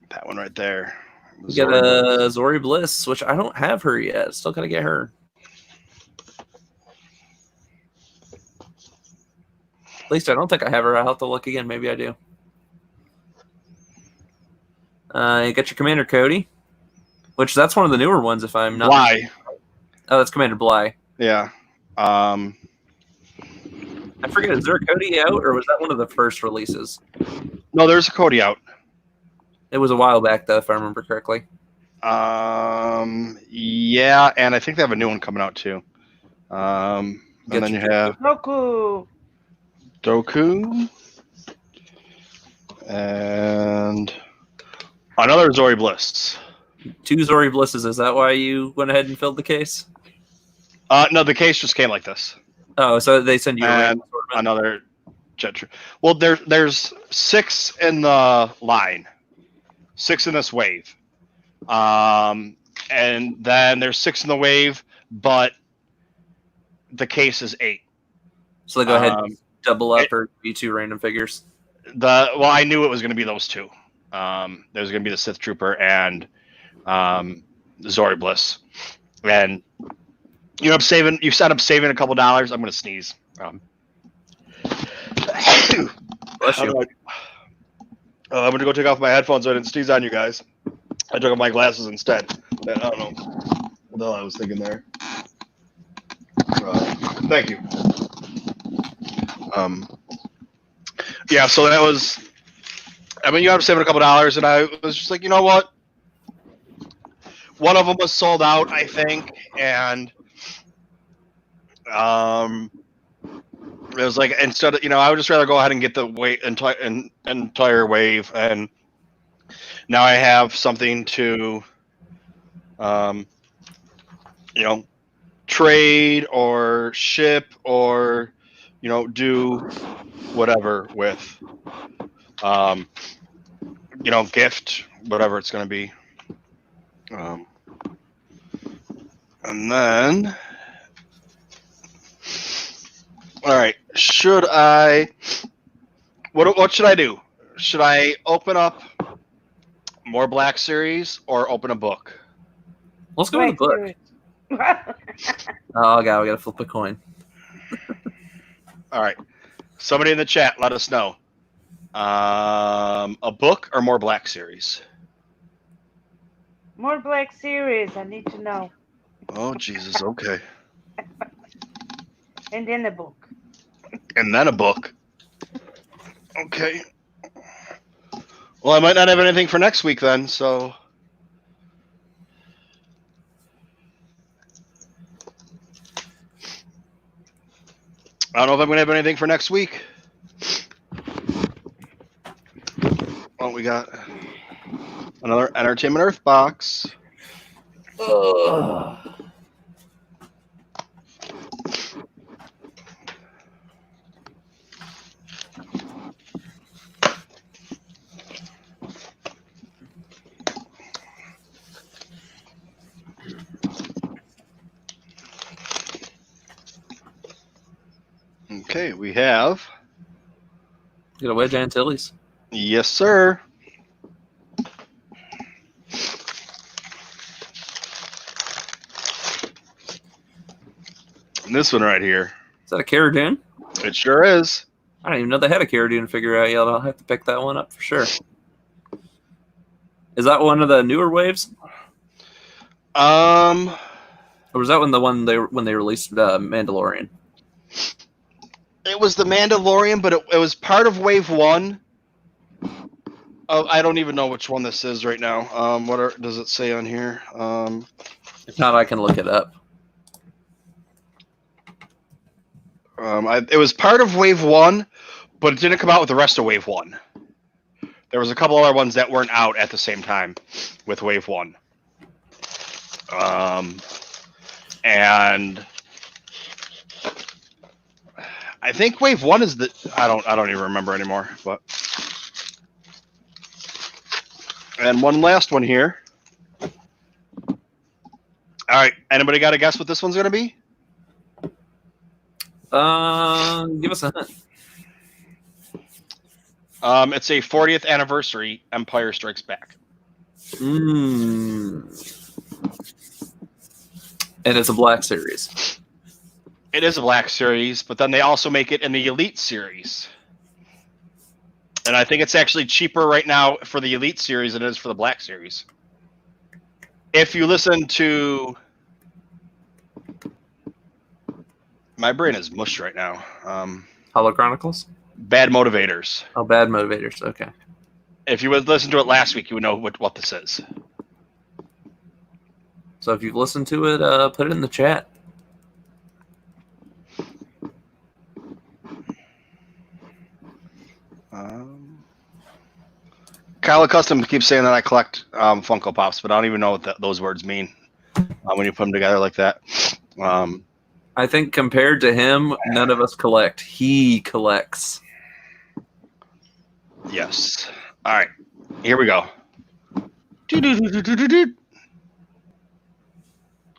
That one right there. We got a Zori Bliss, which I don't have her yet. Still gotta get her. At least I don't think I have her. I'll have to look again. Maybe I do. You got your Commander Cody, which that's one of the newer ones, if I'm not. Bly. Oh, that's Commander Bly. Yeah. I forget, is there a Cody out, or was that one of the first releases? No, there's a Cody out. It was a while back, though, if I remember correctly. Yeah, and I think they have a new one coming out too. And then you have Doku, and another Zori Bliss. 2 Zori Blisses. Is that why you went ahead and filled the case? No, the case just came like this. Oh, so they send you another Jet Trooper. Well, there's 6 in the line, 6 in this wave, and then there's 6 in the wave, but the case is 8. So they go ahead and double up or be 2 random figures. I knew it was going to be those 2. There's going to be the Sith Trooper and Zori Bliss, and you know, you set up saving a couple dollars. I'm going to sneeze. Bless you. I'm going to go take off my headphones so I didn't sneeze on you guys. I took off my glasses instead. I don't know what the hell I was thinking there. Thank you. Yeah, so that was. I mean, you have to save a couple dollars, and I was just like, you know what? One of them was sold out, I think, and it was like instead of, you know, I would just rather go ahead and get the entire wave, and now I have something to, you know, trade or ship or, you know, do whatever with, you know, gift, whatever it's going to be. And then, all right, should I, what should I do? Should I open up more Black Series or open a book? Let's go with the book. Oh, God, we got to flip a coin. All right. Somebody in the chat, let us know. A book or more Black Series? More Black Series. I need to know. Oh, Jesus. Okay. And then a book. And then a book. Okay. Well, I might not have anything for next week then, so. I don't know if I'm going to have anything for next week. Well, we got another Entertainment Earth box. Okay, we have. Get a Wedge Antilles. Yes, sir. And this one right here. Is that a Cara Dune? It sure is. I don't even know they had a Cara Dune figure out yet. I'll have to pick that one up for sure. Is that one of the newer waves? Or was that when they released Mandalorian? It was the Mandalorian, but it was part of Wave 1. I don't even know which one this is right now. Does it say on here? If not, I can look it up. It was part of Wave 1, but it didn't come out with the rest of Wave 1. There was a couple other ones that weren't out at the same time with Wave 1. And I think Wave 1 is I don't even remember anymore, but. And one last one here. All right, anybody got a guess what this one's going to be? Give us a hint. It's a 40th anniversary Empire Strikes Back. And it's a Black Series. It is a Black Series, but then they also make it in the Elite Series. And I think it's actually cheaper right now for the Elite Series than it is for the Black Series. If you listen to... My brain is mush right now. Hollow Chronicles? Bad Motivators. Oh, Bad Motivators. Okay. If you would listen to it last week, you would know what this is. So if you've listened to it, put it in the chat. Kyle Custom keeps saying that I collect Funko Pops, but I don't even know what those words mean when you put them together like that. I think compared to him, none of us collect. He collects. Yes. All right. Here we go.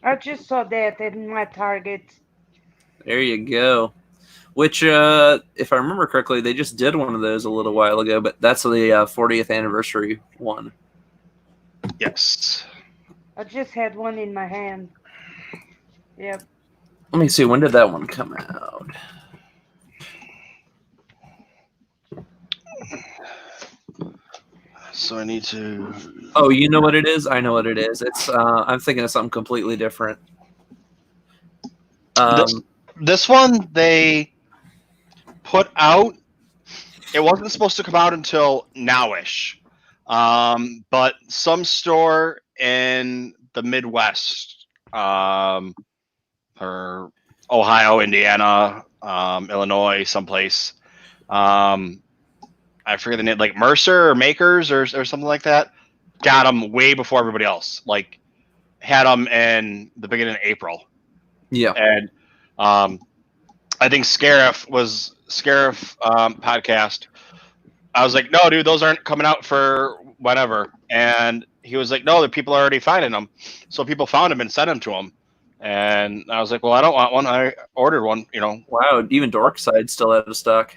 I just saw that in my Target. There you go. Which, if I remember correctly, they just did one of those a little while ago, but that's the 40th anniversary one. Yes. I just had one in my hand. Yep. Let me see, when did that one come out? So I need to. Oh, you know what it is? I know what it is. It's I'm thinking of something completely different. This one they put out. It wasn't supposed to come out until nowish, but some store in the Midwest, or Ohio, Indiana, Illinois, someplace. I forget the name, like Mercer or Makers or something like that. Got them way before everybody else. Like had them in the beginning of April. Yeah. And I think Scarif podcast. I was like, no, dude, those aren't coming out for whatever. And he was like, no, the people are already finding them. So people found them and sent them to him. And I was like, well, I don't want one. I ordered one, you know. Wow, even Dorkside still out of stock.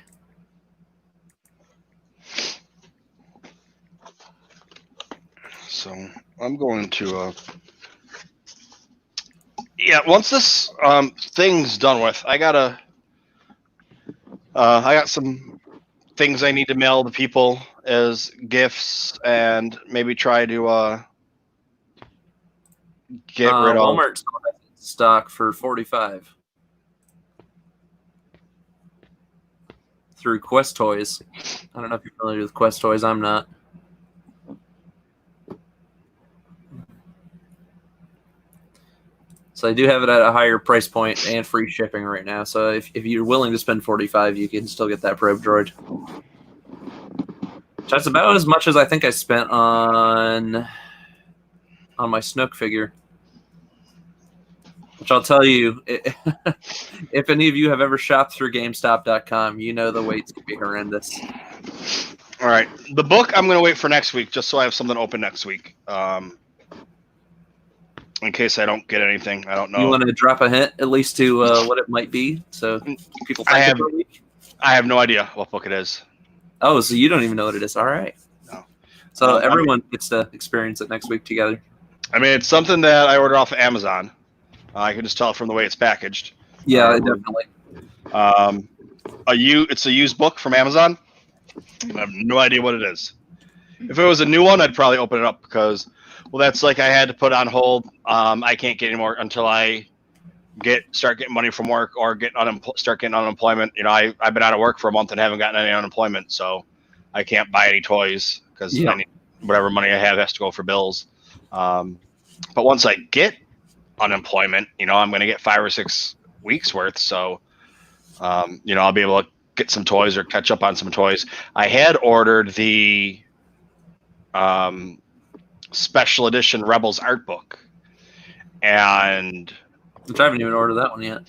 So I'm going to, once this thing's done with, I got some things I need to mail to people as gifts and maybe try to get rid of. Walmart still has stock for $45 through Quest Toys. I don't know if you're familiar with Quest Toys. I'm not. So I do have it at a higher price point and free shipping right now. So if you're willing to spend $45, you can still get that probe droid. That's about as much as I think I spent on my Snook figure. Which I'll tell you, if any of you have ever shopped through GameStop.com, you know the waits can be horrendous. All right, the book I'm going to wait for next week, just so I have something open next week. In case I don't get anything, I don't know. You want to drop a hint, at least, to what it might be, so people think for a week? I have no idea what book it is. Oh, so you don't even know what it is. All right. No. So everyone gets to experience it next week together. I mean, it's something that I ordered off of Amazon. I can just tell from the way it's packaged. Yeah, definitely. It's a used book from Amazon. I have no idea what it is. If it was a new one, I'd probably open it up because, well, that's like I had to put on hold. I can't get any more until I start getting money from work or start getting unemployment. You know, I've been out of work for a month and haven't gotten any unemployment, so I can't buy any toys because whatever money I have has to go for bills. But once I get unemployment, you know, I'm going to get 5 or 6 weeks worth. So, you know, I'll be able to get some toys or catch up on some toys. I had ordered the special edition Rebels art book, and which I haven't even ordered that one yet.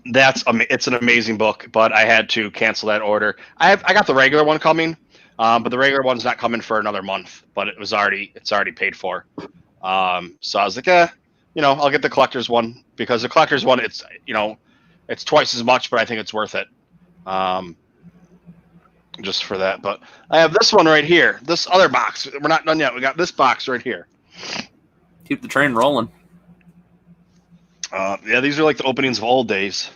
It's an amazing book, but I had to cancel that order. I got the regular one coming, but the regular one's not coming for another month. But it's already paid for. So I was like, you know, I'll get the collector's one because the collector's one, it's, you know, it's twice as much, but I think it's worth it. Just for that. But I have this one right here. This other box. We're not done yet. We got this box right here. Keep the train rolling. Yeah, these are like the openings of old days.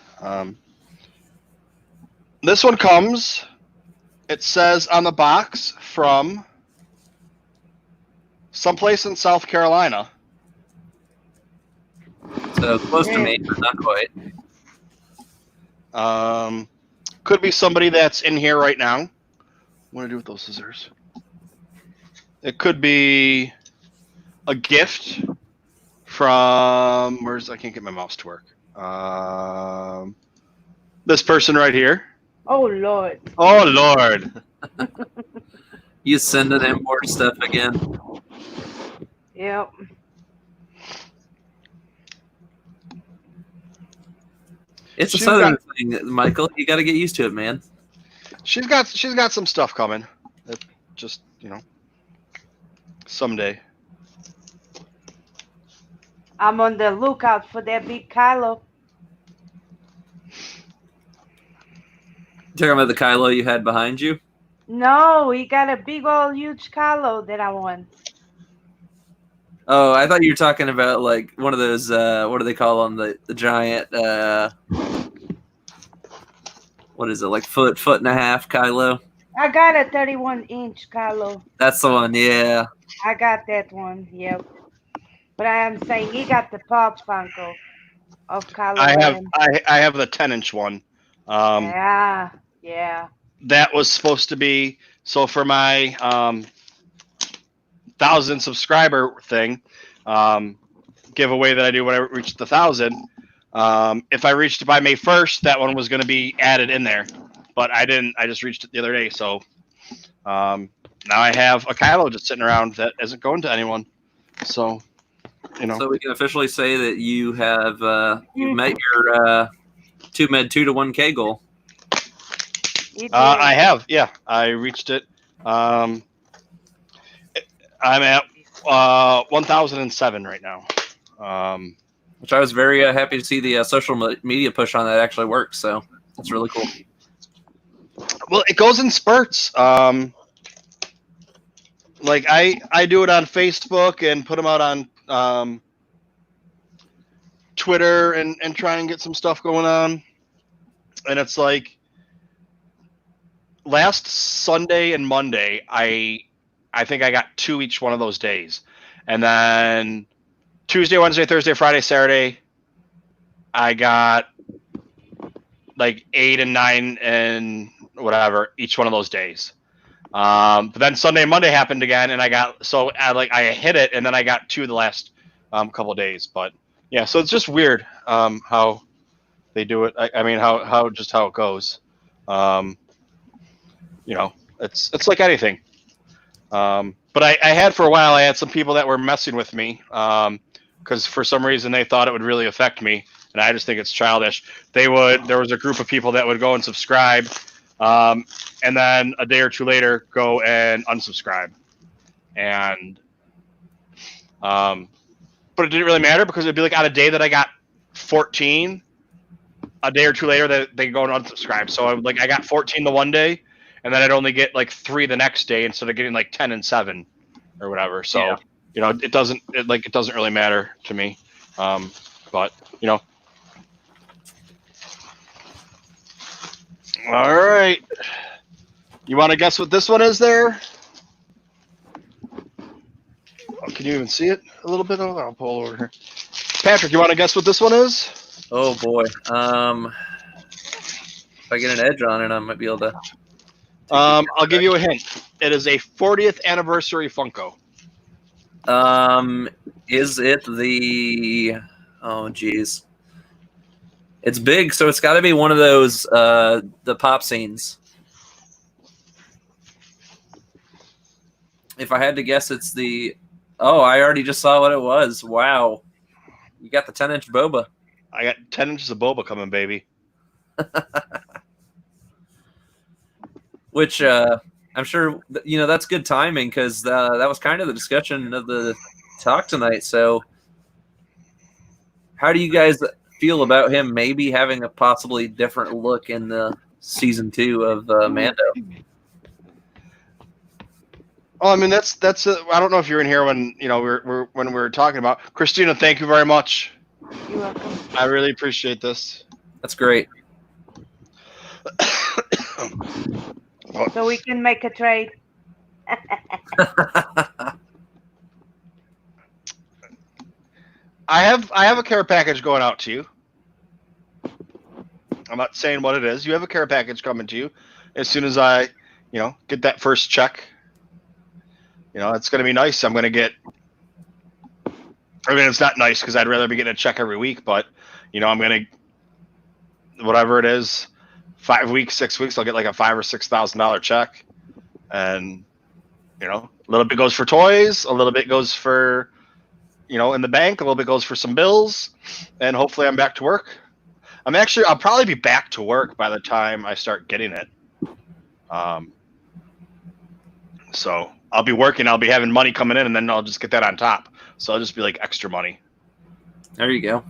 This one comes, it says on the box, from someplace in South Carolina. So close to me, but not quite. Could be somebody that's in here right now. What do I do with those scissors? It could be a gift from I can't get my mouse to work. This person right here. Oh Lord. Oh Lord. You sending in more stuff again? Yep. It's a southern thing, Michael. You got to get used to it, man. She's got some stuff coming. That just, you know, someday. I'm on the lookout for that big Kylo. Talking about the Kylo you had behind you? No, he got a big old huge Kylo that I won. Oh, I thought you were talking about like one of those. What do they call them? The giant. What is it? Like foot and a half Kylo. I got a 31-inch Kylo. That's the one. Yeah. I got that one. Yep. But I am saying he got the Pop Funko of Kylo Ren. I have the 10-inch one. Yeah. That was supposed to be for my 1,000 subscriber thing giveaway that I do when I reach the 1,000. If I reached it by May 1st, that one was going to be added in there, but I didn't. I just reached it the other day, so now I have a Kylo just sitting around that isn't going to anyone. So, So we can officially say that you have you've met your TooMed 2 to 1K goal. I have, yeah. I reached it. I'm at 1,007 right now. Which I was very happy to see the social media push on that actually works. So that's really cool. Well, it goes in spurts. Like I do it on Facebook and put them out on Twitter and try and get some stuff going on. And it's like last Sunday and Monday, I think I got 2 each one of those days. And then Tuesday, Wednesday, Thursday, Friday, Saturday, I got like 8 and 9 and whatever each one of those days. But then Sunday and Monday happened again, and I hit it, and then I got 2 the last couple of days. But yeah, so it's just weird how they do it. I mean, how it goes. It's like anything. But I had for a while, I had some people that were messing with me because for some reason they thought it would really affect me, and I just think it's childish. There was a group of people that would go and subscribe, and then a day or two later go and unsubscribe, and but it didn't really matter because it'd be like on a day that I got 14, a day or two later that they go and unsubscribe. So I got 14 the one day, and then I'd only get like 3 the next day instead of getting like 10 and 7 or whatever. So it doesn't really matter to me. But all right. You want to guess what this one is there? Oh, can you even see it a little bit? I'll pull over here. Patrick, you want to guess what this one is? Oh boy. If I get an edge on it, I might be able to. I'll give you a hint. It is a 40th anniversary Funko. Is it the? Oh, geez. It's big, so it's got to be one of those the pop scenes. If I had to guess, it's the. Oh, I already just saw what it was. Wow, you got the 10-inch boba. I got 10 inches of boba coming, baby. Which I'm sure that's good timing because that was kind of the discussion of the talk tonight. So, how do you guys feel about him maybe having a possibly different look in the season 2 of Mando? Oh, I mean that's I don't know if you're in here when when we were talking about Christina. Thank you very much. You're welcome. I really appreciate this. That's great. So we can make a trade. I have a care package going out to you. I'm not saying what it is. You have a care package coming to you as soon as I, get that first check. It's going to be nice. I'm going to get. I mean, it's not nice because I'd rather be getting a check every week, but I'm going to, whatever it is, 5 weeks, 6 weeks, I'll get like a $5,000 or $6,000 check, and a little bit goes for toys, a little bit goes for, in the bank, a little bit goes for some bills, and hopefully I'm back to work. I'll probably be back to work by the time I start getting it. So I'll be working, I'll be having money coming in, and then I'll just get that on top. So I'll just be like extra money. There you go.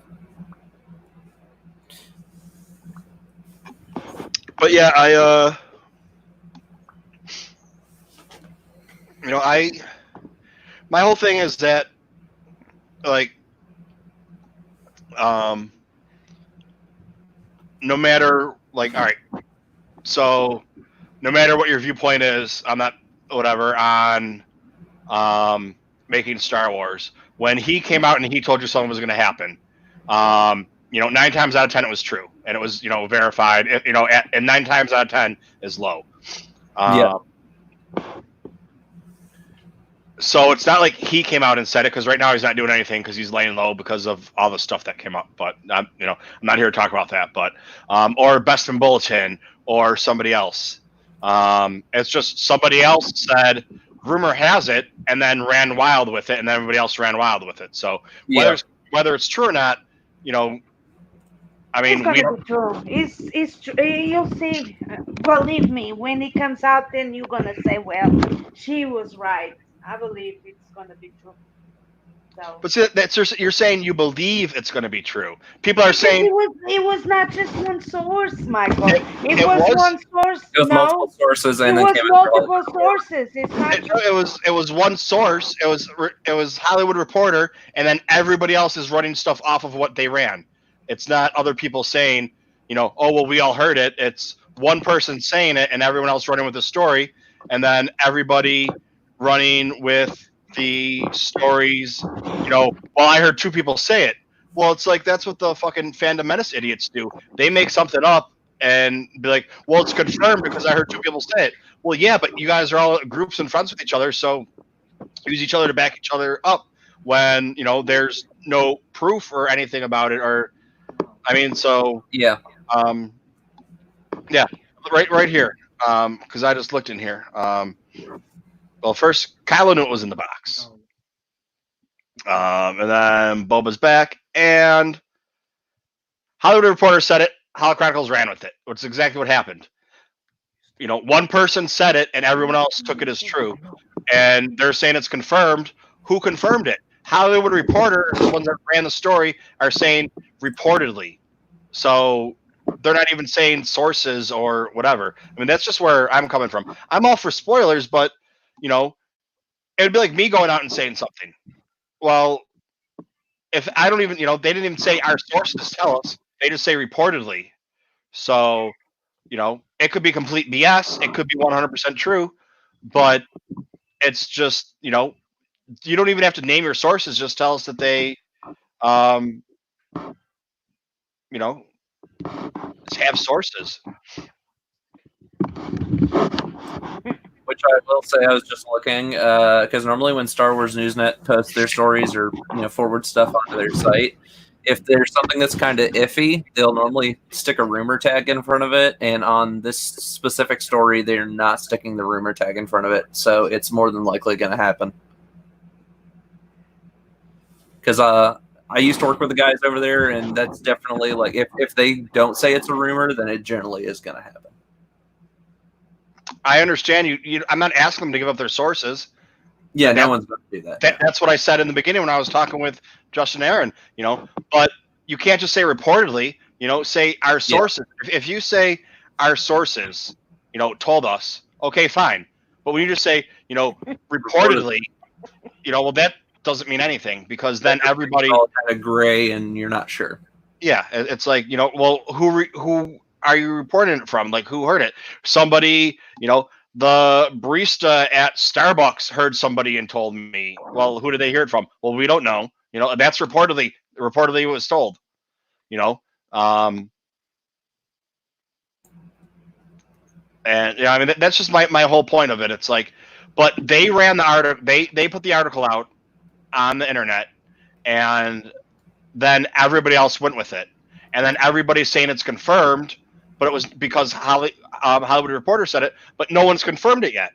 But yeah, my whole thing is that, like, no matter, like, all right, so no matter what your viewpoint is, I'm not whatever on making Star Wars. When he came out and he told you something was going to happen, 9 times out of 10 it was true, and it was verified. And 9 times out of 10 is low. Yeah. So it's not like he came out and said it, because right now he's not doing anything because he's laying low because of all the stuff that came up. But I'm not here to talk about that. But or Best in Bulletin or somebody else. It's just somebody else said, rumor has it, and then ran wild with it, and then everybody else ran wild with it. So whether it's true or not, I mean, it's gonna be true. It's true. You'll see. Believe me, when it comes out, then you're gonna say, "Well, she was right." I believe it's gonna be true. So. But see, you're saying you believe it's going to be true. People are saying it was not just one source, Michael. It was one source. It was multiple sources, and it then was multiple sources. It's not. It was one source. It was Hollywood Reporter, and then everybody else is running stuff off of what they ran. It's not other people saying, oh well, we all heard it. It's one person saying it, and everyone else running with the story, and then everybody running with the stories. Well, I heard 2 people say it. Well, it's like that's what the fucking fandom menace idiots do. They make something up and be like, well, it's confirmed because I heard 2 people say it. Well, yeah, but you guys are all groups and friends with each other, so use each other to back each other up when there's no proof or anything about it. Or I mean, so yeah, right here, because I just looked in here. Well, first, Kylo knew it was in the box. And then Boba's back, and Hollywood Reporter said it. Hollow Chronicles ran with it, which is exactly what happened. One person said it, and everyone else took it as true. And they're saying it's confirmed. Who confirmed it? Hollywood Reporter, the ones that ran the story, are saying reportedly. So they're not even saying sources or whatever. I mean, that's just where I'm coming from. I'm all for spoilers, but it'd be like me going out and saying something. Well, if I don't even, they didn't even say our sources tell us. They just say reportedly. So, it could be complete BS. It could be 100% true, but it's just, you don't even have to name your sources. Just tell us that they, just have sources. Which I will say, I was just looking because normally when Star Wars Newsnet posts their stories or forward stuff onto their site, if there's something that's kind of iffy, they'll normally stick a rumor tag in front of it. And on this specific story, they're not sticking the rumor tag in front of it, so it's more than likely going to happen. Because I used to work with the guys over there, and that's definitely like if they don't say it's a rumor, then it generally is going to happen. I understand you. I'm not asking them to give up their sources. Yeah, no one's going to do that. That's what I said in the beginning when I was talking with Justin Aaron. But you can't just say reportedly. Say our sources. Yeah. If you say our sources, told us, okay, fine. But when you just say, reportedly, well, that doesn't mean anything, because then everybody all kind of gray and you're not sure. Yeah, it's like, well, who are you reporting it from? Like, who heard it? Somebody, the barista at Starbucks heard somebody and told me. Well, who did they hear it from? Well, we don't know. That's reportedly it was told. And I mean, that's just my whole point of it. It's like, but they ran the article. They put the article out on the internet, and then everybody else went with it, and then everybody's saying it's confirmed. But it was because Hollywood Reporter said it, but no one's confirmed it yet,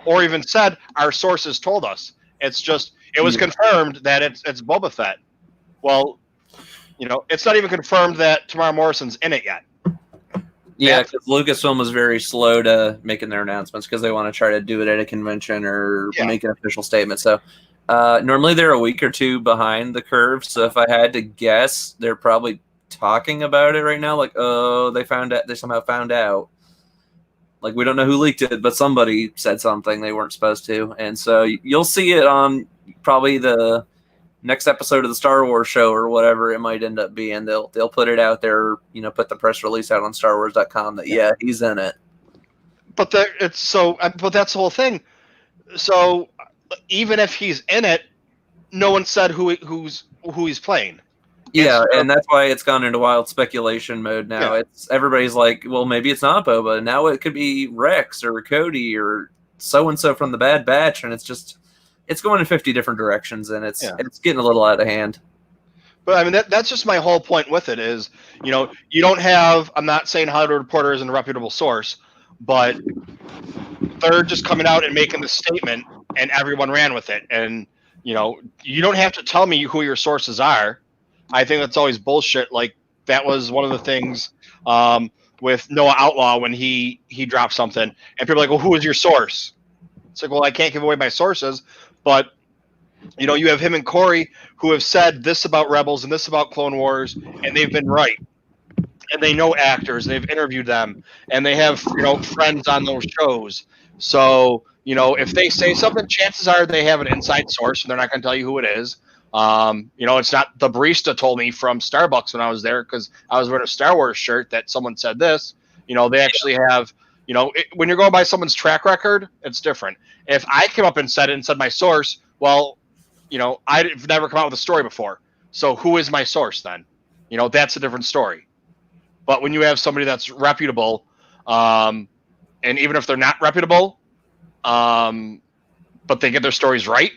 or even said our sources told us. It's just it was confirmed that it's Boba Fett. Well, it's not even confirmed that Tamara Morrison's in it yet. Yeah, because Lucasfilm was very slow to making their announcements because they want to try to do it at a convention or make an official statement. So normally they're a week or two behind the curve. So if I had to guess, they're probably talking about it right now, like, oh, they somehow found out. Like, we don't know who leaked it, but somebody said something they weren't supposed to. And so you'll see it on probably the next episode of the Star Wars show or whatever it might end up being. They'll put it out there, put the press release out on StarWars.com that, yeah, he's in it. But but that's the whole thing. So even if he's in it, no one said who he's playing. Yeah, and that's why it's gone into wild speculation mode now. Yeah. It's everybody's like, well, maybe it's not Boba. Now it could be Rex or Cody or so and so from the Bad Batch, and it's going in 50 different directions, and it's getting a little out of hand. But I mean, that's just my whole point with it is, you don't have. I'm not saying Hollywood Reporter is a reputable source, but they're just coming out and making the statement, and everyone ran with it. And you don't have to tell me who your sources are. I think that's always bullshit. Like, that was one of the things with Noah Outlaw when he dropped something, and people are like, well, who is your source? It's like, well, I can't give away my sources, but you have him and Corey who have said this about Rebels and this about Clone Wars, and they've been right. And they know actors, they've interviewed them, and they have friends on those shows. So if they say something, chances are they have an inside source, and they're not going to tell you who it is. It's not the barista told me from Starbucks when I was there because I was wearing a Star Wars shirt that someone said this. They actually have, when you're going by someone's track record, it's different. If I came up and said my source, well, I've never come out with a story before. So who is my source then? That's a different story. But when you have somebody that's reputable, and even if they're not reputable, but they get their stories right,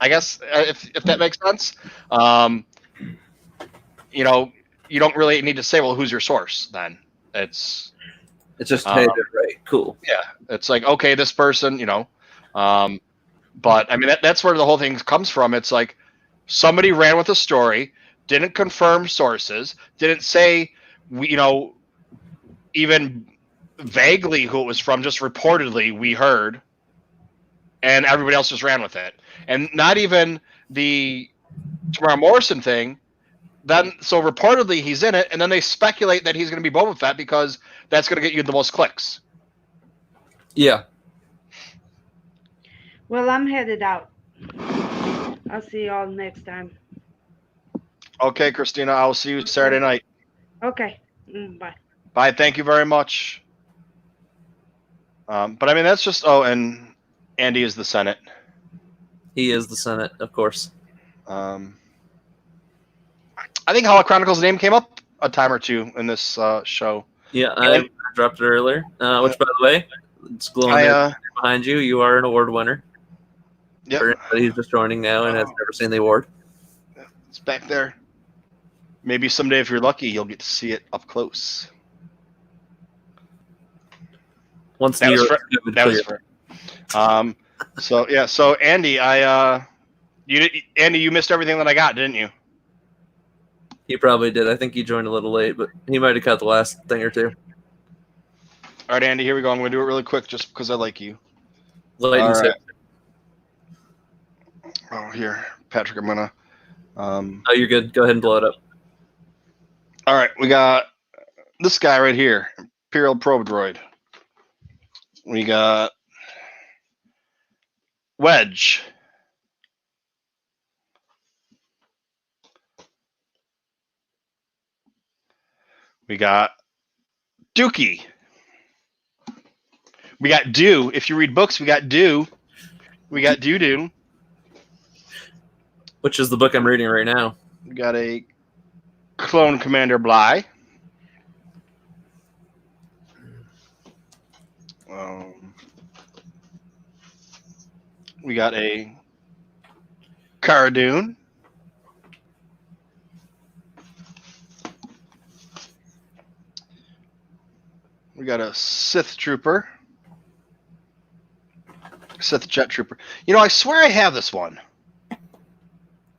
I guess, if that makes sense, you don't really need to say, well, who's your source then? It's just, hey, they're right. Cool. Yeah. It's like, okay, this person, but I mean, that's where the whole thing comes from. It's like somebody ran with a story, didn't confirm sources, didn't say, even vaguely who it was from, just reportedly we heard, and everybody else just ran with it. And not even the Tamara Morrison thing. Then, so reportedly he's in it, and then they speculate that he's going to be Boba Fett because that's going to get you the most clicks. Yeah. Well, I'm headed out. I'll see y'all next time. Okay, Christina, I'll see you Saturday night. Okay. Bye. Bye. Thank you very much. But I mean, that's just. Oh, and Andy is the Senate. He is the Senate, of course. I think Hollow Chronicles' name came up a time or two in this show. Yeah, I dropped it earlier. Which, by the way, it's glowing behind you. You are an award winner. Yeah. For anybody who's just joining now and has never seen the award. It's back there. Maybe someday, if you're lucky, you'll get to see it up close. Once that was so yeah. So Andy, you missed everything that I got, didn't you? He probably did. I think he joined a little late, but he might have caught the last thing or two. All right, Andy, here we go. I'm going to do it really quick just because I like you. All right. Oh, here, Patrick, I'm going to... oh, you're good. Go ahead and blow it up. All right, we got this guy right here, Imperial Probe Droid. We got Wedge. We got Dookie. We got Do. If you read books, we got Do. We got Doo-Doo. Which is the book I'm reading right now. We got a Clone Commander Bly. We got a Cara Dune. We got a Sith Trooper. Sith Jet Trooper. I swear I have this one.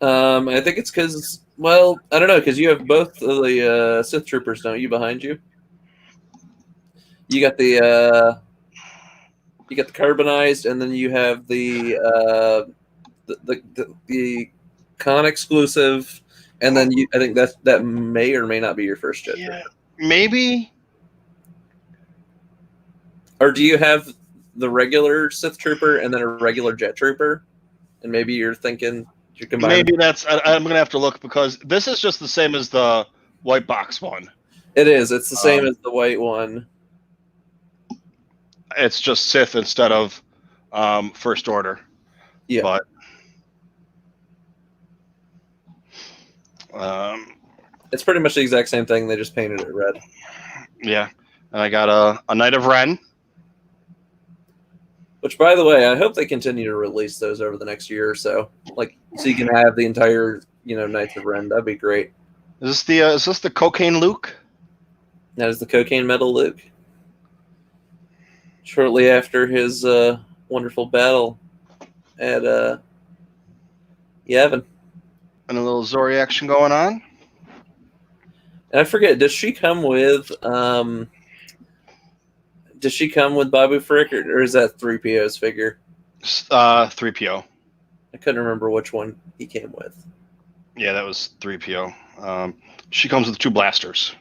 I think it's because, well, I don't know, because you have both of the Sith Troopers, don't you, behind you? You got the carbonized, and then you have the con exclusive, and then I think that may or may not be your first jet. Yeah, maybe. Or do you have the regular Sith Trooper and then a regular Jet Trooper? And maybe you're thinking you combine. Maybe that's. I'm gonna have to look because this is just the same as the white box one. It is. It's the same as the white one. It's just Sith instead of First Order. Yeah. But it's pretty much the exact same thing. They just painted it red. Yeah. And I got a Knight of Ren. Which, by the way, I hope they continue to release those over the next year or so. Like, so you can have the entire, Knights of Ren. That'd be great. Is this the cocaine Luke? That is the cocaine metal Luke. Shortly after his wonderful battle at Yavin. And a little Zori action going on. And I forget, does she come with Babu Frick, or is that 3PO's figure? 3PO. I couldn't remember which one he came with. Yeah, that was 3PO. She comes with 2 blasters.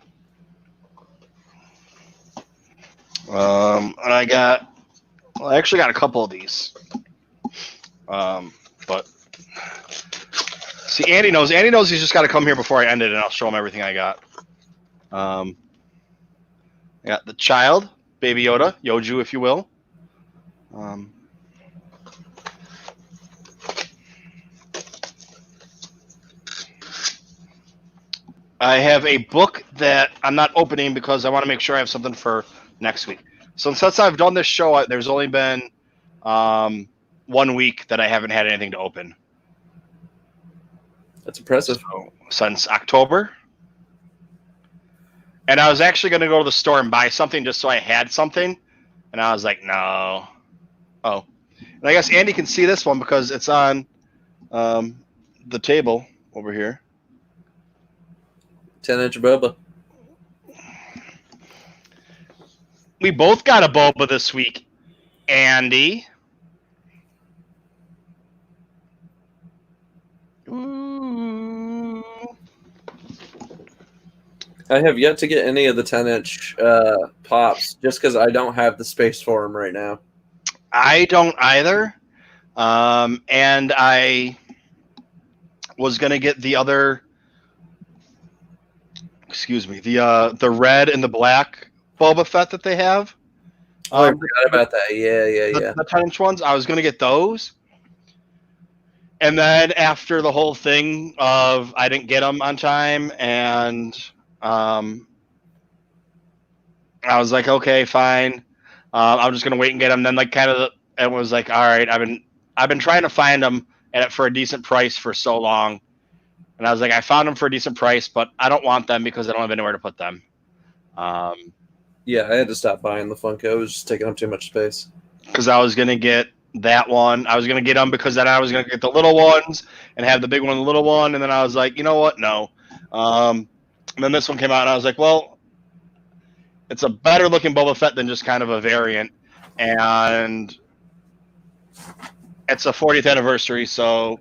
And I actually got a couple of these. But see, Andy knows he's just got to come here before I end it, and I'll show him everything I got. I got the child, Baby Yoda, Yoju, if you will. I have a book that I'm not opening because I want to make sure I have something for next week. So since I've done this show, there's only been 1 week that I haven't had anything to open. That's impressive. So, since October. And I was actually going to go to the store and buy something just so I had something. And I was like, no. Oh. And I guess Andy can see this one because it's on the table over here. 10-inch boba. We both got a boba this week, Andy. Ooh. I have yet to get any of the 10-inch pops just because I don't have the space for them right now. I don't either. And I was going to get the other... Excuse me, the red and the black Boba Fett that they have. I forgot about that. Yeah. The 10-inch ones. I was going to get those. And then after the whole thing of I didn't get them on time, and I was like, okay, fine. I'm just going to wait and get them. Then it was like, all right, I've been trying to find them for a decent price for so long. And I was like, I found them for a decent price, but I don't want them because I don't have anywhere to put them. Yeah, I had to stop buying the Funko. It was just taking up too much space. Because I was going to get that one. I was going to get them because then I was going to get the little ones and have the big one and the little one. And then I was like, you know what? No. And then this one came out, and I was like, well, it's a better looking Boba Fett than just kind of a variant. And it's a 40th anniversary, so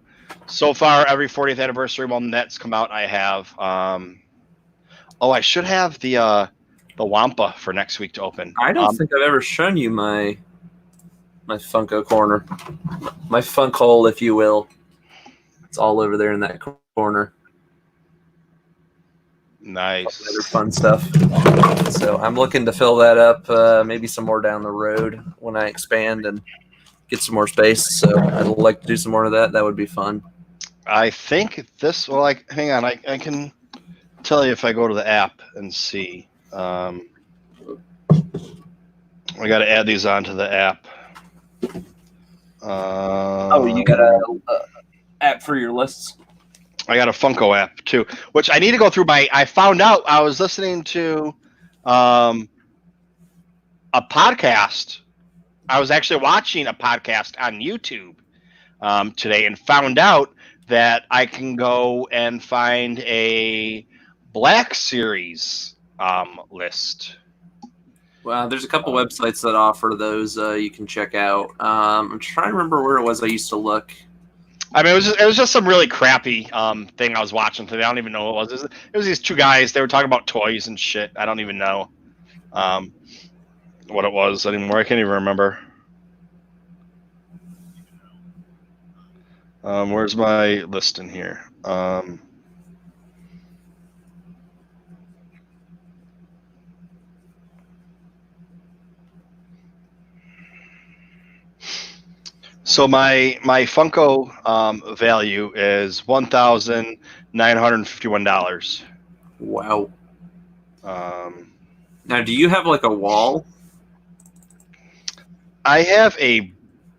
far every 40th anniversary one that's come out I have. I should have the Wampa for next week to open. I don't think I've ever shown you my Funko corner, my funk hole, if you will. It's all over there in that corner. Nice. Other fun stuff. So I'm looking to fill that up, maybe some more down the road when I expand and get some more space. So I'd like to do some more of that. That would be fun. I think this. Well, hang on. I can tell you if I go to the app and see. I got to add these onto the app. You got a app for your lists? I got a Funko app too, which I need to go through. I found out I was listening to a podcast. I was actually watching a podcast on YouTube today and found out that I can go and find a Black Series list. Well, there's a couple websites that offer those you can check out. I'm trying to remember where it was I used to look. I mean, it was just some really crappy thing I was watching today. I don't even know what it was. It was these 2 guys. They were talking about toys and shit. I don't even know. what it was anymore. I can't even remember. Where's my list in here? So my Funko value is $1,951. Wow. Um, Now, do you have like a wall? I have a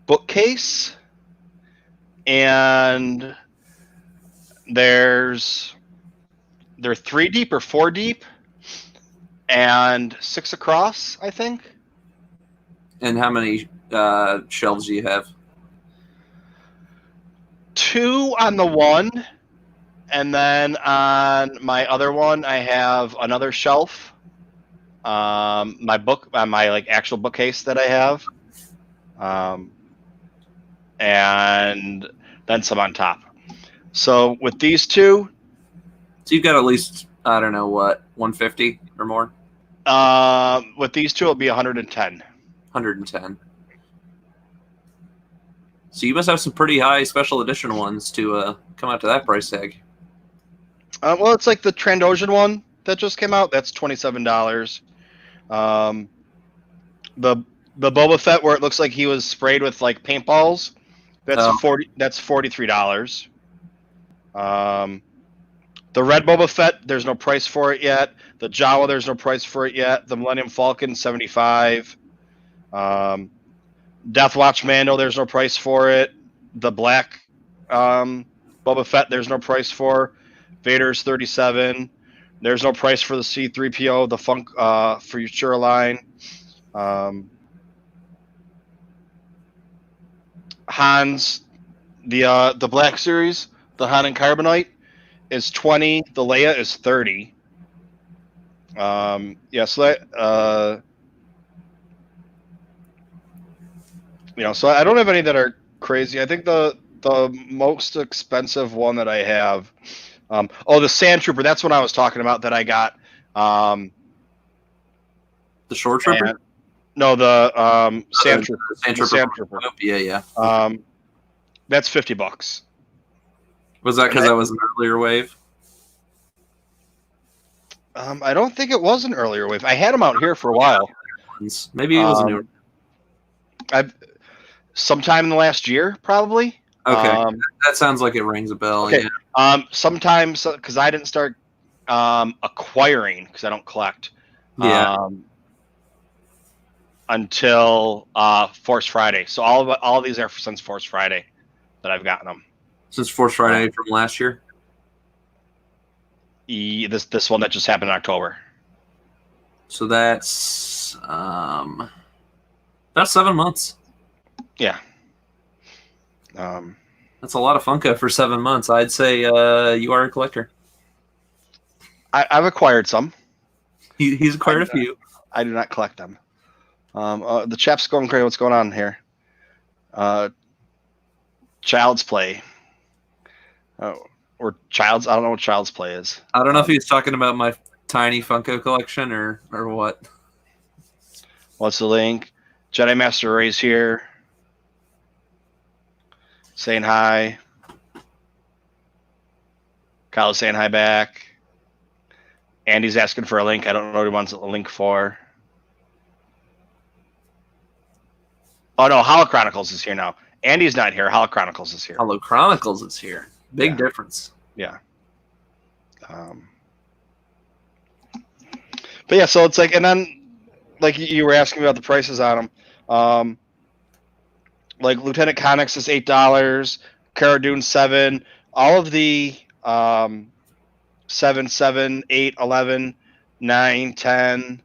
bookcase, and they're 3 deep or 4 deep, and 6 across, I think. And how many shelves do you have? 2 on the one, and then on my other one, I have another shelf. My like actual bookcase that I have, and then some on top. So with these 2, So you've got at least, I don't know what, 150 or more? with these 2, it'll be 110. 110. So you must have some pretty high special edition ones to come out to that price tag. Well, it's like the Trandoshan one that just came out. That's $27. The Boba Fett where it looks like he was sprayed with like paintballs. That's That's $43. The red Boba Fett, there's no price for it yet. The Jawa, there's no price for it yet. The Millennium Falcon, $75. Death Watch Mando, there's no price for it. The black Boba Fett, there's no price for. Vader's $37. There's no price for the C-3PO, the Funk Futura line. Han's, the Black Series, the Han and Carbonite is $20. The Leia is $30. So that so I don't have any that are crazy. I think the most expensive one that I have, the Sand Trooper. That's what I was talking about that I got. The Shore Trooper? No, the Sand Trooper. Sand Trooper. Sand Trooper. Yeah. That's $50. Was that because that was an earlier wave? I don't think it was an earlier wave. I had them out here for a while. Maybe it was a new. Sometime in the last year, probably. Okay, that sounds like it rings a bell. Okay. Yeah. Sometimes because I didn't start acquiring because I don't collect. Yeah. Until Force Friday. So all of these are since Force Friday that I've gotten them. Since Force Friday from last year. This one that just happened in October. So that's about 7 months. Yeah. That's a lot of Funko for 7 months. I'd say you are a collector. I've acquired some. He's acquired a few. I do not collect them. The chat's going crazy. What's going on here? Child's Play. Or Child's. I don't know what Child's Play is. I don't know if he's talking about my tiny Funko collection or what. What's the link? Jedi Master Ray's here. Saying hi. Kyle's saying hi back. Andy's asking for a link. I don't know what he wants a link for. Oh no, Holo Chronicles is here now. Andy's not here. Holo Chronicles is here. Holo Chronicles is here. Big difference. Yeah. But yeah, so it's like, and then like you were asking about the prices on them. Like Lieutenant Connix is $8. Cara Dune $7. All of the 7, 7, 8, 11, 9, 10,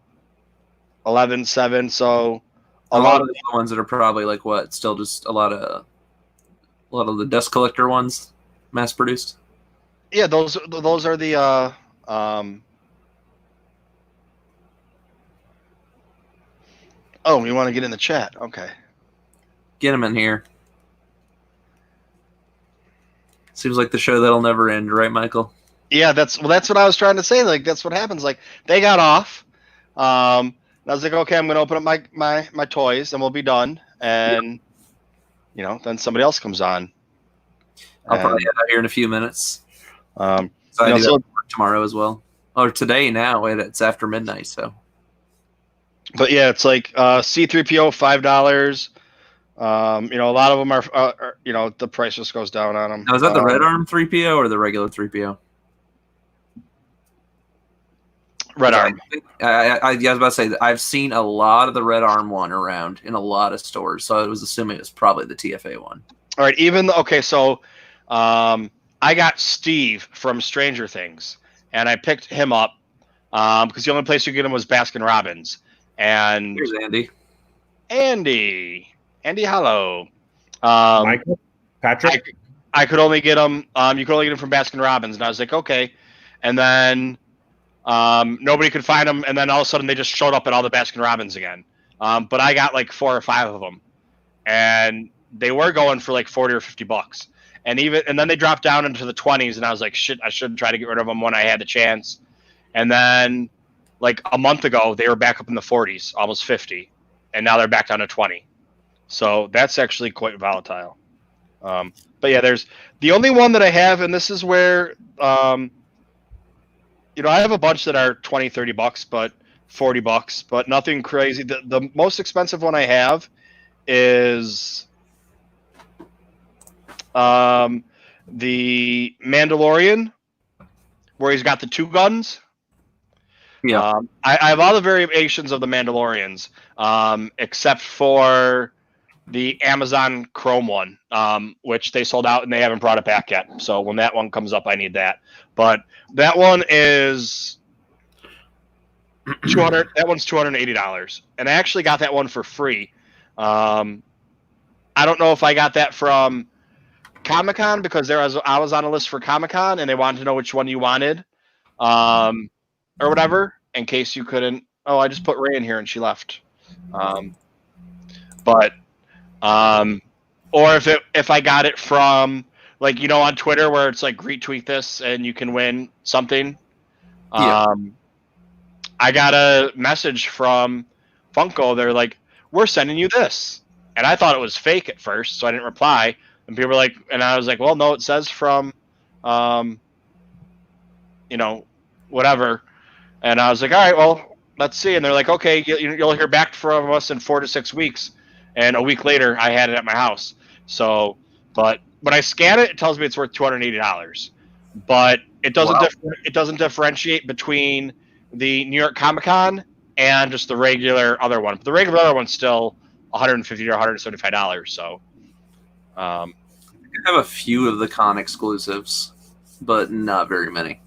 11, 7. So a lot of the ones that are probably like what? Still just a lot of the dust collector ones, mass produced. Yeah, those are the Oh, you want to get in the chat? Okay. Get him in here. Seems like the show that'll never end, right, Michael? Yeah, that's what I was trying to say. Like that's what happens. Like they got off. I was like, okay, I'm gonna open up my toys and we'll be done. And then somebody else comes on. I'll probably head out here in a few minutes. So I do that work tomorrow as well. Or today now, it's after midnight, so. But yeah, it's like C3PO $5. A lot of them are the price just goes down on them. Now, is that the Red Arm 3PO or the regular 3PO? Red Arm. I was about to say that I've seen a lot of the Red Arm one around in a lot of stores, so I was assuming it was probably the TFA one. All right, so I got Steve from Stranger Things, and I picked him up because the only place you get him was Baskin Robbins. And here's Andy. Andy, hello. Michael, Patrick. I could only get him. You could only get him from Baskin Robbins, and I was like, okay. And then nobody could find them, and then all of a sudden they just showed up at all the Baskin Robbins again. But I got like 4 or 5 of them, and they were going for like $40 or $50. And then they dropped down into the 20s, and I was like, shit, I should try to get rid of them when I had the chance. And then like a month ago, they were back up in the 40s, almost 50, and now they're back down to 20. So that's actually quite volatile. But yeah, there's the only one that I have, and this is where I have a bunch that are $20, $30, but $40, but nothing crazy. The most expensive one I have is the Mandalorian, where he's got the 2 guns. Yeah. I have all the variations of the Mandalorians, except for the Amazon Chrome one, which they sold out and they haven't brought it back yet. So when that one comes up, I need that. But that one is $200. That one's $280, and I actually got that one for free. I don't know if I got that from Comic-Con because I was on a list for Comic-Con and they wanted to know which one you wanted, or whatever. In case you couldn't. Oh, I just put Ray in here and she left. Or if I got it from on Twitter where it's like retweet this and you can win something. Yeah. I got a message from Funko. They're like, we're sending you this. And I thought it was fake at first, so I didn't reply. And people were like, and I was like, well, no, it says from, whatever. And I was like, all right, well, let's see. And they're like, okay, you'll hear back from us in 4 to 6 weeks. And a week later, I had it at my house. So, but when I scan it, it tells me it's worth $280. But it doesn't it doesn't differentiate between the New York Comic-Con and just the regular other one. But the regular other one's still $150 or $175. So, I have a few of the con exclusives, but not very many.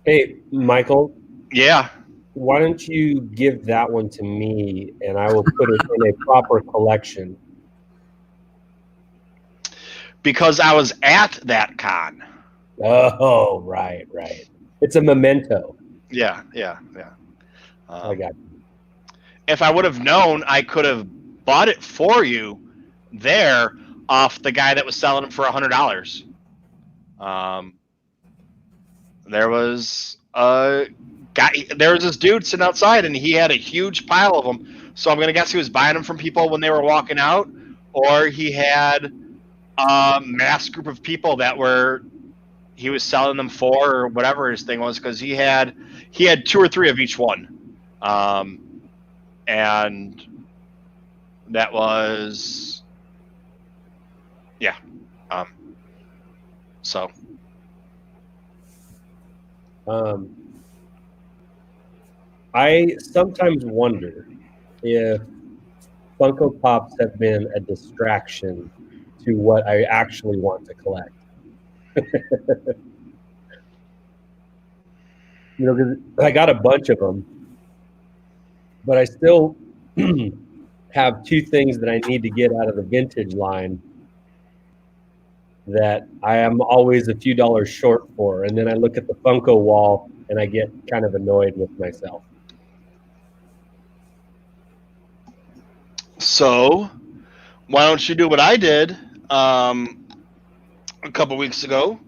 Hey, Michael. Yeah. Why don't you give that one to me, and I will put it in a proper collection? Because I was at that con. Oh, right. It's a memento. Yeah. I got you. If I would have known, I could have bought it for you there off the guy that was selling them for $100. There was a guy. There was this dude sitting outside, and he had a huge pile of them. So I'm gonna guess he was buying them from people when they were walking out, or he had a mass group of people that he was selling them for, or whatever his thing was, because he had 2 or 3 of each one, and that was so. I sometimes wonder if Funko Pops have been a distraction to what I actually want to collect. Because I got a bunch of them, but I still have 2 things that I need to get out of the vintage line that I am always a few dollars short for. And then I look at the Funko wall and I get kind of annoyed with myself. So why don't you do what I did a couple weeks ago,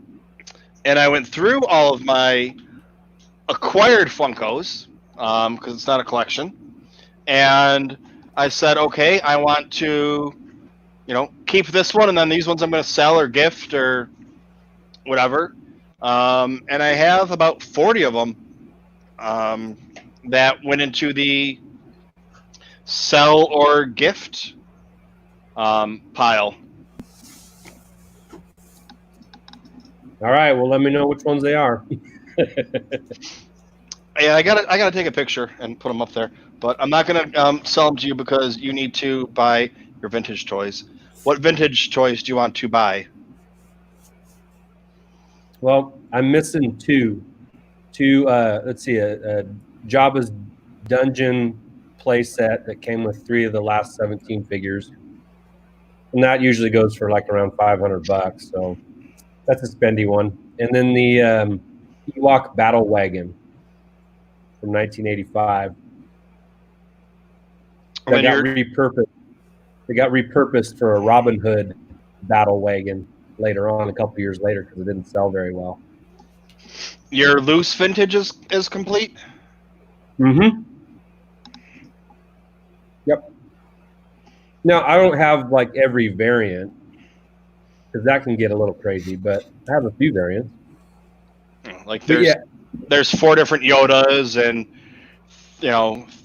and I went through all of my acquired Funkos, because it's not a collection, and I said, okay, I want to, keep this one, and then these ones I'm going to sell or gift or whatever. And I have about 40 of them that went into the sell or gift pile. All right. Well, let me know which ones they are. Yeah, I gotta take a picture and put them up there, but I'm not gonna sell them to you because you need to buy your vintage toys. What vintage toys do you want to buy? Well, I'm missing two. Let's see, a Jabba's Dungeon playset that came with 3 of the last 17 figures, and that usually goes for like around $500. So that's a spendy one. And then the Ewok Battle Wagon from 1985. That got repurposed. It got repurposed for a Robin Hood battle wagon later on, a couple years later, because it didn't sell very well. Your loose vintage is complete? Mm-hmm. Yep. Now, I don't have like every variant, because that can get a little crazy, but I have a few variants. Like there's 4 different Yodas and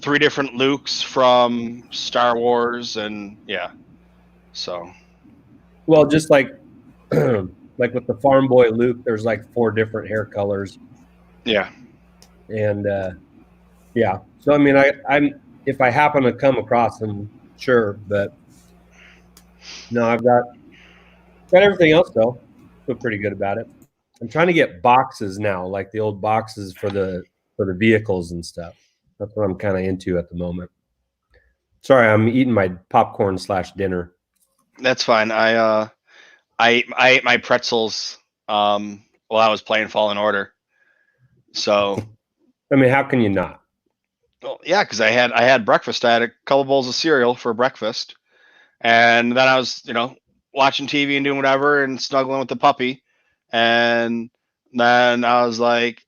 3 different Lukes from Star Wars, and so. Well, just like like with the Farm Boy Luke, there's like 4 different hair colors. Yeah. And yeah, so I mean, I'm if I happen to come across them, sure, but no, I've got everything else though. Feel pretty good about it. I'm trying to get boxes now, like the old boxes for the vehicles and stuff. That's what I'm kind of into at the moment. Sorry, I'm eating my popcorn / dinner. That's fine. I ate my pretzels while I was playing Fallen Order. So, I mean, how can you not? Well, yeah, because I had breakfast. I had a couple bowls of cereal for breakfast, and then I was watching TV and doing whatever and snuggling with the puppy, and then I was like,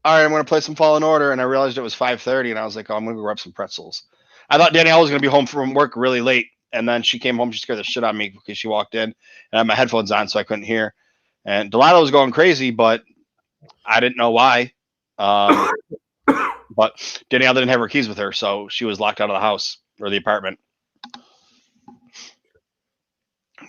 all right, I'm going to play some Fallen Order, and I realized it was 5:30, and I was like, oh, I'm going to go grab some pretzels. I thought Danielle was going to be home from work really late, and then she came home. She scared the shit out of me because she walked in, and I had my headphones on, so I couldn't hear. And Delilah was going crazy, but I didn't know why. But Danielle didn't have her keys with her, so she was locked out of the house or the apartment.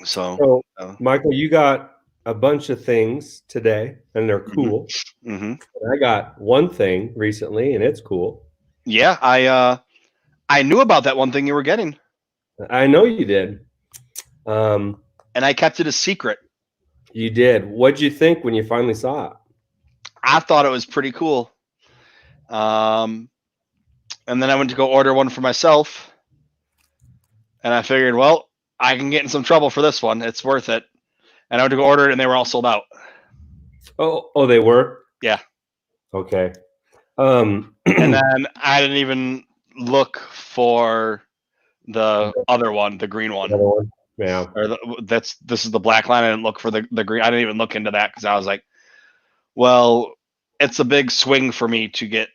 So Michael, you got a bunch of things today, and they're cool. Mm-hmm. I got one thing recently, and it's cool. Yeah, I knew about that one thing you were getting. I know you did. And I kept it a secret. You did. What'd you think when you finally saw it? I thought it was pretty cool. And then I went to go order one for myself, and I figured, well, I can get in some trouble for this one. It's worth it. And I went to go order it, and they were all sold out. Oh, they were? Yeah. Okay. And then I didn't even look for the other one, the green one. Yeah. Or this is the black line. I didn't look for the green. I didn't even look into that because I was like, well, it's a big swing for me to get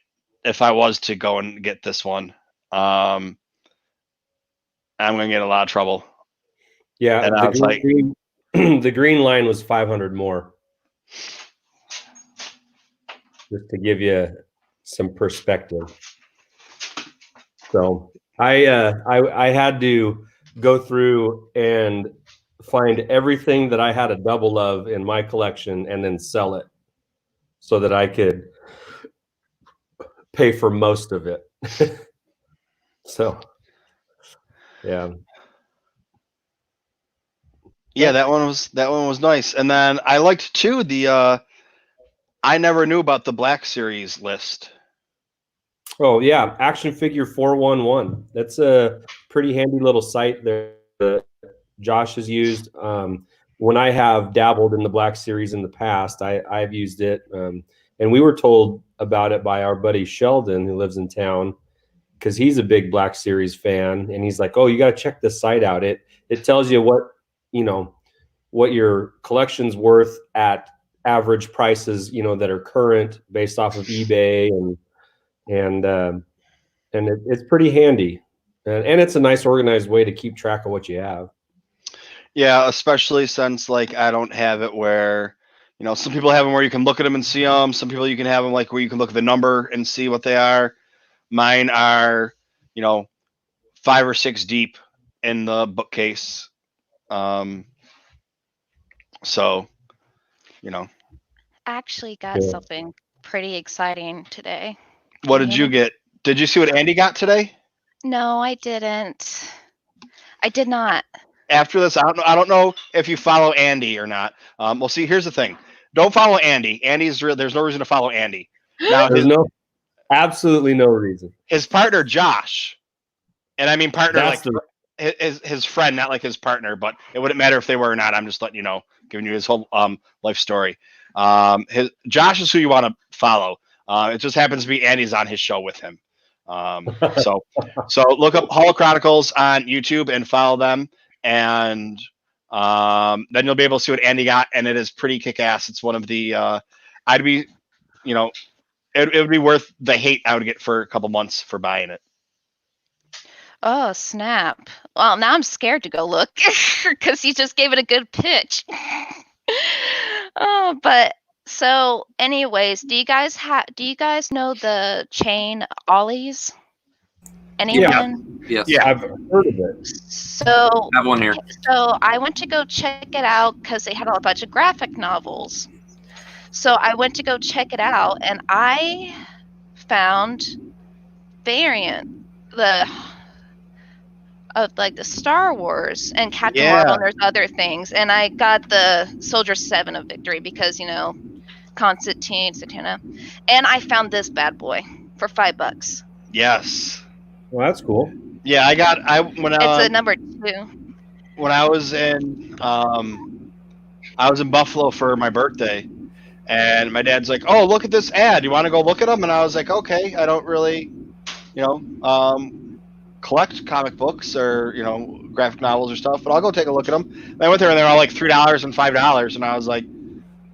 if I was to go and get this one. I'm going to get in a lot of trouble. Yeah. And I was like, the green line was 500 more. Just to give you some perspective. So I had to go through and find everything that I had a double of in my collection and then sell it so that I could pay for most of it. So, yeah. Yeah, that one was nice. And then I liked too I never knew about the Black Series list. Oh yeah, Action Figure 411. That's a pretty handy little site there that Josh has used. When I have dabbled in the Black Series in the past, I've used it, and we were told about it by our buddy Sheldon, who lives in town, because he's a big Black Series fan, and he's like, "Oh, you got to check this site out. It tells you what your collection's worth at average prices, that are current based off of eBay and and it's pretty handy, and it's a nice organized way to keep track of what you have. Yeah, especially since like I don't have it where, some people have them where you can look at them and see them. Some people you can have them like where you can look at the number and see what they are. Mine are, 5 or 6 deep in the bookcase. So, I actually got something pretty exciting today. What did you get? Did you see what Andy got today? No, I didn't. I did not. After this, I don't know if you follow Andy or not. Well, see, here's the thing. Don't follow Andy. Andy's real. There's no reason to follow Andy. Now, There's absolutely no reason. His partner, Josh, and I mean partner That's like his friend, not like his partner, but it wouldn't matter if they were or not. I'm just letting you know, giving you his whole life story. Josh is who you want to follow. It just happens to be Andy's on his show with him. So look up Hall Chronicles on YouTube and follow them, and then you'll be able to see what Andy got, and it is pretty kick-ass. It's one of the I'd be, it would be worth the hate I would get for a couple months for buying it. Oh, snap. Well, now I'm scared to go look because you just gave it a good pitch. Oh, but so anyways, do you guys know the chain Ollie's? Anyone? Yes. Yeah. I've heard of it. So I have one here. So I went to go check it out because they had a bunch of graphic novels. So I went to go check it out, and I found variant of like the Star Wars and Captain Marvel, and there's other things. And I got the Soldier 7 of Victory because, Constantine, Satana. And I found this bad boy for $5. Yes. Well, that's cool. Yeah, it's a number 2. When I was in Buffalo for my birthday, and my dad's like, "Oh, look at this ad. You want to go look at them?" And I was like, "Okay, I don't really, collect comic books or graphic novels or stuff, but I'll go take a look at them." And I went there and they're all like $3 and $5, and I was like,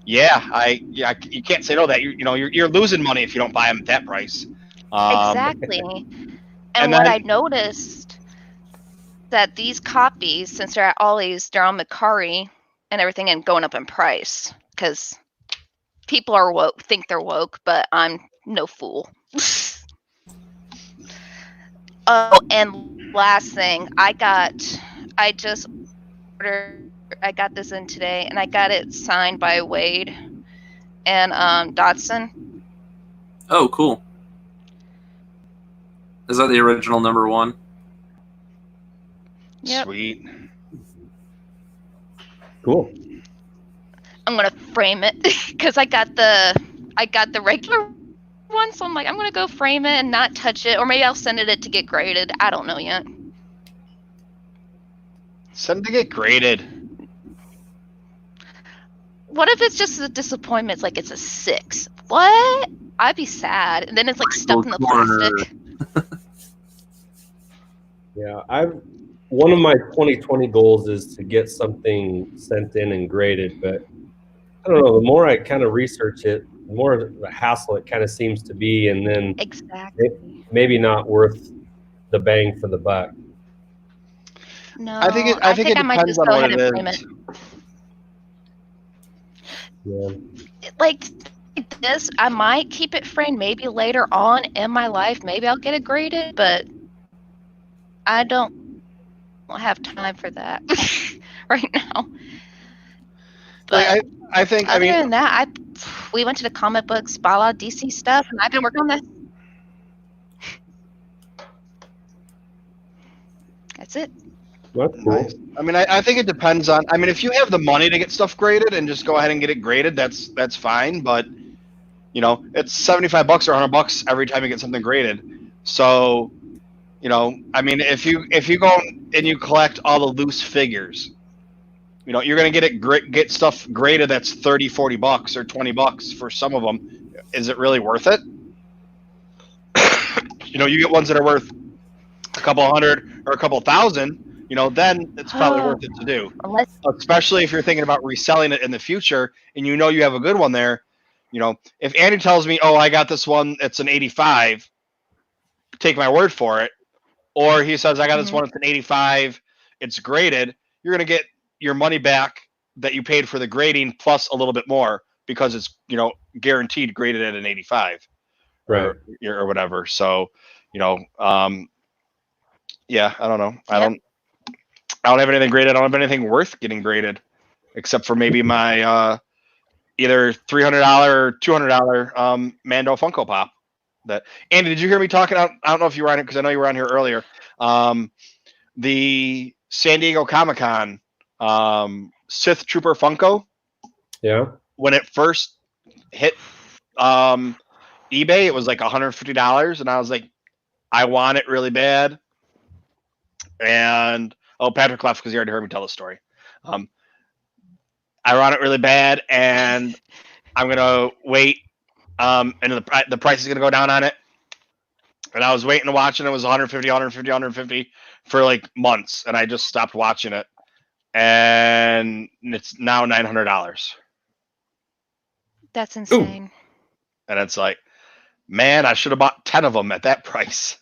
"Yeah, you can't say no to that. You're losing money if you don't buy them at that price." Exactly. And what I noticed that these copies, since they're at Ollie's, they're on Macari and everything, and going up in price because people are woke, think they're woke, but I'm no fool. Oh, and last thing, I got this in today, and I got it signed by Wade and Dodson. Oh, cool. Is that the original number 1? Yep. Sweet. Cool. I'm gonna frame it because I got the regular one, so I'm like, I'm gonna go frame it and not touch it, or maybe I'll send it to get graded. I don't know yet. Send it to get graded. What if it's just a disappointment? It's like it's a 6. What? I'd be sad. And then it's like stuck in the plastic. Yeah, one of my 2020 goals is to get something sent in and graded, but I don't know, the more I kind of research it, the more of a hassle it kind of seems to be, and then exactly maybe not worth the bang for the buck. No, I think it depends on what it is. Yeah. Like this, I might keep it framed maybe later on in my life. Maybe I'll get it graded, but I don't have time for that right now. But I think, other than that, we went to the comic books, bought a lot of DC stuff, and I've been working on this. That's it. That's cool. Nice. I mean, I think it depends on. I mean, if you have the money to get stuff graded and just go ahead and get it graded, that's fine. But it's $75 or $100 every time you get something graded. So, I mean, if you go and you collect all the loose figures, you're gonna get stuff graded that's $30-$40 or $20 for some of them. Is it really worth it? You get ones that are worth a couple hundred or a couple thousand. Then it's probably worth it to do. Especially if you're thinking about reselling it in the future and you have a good one there. If Andy tells me, "Oh, I got this one, it's an 85," take my word for it, or he says, I got this Mhm. one, it's an 85, it's graded, you're going to get your money back that you paid for the grading plus a little bit more because it's, guaranteed graded at an 85 Right. or whatever. So, yeah, I don't know. I Yep. don't have anything graded. I don't have anything worth getting graded except for maybe my either $300 or $200 Mando Funko Pop. That Andy, did you hear me talking? I don't know if you were on it because I know you were on here earlier. The San Diego Comic-Con Sith Trooper Funko. Yeah. When it first hit eBay, it was like $150, and I was like, I want it really bad. And Patrick left because he already heard me tell the story. I want it really bad, and I'm gonna wait. And the price is gonna go down on it. And I was waiting to watch it. It was 150 for like months, and I just stopped watching it. And it's now $900. That's insane. And it's like, man, I should have bought 10 of them at that price.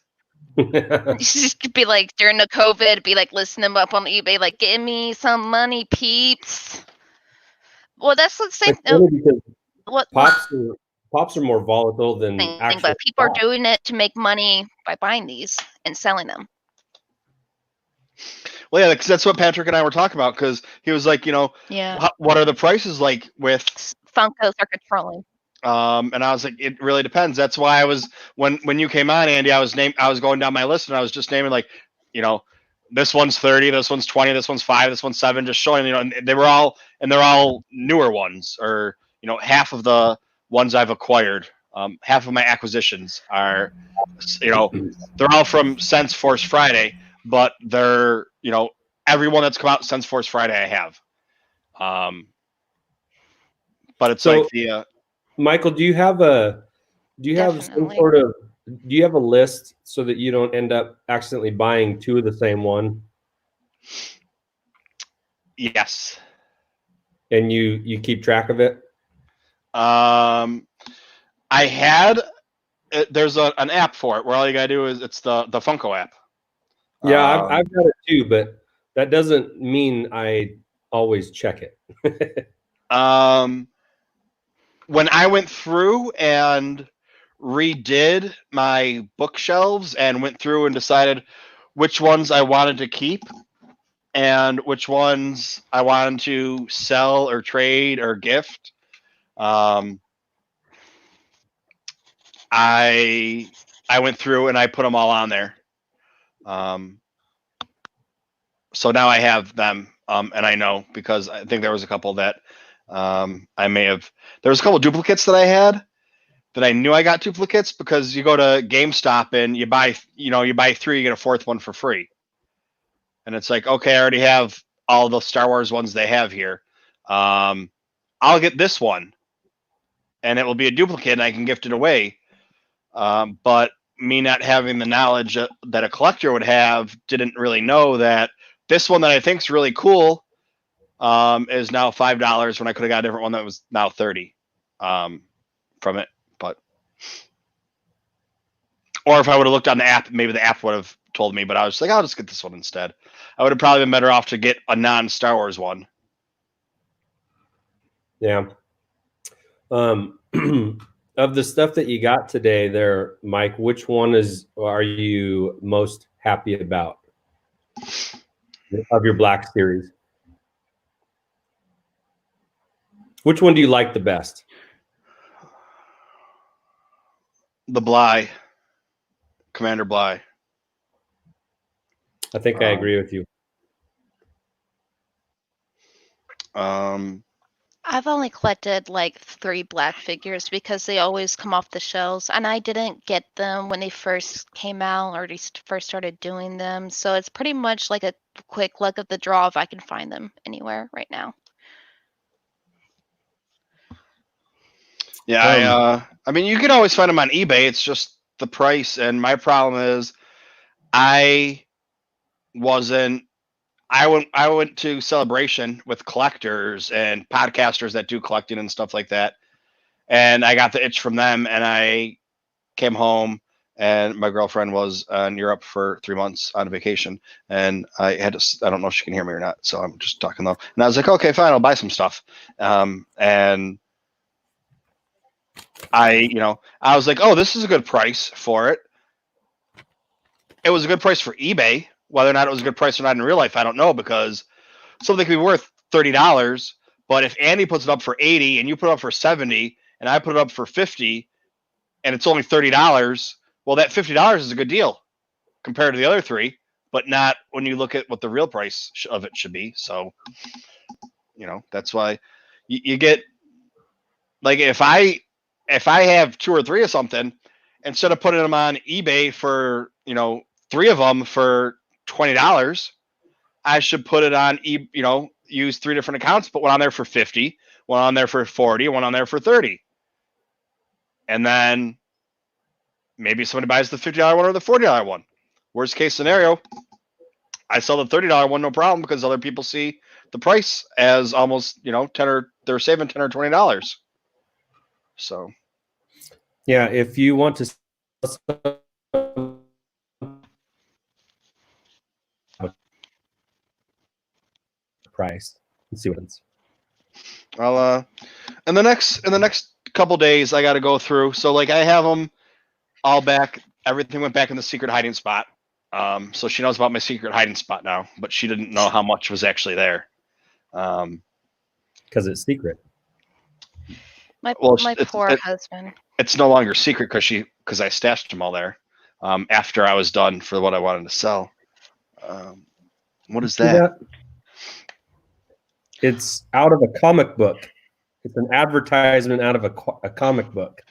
Just be like during the COVID, be like listing them up on eBay, like give me some money, peeps. Well, that's the same. It's funny because What pops are more volatile than thing, actual. but people pops. are doing it to make money by buying these and selling them. Well, yeah, because that's what Patrick and I were talking about. Because he was like, Yeah, what are the prices like with Funkos are controlling. and I was like, it really depends. That's why I was when you came on, Andy, I was going down my list and I was just naming like, this one's 30, this one's 20, this one's 5, this one's 7, just showing, and they're all newer ones, or half of the ones I've acquired, half of my acquisitions are, they're all from Sense Force Friday, but they're everyone that's come out Sense Force Friday I have, but it's So- like the. Michael, do you have some Definitely. sort of? Do you have a list so that you don't end up accidentally buying two of the same one? Yes. And you keep track of it? I had. There's an app for it where all you gotta do is it's the Funko app. Yeah, I've got it too, but that doesn't mean I always check it. When I went through and redid my bookshelves and went through and decided which ones I wanted to keep and which ones I wanted to sell or trade or gift, I went through and I put them all on there. So now I have them, and I know because I think there was a couple that I may have. There was a couple duplicates that I had that I knew I got duplicates because you go to GameStop and you buy 3, you get a 4th one for free, and it's like, okay, I already have all the Star Wars ones they have here. I'll get this one, and it will be a duplicate, and I can gift it away. But me not having the knowledge that a collector would have, didn't really know that this one that I think is really cool is now $5 when I could have got a different one that was now 30 from it. But or if I would have looked on the app, maybe the app would have told me. But I was like, I'll just get this one instead. I would have probably been better off to get a non-Star Wars one. Yeah. Of the stuff that you got today there, Mike, which one are you most happy about of your Black series? Which one do you like the best? The Bly. Commander Bly. I think I agree with you. I've only collected like 3 black figures because they always come off the shelves, and I didn't get them when they first came out or they first started doing them. So it's pretty much like a quick luck of the draw if I can find them anywhere right now. Yeah, I mean, you can always find them on eBay. It's just the price, and my problem is, I went to Celebration with collectors and podcasters that do collecting and stuff like that, and I got the itch from them, and I came home and my girlfriend was in Europe for 3 months on vacation, and I had to. I don't know if she can hear me or not, so I'm just talking low. And I was like, okay, fine, I'll buy some stuff. And I was like, oh, this is a good price for it. It was a good price for eBay. Whether or not it was a good price or not in real life, I don't know, because something could be worth $30, but if Andy puts it up for 80 and you put it up for 70 and I put it up for 50 and it's only $30, well, that $50 is a good deal compared to the other three, but not when you look at what the real price of it should be. So, that's why you get, like, if I have 2 or 3 of something, instead of putting them on eBay for, 3 of them for $20, I should put it on, use 3 different accounts, put one on there for 50, one on there for 40, one on there for 30. And then maybe somebody buys the $50 one or the $40 one. Worst case scenario, I sell the $30 one, no problem, because other people see the price as almost, 10 or they're saving $10 or $20. So, yeah, if you want to price, let's see what it's. I'll in the next couple days I got to go through. So, like, I have them all back. Everything went back in the secret hiding spot. So she knows about my secret hiding spot now, but she didn't know how much was actually there. Because it's secret. My poor husband. It's no longer secret because I stashed them all there after I was done for what I wanted to sell. What is that? It's out of a comic book. It's an advertisement out of a comic book.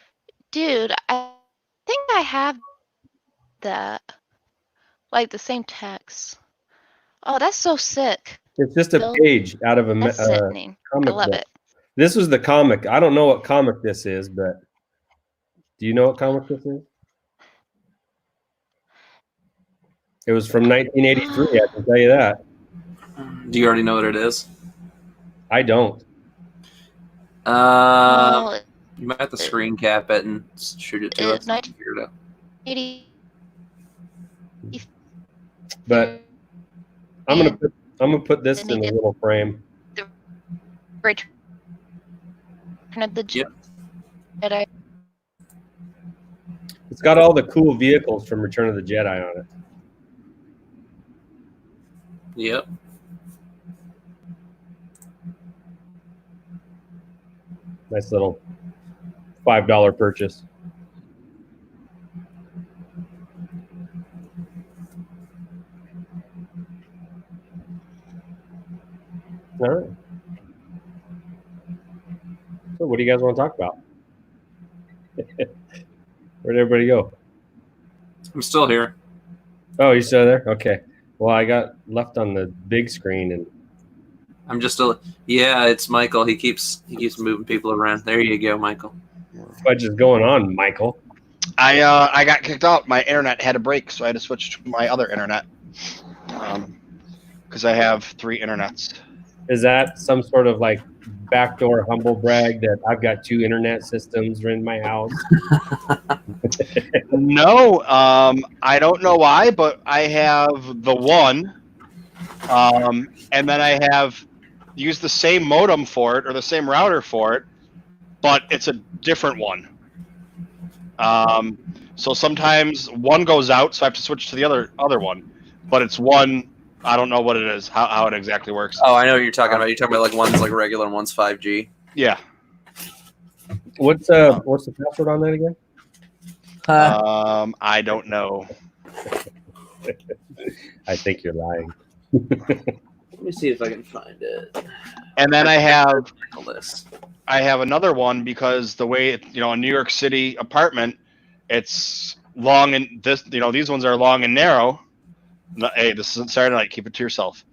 Dude, I think I have that. Like the same text. Oh, that's so sick. It's just a page out of a That's sickening. comic I love book. it. This was the comic. I don't know what comic this is, but do you know what comic this is? It was from 1983. I can tell you that. Do you already know what it is? I don't. You might have to screen cap it and shoot it to us. 1980. But I'm gonna put this in a little frame. Return of the Jedi. It's got all the cool vehicles from Return of the Jedi on it. Yep. Nice little $5 purchase. All right. So what do you guys want to talk about? Where'd everybody go? I'm still here. Oh, you're still there? Okay. Well, I got left on the big screen and I'm just yeah, it's Michael. He keeps moving people around. There you go, Michael. What's just going on, Michael? I got kicked out. My internet had a break, so I had to switch to my other internet. Because I have 3 internets. Is that some sort of like backdoor humble brag that I've got 2 internet systems in my house? No, I don't know why, but I have the one, and then I have used the same modem for it or the same router for it, but it's a different one. So sometimes one goes out, so I have to switch to the other one, but it's one. I don't know what it is, how it exactly works. Oh, I know what you're talking about. You're talking about like one's like regular and one's 5G. Yeah. What's the password on that again? I don't know. I think you're lying. Let me see if I can find it. And then I have a list. I have another one because the way a New York City apartment, it's long and these ones are long and narrow. Hey, this isn't Saturday night. Keep it to yourself.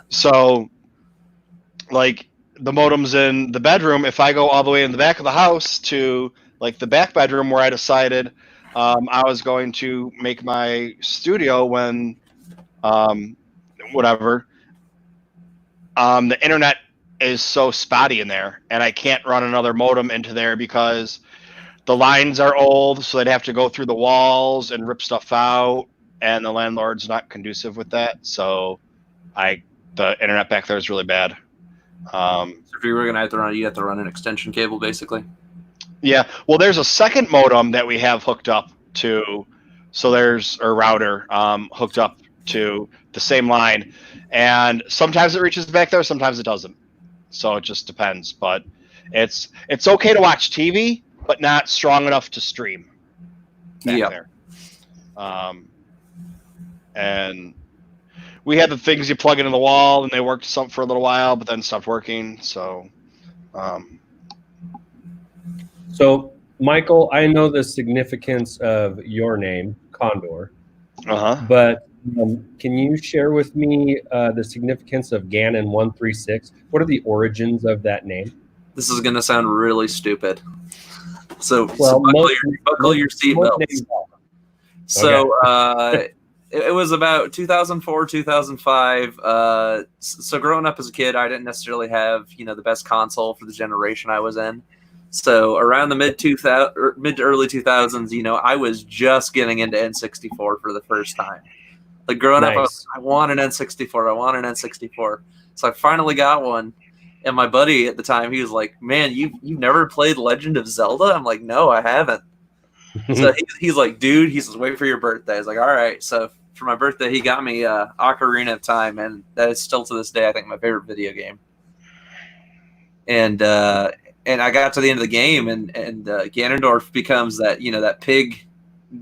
So, like the modem's in the bedroom. If I go all the way in the back of the house to like the back bedroom where I decided I was going to make my studio when whatever, the internet is so spotty in there, and I can't run another modem into there because the lines are old, so they'd have to go through the walls and rip stuff out, and the landlord's not conducive with that. So the internet back there is really bad. So if you were gonna have to run, you have to run an extension cable, basically. Yeah. Well, there's a second modem that we have hooked up to. So there's a router hooked up to the same line, and sometimes it reaches back there, sometimes it doesn't. So it just depends. But it's okay to watch TV, but not strong enough to stream back there. And we had the things you plug into the wall, and they worked for a little while, but then stopped working. So, So, Michael, I know the significance of your name, Condor. But can you share with me the significance of Ganon 136? What are the origins of that name? This is going to sound really stupid. So, Well, buckle your seatbelts. So, it was about 2004, 2005. So growing up as a kid, I didn't necessarily have, the best console for the generation I was in. So around the mid to early 2000s, I was just getting into N64 for the first time. Like growing up, I want an N64. I want an N64. So I finally got one. And my buddy at the time, he was like, "Man, you've never played Legend of Zelda?" I'm like, "No, I haven't." So he's like, "Dude," he says, "wait for your birthday." I was like, "All right." So for my birthday, he got me Ocarina of Time, and that is still to this day, I think, my favorite video game. And I got to the end of the game, and Ganondorf becomes that that pig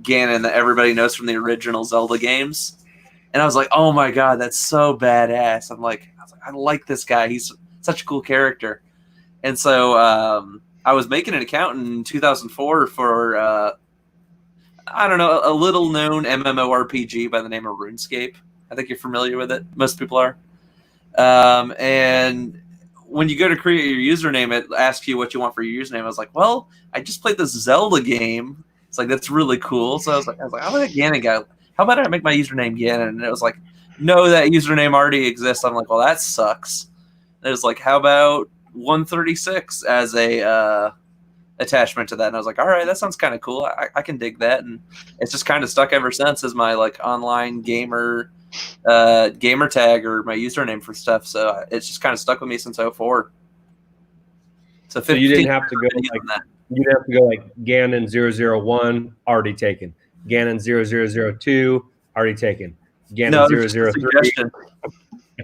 Ganon that everybody knows from the original Zelda games. And I was like, "Oh my god, that's so badass!" I was like, I like this guy. He's such a cool character. And so I was making an account in 2004 for I don't know, a little known MMORPG by the name of RuneScape. I think you're familiar with it. Most people are. And when you go to create your username, it asks you what you want for your username. I was like, well, I just played this Zelda game. It's like, that's really cool. So I was like, I'm a Ganon guy. How about I make my username Ganon? And it was like, no, that username already exists. I'm like, well, that sucks. And it was like, how about 136 as a attachment to that? And I was like, all right, that sounds kind of cool. I can dig that. And it's just kind of stuck ever since as my online gamer tag or my username for stuff. So it's just kind of stuck with me since 04. So you didn't have to go like Ganon 001 already taken, Ganon 0002 already taken, Ganon 003.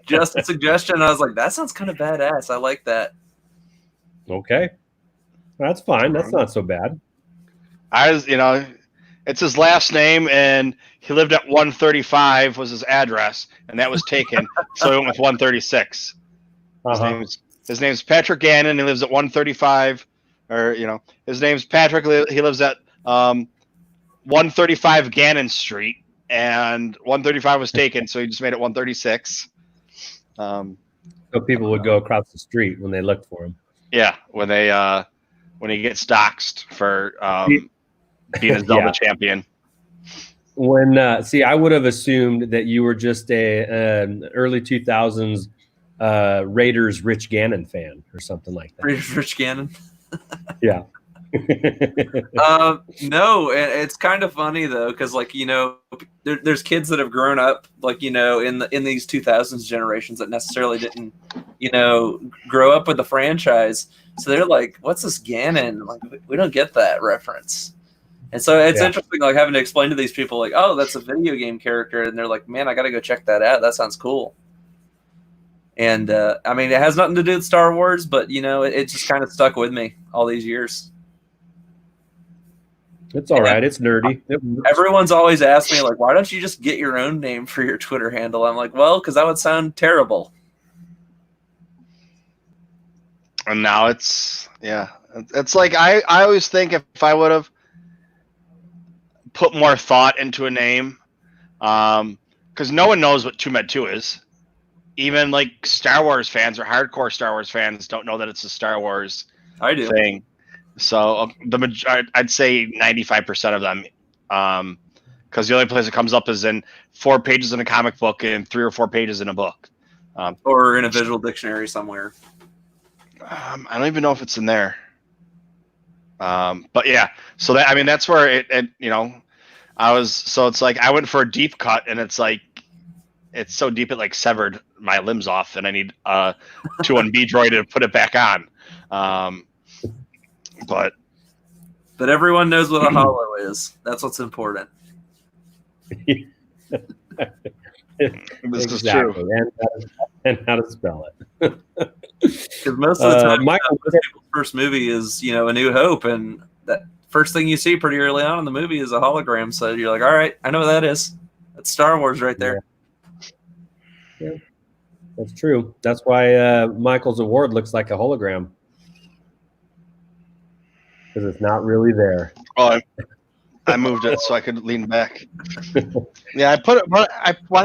Just a suggestion. I was like, that sounds kind of badass. I like that. Okay. That's fine. That's not so bad. It's his last name, and he lived at 135 was his address, and that was taken. So he went with 136. His name's Patrick Gannon. He lives at 135, his name's Patrick. He lives at 135 Gannon Street, and 135 was taken, so he just made it 136. So people would go across the street when they looked for him. Yeah, when he gets doxxed for being a Zelda champion. When I would have assumed that you were just an early 2000s Raiders Rich Gannon fan or something like that. Rich Gannon. Yeah. No, it's kind of funny though, because there's kids that have grown up in these 2000s generations that necessarily didn't grow up with the franchise, so they're like, what's this Ganon? Like, we don't get that reference. And so it's interesting having to explain to these people oh, that's a video game character, and they're like, man, I gotta go check that out, that sounds cool. And it has nothing to do with Star Wars, but it just kind of stuck with me all these years. It's all right. It's nerdy. Everyone's always asked me, why don't you just get your own name for your Twitter handle? I'm like, well, because that would sound terrible. And now it's like I always think if I would have put more thought into a name, because no one knows what TooMedToo's is. Even Star Wars fans or hardcore Star Wars fans don't know that it's a Star Wars thing. So I'd say 95% of them, because the only place it comes up is in 4 pages in a comic book and 3 or 4 pages in a book, or in a visual dictionary somewhere. I don't even know if it's in there. But yeah, so that, I mean, that's where it you know, it's like I went for a deep cut, and it's like it's so deep it like severed my limbs off, and I need 2-1-B droid to put it back on. But everyone knows what a hollow is. That's what's important. this is true. And how to spell it. Because most of the time, Michael, most people's first movie is, you know, A New Hope, and that first thing you see pretty early on in the movie is a hologram. So you're like, all right, I know what that is. That's Star Wars right there. Yeah, that's true. That's why Michael's award looks like a hologram, because it's not really there. Oh, I moved it so I could lean back. Yeah, I put it. Why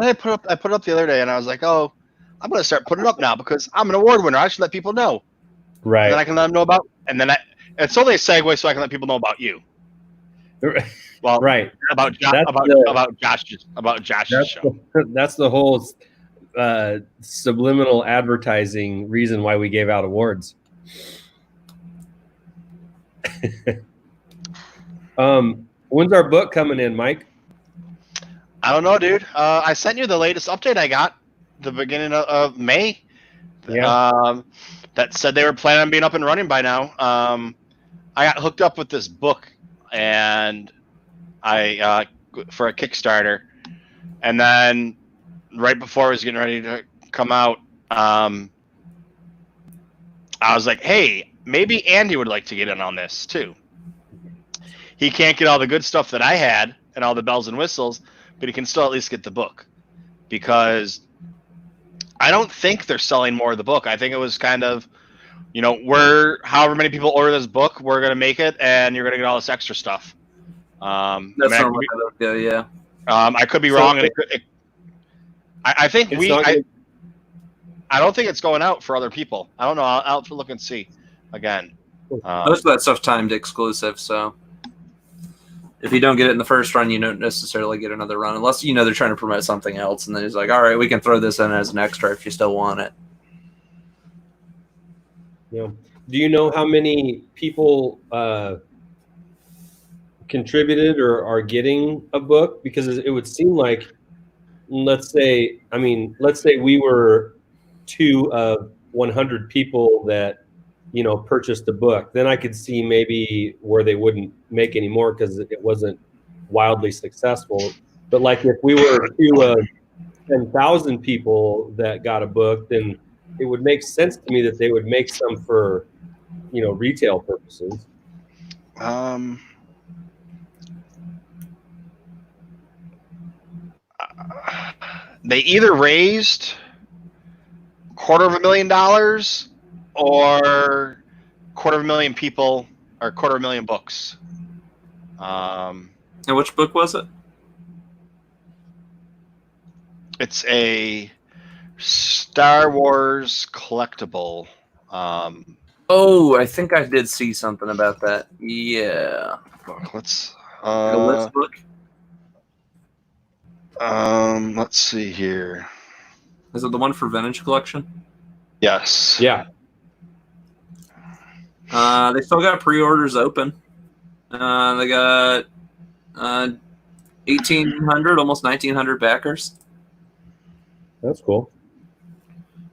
did I put up? I put it up the other day, and I was like, oh, I'm gonna start putting it up now because I'm an award winner. I should let people know. Right. And then I can let them know about. And then it's only a segue so I can let people know about you. Well, right. About Josh's show. That's the whole subliminal advertising reason why we gave out awards. When's our book coming in, Mike? I don't know, dude. I sent you the latest update I got, the beginning of May. Yeah. That said they were planning on being up and running by now. I got hooked up with this book, and I for a Kickstarter, and then right before it was getting ready to come out, I was like, hey, maybe Andy would like to get in on this too. He can't get all the good stuff that I had and all the bells and whistles, but he can still at least get the book, because I don't think they're selling more of the book. I think it was kind of, you know, however many people order this book, we're going to make it, and you're going to get all this extra stuff. That's not what I would go, yeah. I could be wrong. And I think I don't think it's going out for other people. I don't know. I'll have to look and see again. Most of that stuff's timed exclusive, so if you don't get it in the first run, you don't necessarily get another run, unless, you know, they're trying to promote something else, and then it's like, all right, we can throw this in as an extra if you still want it. Yeah. Do you know how many people contributed or are getting a book? Because it would seem like, let's say we were 2 of 100 people that, you know, purchased the book, then I could see maybe where they wouldn't make any more because it wasn't wildly successful. But like if we were 2 of 10,000 people that got a book, then it would make sense to me that they would make some for, you know, retail purposes. They either raised $250,000 or 250,000 people or 250,000 books. And which book was it? It's a Star Wars collectible. Oh, I think I did see something about that. Yeah. Let's The list book? let's see here. Is it the one for Vintage Collection? Yes. Yeah. They still got pre-orders open. They got 1,800, almost 1,900 backers. That's cool.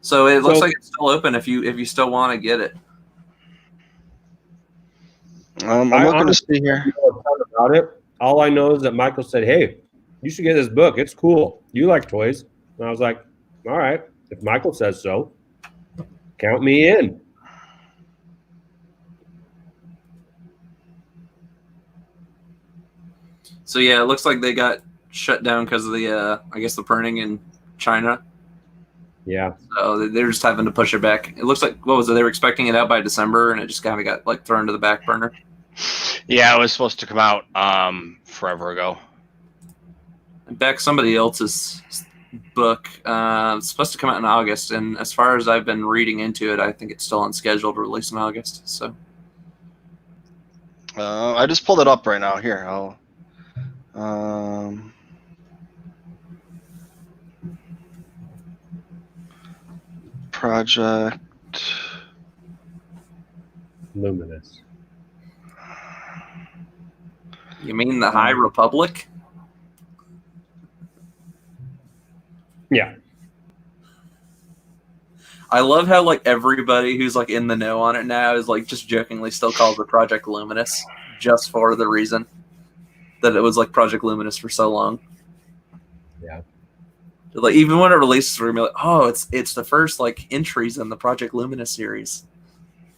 So it looks like it's still open if you still want to get it. I'm looking to see here. About it. All I know is that Michael said, "Hey, you should get this book. It's cool. You like toys." And I was like, "All right, if Michael says so, count me in." So yeah, it looks like they got shut down because of the I guess the printing in China. Yeah. So they're just having to push it back. It looks like, what was it? They were expecting it out by December, and it just kind of got like thrown to the back burner. Yeah, it was supposed to come out forever ago. Back somebody else's book. It's supposed to come out in August, and as far as I've been reading into it, I think it's still on schedule to release in August. So I just pulled it up right now. Here, I'll. Project Luminous. You mean the High Republic? Yeah. I love how like everybody who's like in the know on it now is like just jokingly still calls it Project Luminous, just for the reason that it was like Project Luminous for so long. Yeah. Like even when it releases, we're gonna be like, oh, it's the first like entries in the Project Luminous series.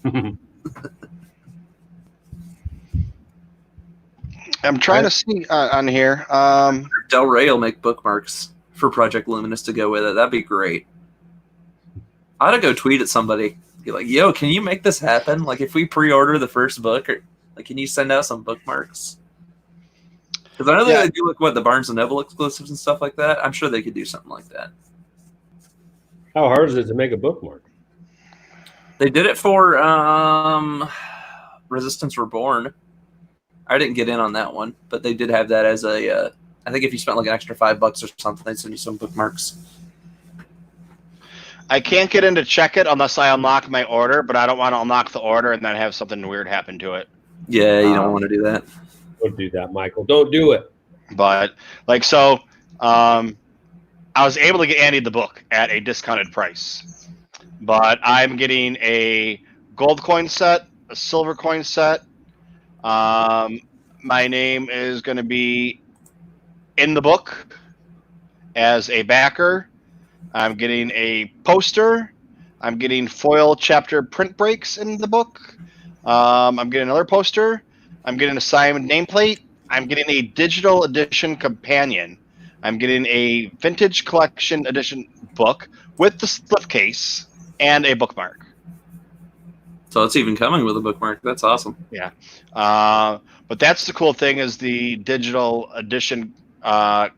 I'm trying to see on here. Del Rey will make bookmarks for Project Luminous to go with it. That'd be great. I ought to go tweet at somebody. Be like, yo, can you make this happen? Like, if we pre-order the first book, or like, can you send out some bookmarks? Because I know they do like what the Barnes and Noble exclusives and stuff like that. I'm sure they could do something like that. How hard is it to make a bookmark? They did it for Resistance Reborn. I didn't get in on that one, but they did have that as a. I think if you spent like an extra $5 or something, they'd send you some bookmarks. I can't get in to check it unless I unlock my order, but I don't want to unlock the order and then have something weird happen to it. Yeah, you don't want to do that. Don't do that, Michael. Don't do it. But like so, I was able to get Andy the book at a discounted price, but I'm getting a gold coin set, a silver coin set. My name is going to be in the book as a backer. I'm getting a poster. I'm getting foil chapter print breaks in the book. I'm getting another poster. I'm getting a signed nameplate. I'm getting a digital edition companion. I'm getting a vintage collection edition book with the slipcase and a bookmark. So it's even coming with a bookmark. That's awesome. Yeah. But that's the cool thing is the digital edition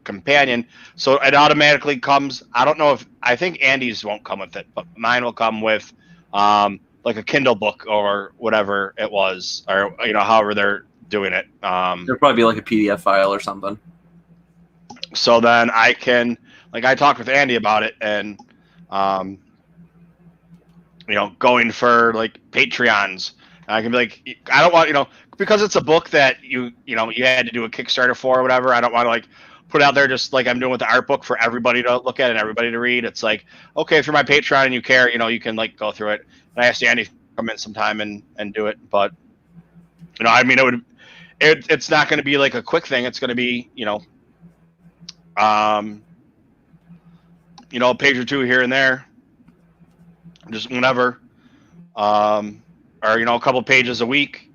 companion. So it automatically comes. I don't know if I think Andy's won't come with it, but mine will come with like a Kindle book or whatever it was, or however they're doing it. There'll probably be like a PDF file or something. So then I can I talked with Andy about it and going for like Patreons. I can be like, I don't want, because it's a book that you had to do a Kickstarter for or whatever. I don't want to like put it out there just like I'm doing with the art book for everybody to look at and everybody to read. It's like, okay, if you're my Patreon and you care, you can like go through it. And I asked Andy to come in sometime and do it. But, it's not going to be like a quick thing. It's going to be, a page or two here and there, just whenever. Or a couple pages a week,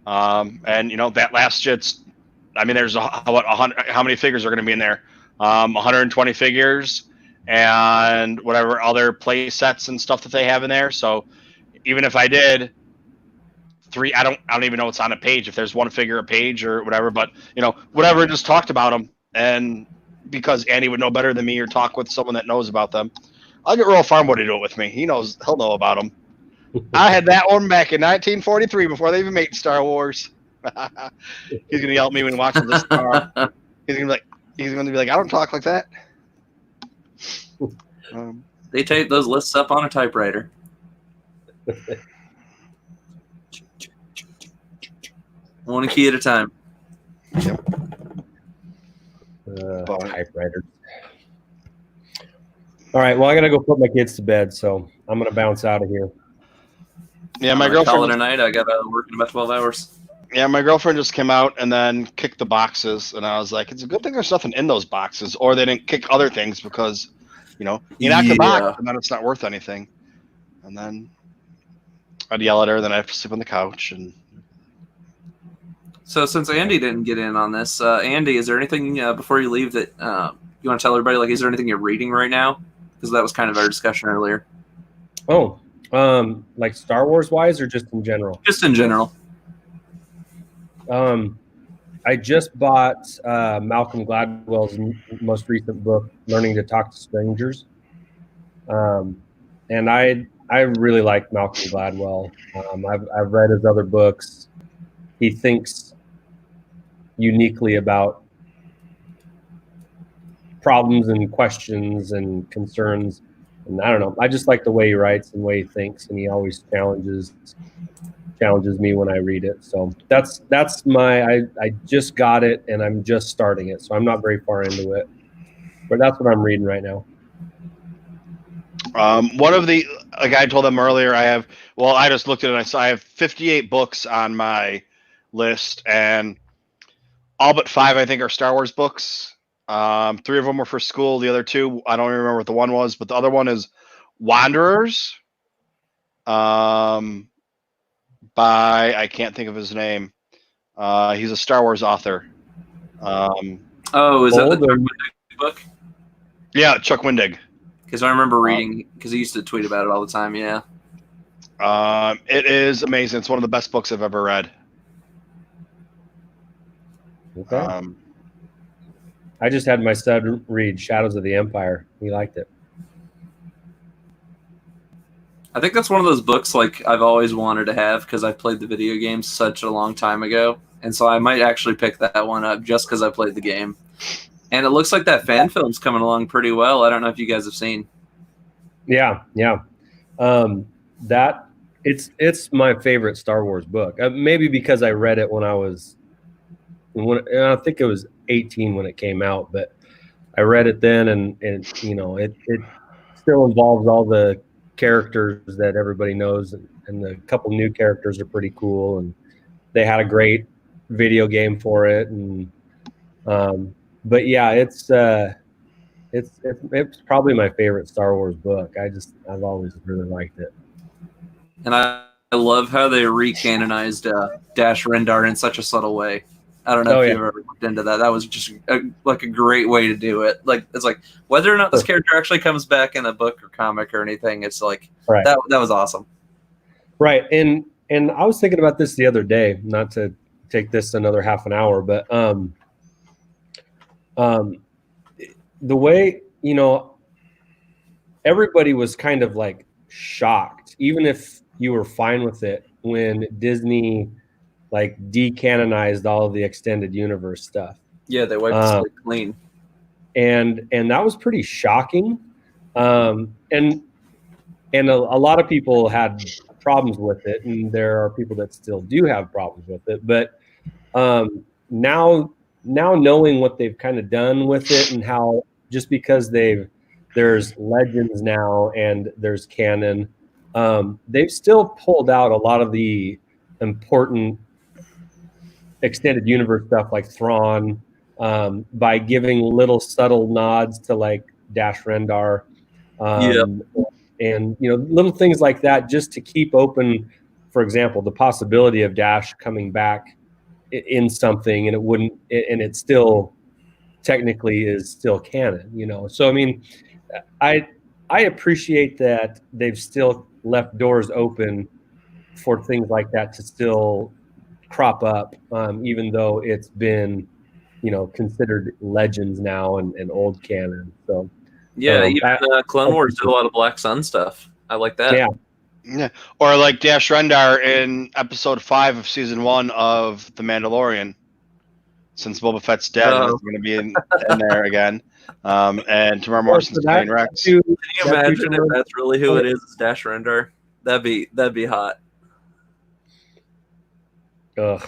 and that lasts. There's how many figures are going to be in there? 120 figures, and whatever other play sets and stuff that they have in there. So even if I did 3, I don't even know what's on a page. If there's one figure a page or whatever, but whatever. Just talked about them, and because Andy would know better than me or talk with someone that knows about them, I'll get Royal Farmboy to do it with me. He'll know about them. I had that one back in 1943 before they even made Star Wars. He's gonna yell at me when he watches this car. He's gonna be like, I don't talk like that. They tape those lists up on a typewriter. One key at a time. Yep. Typewriter. All right. Well, I gotta go put my kids to bed, so I'm gonna bounce out of here. Yeah, my girlfriend. Call it a night. I got to work in about 12 hours. Yeah, my girlfriend just came out and then kicked the boxes, and I was like, it's a good thing there's nothing in those boxes, or they didn't kick other things because, you knock the box and then it's not worth anything. And then I'd yell at her, then I have to sleep on the couch. And so since Andy didn't get in on this, Andy, is there anything before you leave that you want to tell everybody? Like, is there anything you're reading right now? Because that was kind of our discussion earlier. Oh. Like Star Wars wise or just in general? Just in general. I just bought Malcolm Gladwell's most recent book, Learning to Talk to Strangers. And I really like Malcolm Gladwell. I've read his other books. He thinks uniquely about problems and questions and concerns And I don't know. I just like the way he writes and the way he thinks, and he always challenges me when I read it. So that's I just got it and I'm just starting it. So I'm not very far into it. But that's what I'm reading right now. One of the, like I told them earlier, I just looked at it and I saw I have 58 books on my list, and all but 5 I think are Star Wars books. 3 of them were for school. The other 2, I don't even remember what the one was, but the other one is Wanderers, by, I can't think of his name. He's a Star Wars author. Is that the Chuck Wendig book? Yeah, Chuck Wendig. Because I remember reading, because he used to tweet about it all the time. Yeah. It is amazing. It's one of the best books I've ever read. Okay. I just had my son read Shadows of the Empire. He liked it. I think that's one of those books like I've always wanted to have because I played the video game such a long time ago. And so I might actually pick that one up just because I played the game. And it looks like that fan film's coming along pretty well. I don't know if you guys have seen. Yeah. That it's my favorite Star Wars book. Maybe because I read it when I think it was 18 when it came out, but I read it then, and it still involves all the characters that everybody knows, and the couple new characters are pretty cool, and they had a great video game for it, and but yeah, it's probably my favorite Star Wars book. I've always really liked it. And I love how they recanonized Dash Rendar in such a subtle way. I don't know if you've ever looked into that. That was just a great way to do it. Like, it's like whether or not this character actually comes back in a book or comic or anything, it's like that was awesome. Right. And I was thinking about this the other day, not to take this another half an hour, but the way, everybody was kind of like shocked, even if you were fine with it, when Disney like decanonized all of the extended universe stuff. Yeah, they wiped the slate clean. And that was pretty shocking. And a lot of people had problems with it, and there are people that still do have problems with it. But now knowing what they've kind of done with it, and how just because there's legends now and there's canon, they've still pulled out a lot of the important extended universe stuff like Thrawn, by giving little subtle nods to like Dash Rendar, and little things like that, just to keep open, for example, the possibility of Dash coming back in something, and it still technically is still canon, So I mean, I appreciate that they've still left doors open for things like that to still crop up, even though it's been, considered legends now and old canon. So even Clone Wars did a lot of Black Sun stuff. I like that. Yeah, or like Dash Rendar in episode 5 of season 1 of The Mandalorian. Since Boba Fett's dead, he's going to be in there again. And Tamara Morrison's playing Rex. Can you imagine if that's really who it is? It's Dash Rendar. That'd be hot. Ugh.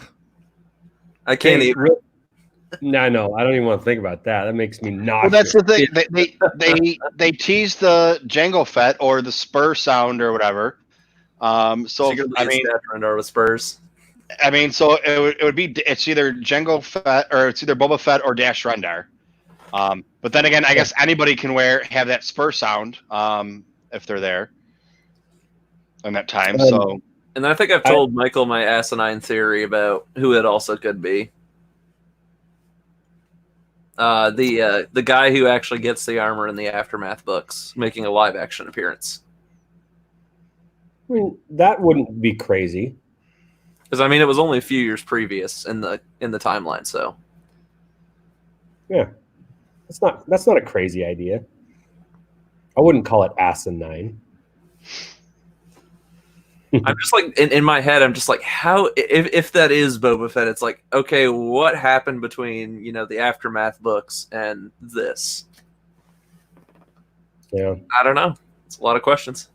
I can't even. No, I don't even want to think about that. That makes me nauseous. Well, that's the thing. They teased the Jango Fett or the Spur sound or whatever. So I mean, Dash Rendar with Spurs. I mean, so it would be, it's either Jango Fett or it's either Boba Fett or Dash Rendar. But then again, I guess anybody can have that Spur sound if they're there in that time. So. And I think I've told Michael my asinine theory about who it also could be. The guy who actually gets the armor in the Aftermath books, making a live action appearance. I mean, that wouldn't be crazy. Because I mean, it was only a few years previous in the timeline, so. Yeah, that's not a crazy idea. I wouldn't call it asinine. I'm just like in my head. I'm just like, how if that is Boba Fett, it's like, okay, what happened between the Aftermath books and this? Yeah, I don't know. It's a lot of questions.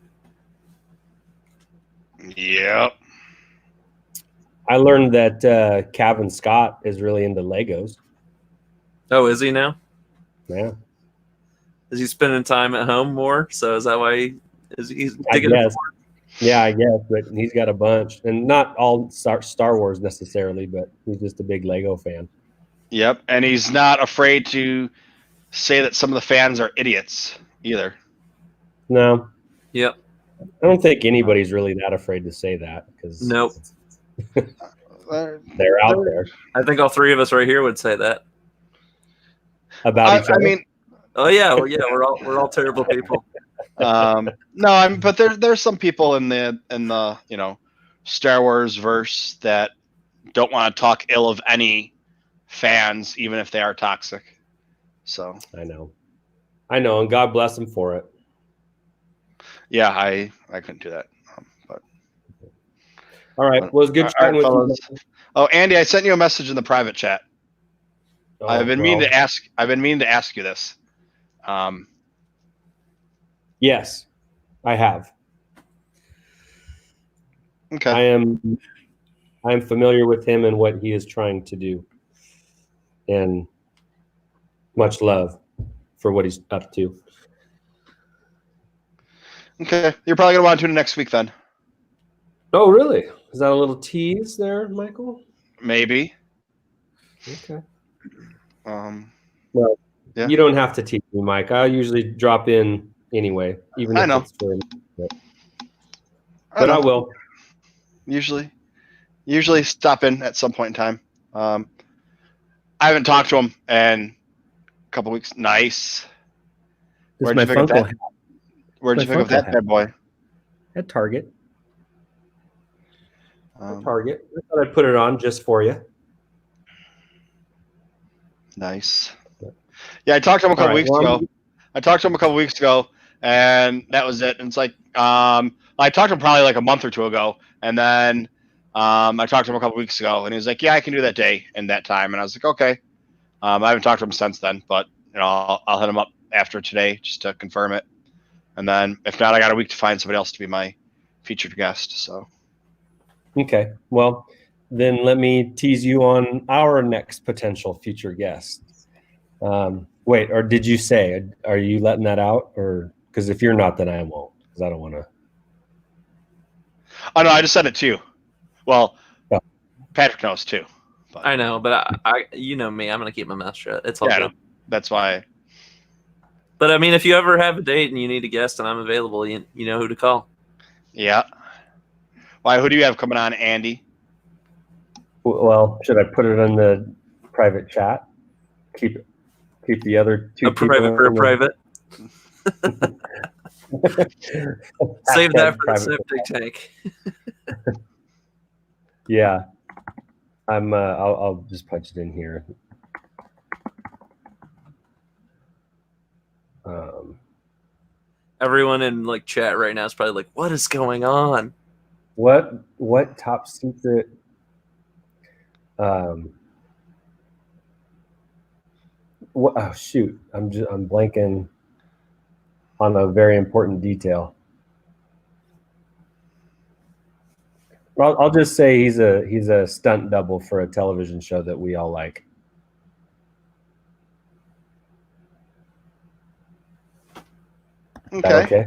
Yep. I learned that Calvin Scott is really into Legos. Oh, is he now? Yeah, Is he spending time at home more? So is that why he's I digging? guess. Yeah, I guess, but he's got a bunch, and not all Star Wars necessarily, but he's just a big Lego fan. Yep. And he's not afraid to say that some of the fans are idiots either. No, Yep. I don't think anybody's really that afraid to say that because Nope. they're out there I think all three of us right here would say that. about each other. I mean, Oh yeah, well, yeah, we're all terrible people. no, but there's some people in the Star Wars verse that don't want to talk ill of any fans, even if they are toxic. So I know, and God bless them for it. yeah, I couldn't do that. But all right, well, it's good chatting with you. Oh, Andy, I sent you a message in the private chat. I've been meaning to ask you this. Yes, I have. Okay. I am familiar with him and what he is trying to do, and much love for what he's up to. Okay, you're probably gonna want to tune in next week then. Oh, really? Is that a little tease there, Michael? Maybe. Okay. Well, yeah. You don't have to tease me, Mike. I usually drop in anyway, even if it's for a bit. But I will. Usually stop in at some point in time. I haven't talked to him in a couple weeks. Nice. Where'd you pick up that? Where'd you pick up that bad boy? At Target. Target. I thought I'd put it on just for you. Nice. Yeah, I talked to him a couple weeks ago, and that was it. And it's like, I talked to him probably like a month or two ago, and then I talked to him a couple weeks ago, and he was like, "Yeah, I can do that day and that time." And I was like, "Okay." I haven't talked to him since then, but I'll hit him up after today just to confirm it, and then if not, I got a week to find somebody else to be my featured guest. So. Okay. Well, then let me tease you on our next potential future guest. Wait, or did you say? Are you letting that out, or because if you're not, then I won't, because I don't want to. Oh no, I just sent it to you. Well, Patrick knows too. But. I know, but I you know me, I'm gonna keep my mouth shut. It's all good. That's why. But I mean, if you ever have a date and you need a guest and I'm available, you know who to call. Yeah. Why? Who do you have coming on, Andy? Well, should I put it in the private chat? Keep the other two private for a private. Save that for the septic tank. Yeah, I'll just punch it in here. Everyone in like chat right now is probably like, "What is going on? What top secret?" Oh shoot! I'm blanking on a very important detail. I'll just say he's a stunt double for a television show that we all like. Okay.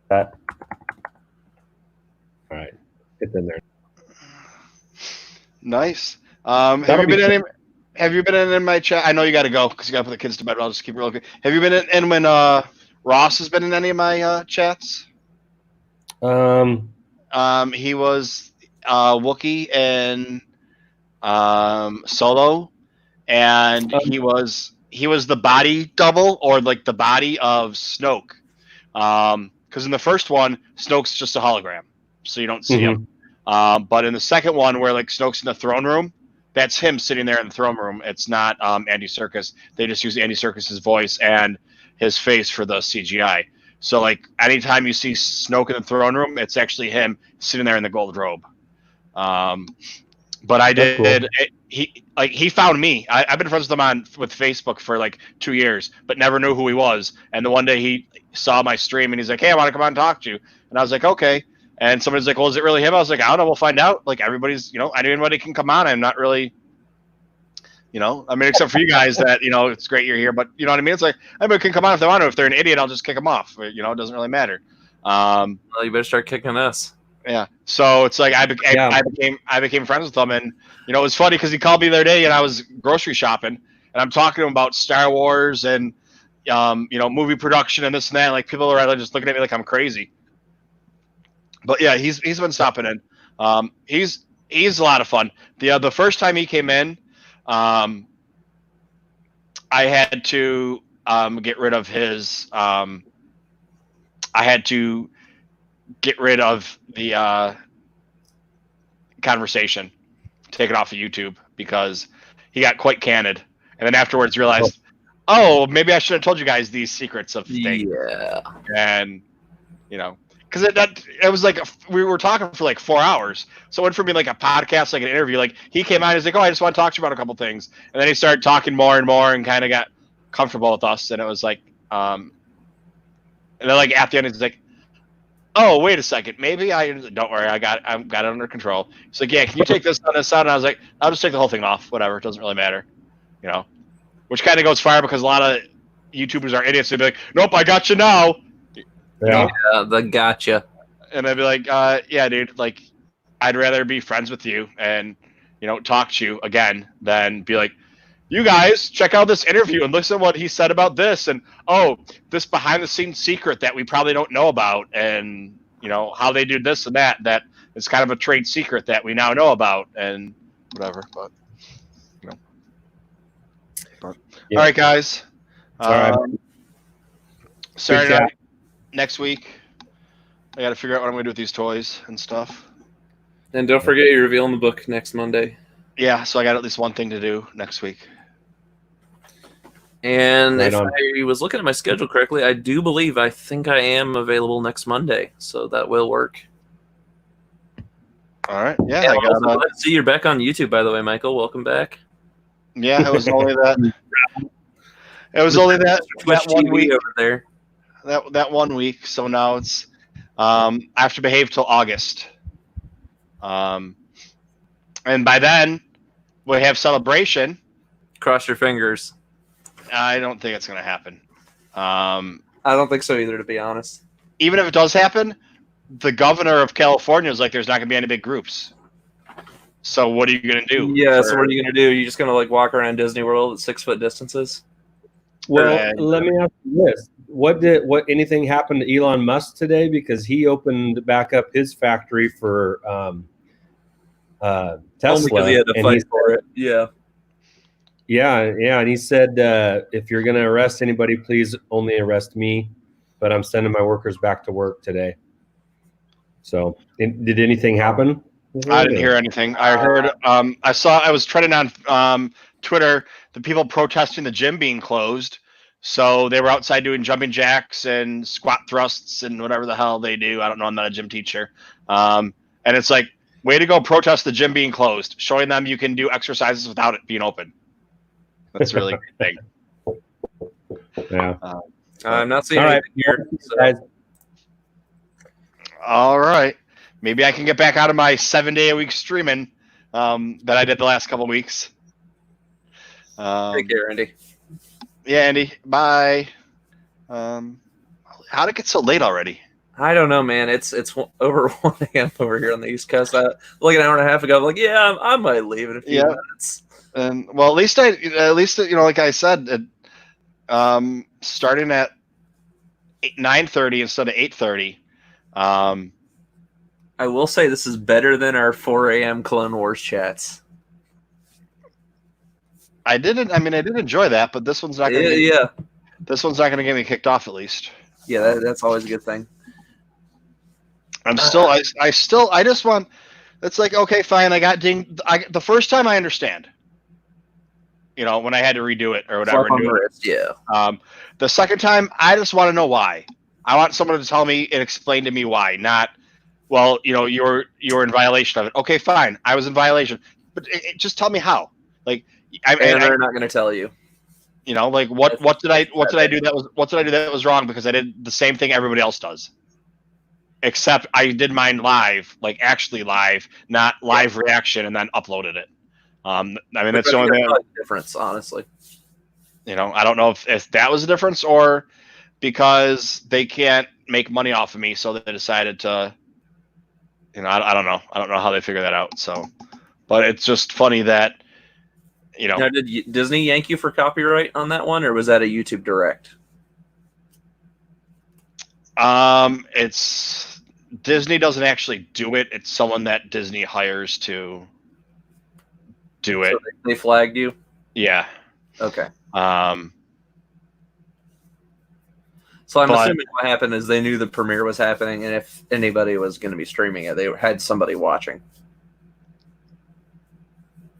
That. All right. It's in there. Nice. Have you been in my chat? I know you got to go because you got to put the kids to bed. But I'll just keep it real quick. Have you been in when Ross has been in any of my chats? He was Wookiee in Solo, and he was the body double, or like the body of Snoke. Because in the first one, Snoke's just a hologram, so you don't see him. But in the second one, where like Snoke's in the throne room, that's him sitting there in the throne room. It's not Andy Serkis. They just use Andy Serkis's voice and his face for the CGI. So like anytime you see Snoke in the throne room, it's actually him sitting there in the gold robe. But I did. Cool. he found me. I've been friends with him with Facebook for like 2 years, but never knew who he was. And the one day he saw my stream and he's like, "Hey, I want to come on and talk to you." And I was like, "Okay." And somebody's like, "Well, is it really him?" I was like, "I don't know. We'll find out." Like everybody's, anybody can come on. I'm not really, I mean, except for you guys that, it's great you're here, but you know what I mean? It's like anybody can come on if they want to. If they're an idiot, I'll just kick them off. It doesn't really matter. Well, you better start kicking us. Yeah. So it's like I became friends with him, and it was funny because he called me the other day, and I was grocery shopping, and I'm talking to him about Star Wars and movie production and this and that. Like people are just looking at me like I'm crazy. But yeah, he's been stopping in. He's a lot of fun. The first time he came in, I had to get rid of his. I had to get rid of the conversation, take it off of YouTube because he got quite candid, and then afterwards realized, oh, maybe I should have told you guys these secrets of things. Yeah, and because it was like we were talking for like 4 hours, so it went from being like a podcast, like an interview. Like he came on, he's like, "Oh, I just want to talk to you about a couple things," and then he started talking more and more, and kind of got comfortable with us, and it was like, and then like at the end, he's like, "Oh, wait a second, maybe don't worry, I got it under control." He's like, "Yeah, can you take this on this out?" And I was like, "I'll just take the whole thing off, whatever, it doesn't really matter," which kind of goes far because a lot of YouTubers are idiots. They'd be like, "Nope, I got you now." Yeah, the gotcha. And I'd be like, yeah, dude, like, I'd rather be friends with you and, talk to you again than be like, you guys, check out this interview and listen to what he said about this. And, oh, this behind-the-scenes secret that we probably don't know about. And, how they do this and that is kind of a trade secret that we now know about and whatever. But, Yeah. All right, guys. All right. Saturday Good chat. night, next week, I got to figure out what I'm going to do with these toys and stuff. And don't forget you're revealing the book next Monday. Yeah, so I got at least one thing to do next week. And Right if on. I was looking at my schedule correctly, I think I am available next Monday, so that will work. All right. Yeah, Yeah, I got glad to see you're back on YouTube, by the way, Michael. Welcome back. Yeah, it was only that. It was only that Twitch 1 TV week. over there. That 1 week. So now it's I have to behave till August. And by then we have celebration. Cross your fingers. I don't think it's gonna happen. I don't think so either, to be honest. Even if it does happen, the governor of California is like, there's not gonna be any big groups. So what are you gonna do? Yeah. So what are you gonna do? You just gonna walk around Disney World at 6 foot distances? Well, let me ask you this: what anything happened to Elon Musk today? Because he opened back up his factory for Tesla. Only because he had to and fight for it. Yeah. Yeah, and he said, if you're going to arrest anybody, please only arrest me. But I'm sending my workers back to work today. So, did anything happen? I didn't hear anything. I heard. I was trending on Twitter the people protesting the gym being closed. So they were outside doing jumping jacks and squat thrusts and whatever the hell they do. I don't know. I'm not a gym teacher. And it's like, way to go protest the gym being closed, showing them you can do exercises without it being open. That's really a great thing. Yeah. I'm not seeing All right. anything here. So. Guys. All right. Maybe I can get back out of my 7-day-a-week streaming that I did the last couple weeks. Take care, Andy. Yeah, Andy. Bye. How'd it get so late already? I don't know, man. It's over 1 a.m. over here on the East Coast. Like an hour and a half ago, I'm like, yeah, I might leave in a few minutes. And well, at least like I said, starting at 9:30 instead of 8:30. I will say this is better than our 4 a.m. Clone Wars chats. I did enjoy that, but this one's not going to. This one's not going to get me kicked off, at least. Yeah, that's always a good thing. I just want. It's like, okay, fine. I got dinged. The first time I understand. When I had to redo it or whatever. Yeah. The second time, I just want to know why. I want someone to tell me and explain to me why. Not, well, you're in violation of it. Okay, fine. I was in violation, but just tell me how. Like, And they're not going to tell you. You know, like what did I do that was wrong, because I did the same thing everybody else does. Except I did mine live, like actually live, not live reaction, and then uploaded it. I mean, that's the only thing. Difference, honestly. You know, I don't know if that was the difference, or because they can't make money off of me, so they decided to. You know, I don't know. I don't know how they figure that out. So, but it's just funny that, you know. Now, did Disney yank you for copyright on that one, or was that a YouTube Direct? It's Disney doesn't actually do it. It's someone that Disney hires to do it. So they flagged you? Yeah. Okay. So I'm assuming what happened is they knew the premiere was happening, and if anybody was going to be streaming it, they had somebody watching,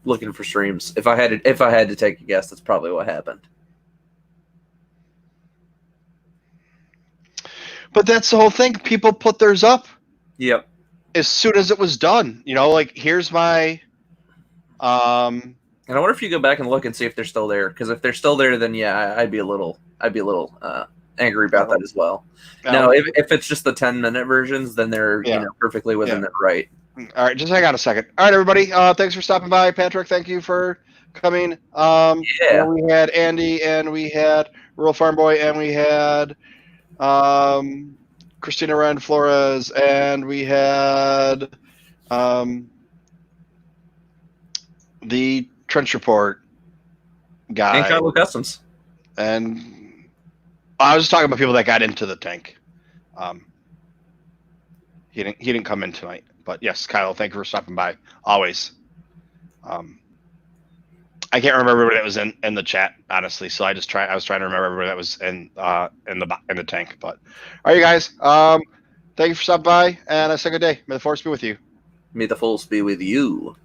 looking for streams. If I had to take a guess, that's probably what happened. But that's the whole thing. People put theirs up. Yep. As soon as it was done, you know, like here's my. And I wonder if you go back and look and see if they're still there. Because if they're still there, then yeah, I'd be a little angry about that as well. Now, if it's just the 10-minute versions, then they're perfectly within their right. All right, just hang on a second. All right, everybody. Thanks for stopping by, Patrick. Thank you for coming. We had Andy, and we had Rural Farm Boy, and we had Christina Rand Flores, and we had the Trench Report guy. And Kylo Customs. And I was just talking about people that got into the tank. He didn't come in tonight, but yes, Kyle, thank you for stopping by. Always. I can't remember everybody that was in the chat, honestly. So I was trying to remember everybody that was in the tank. But all right, you guys. Thank you for stopping by, and I say good day. May the force be with you. May the force be with you.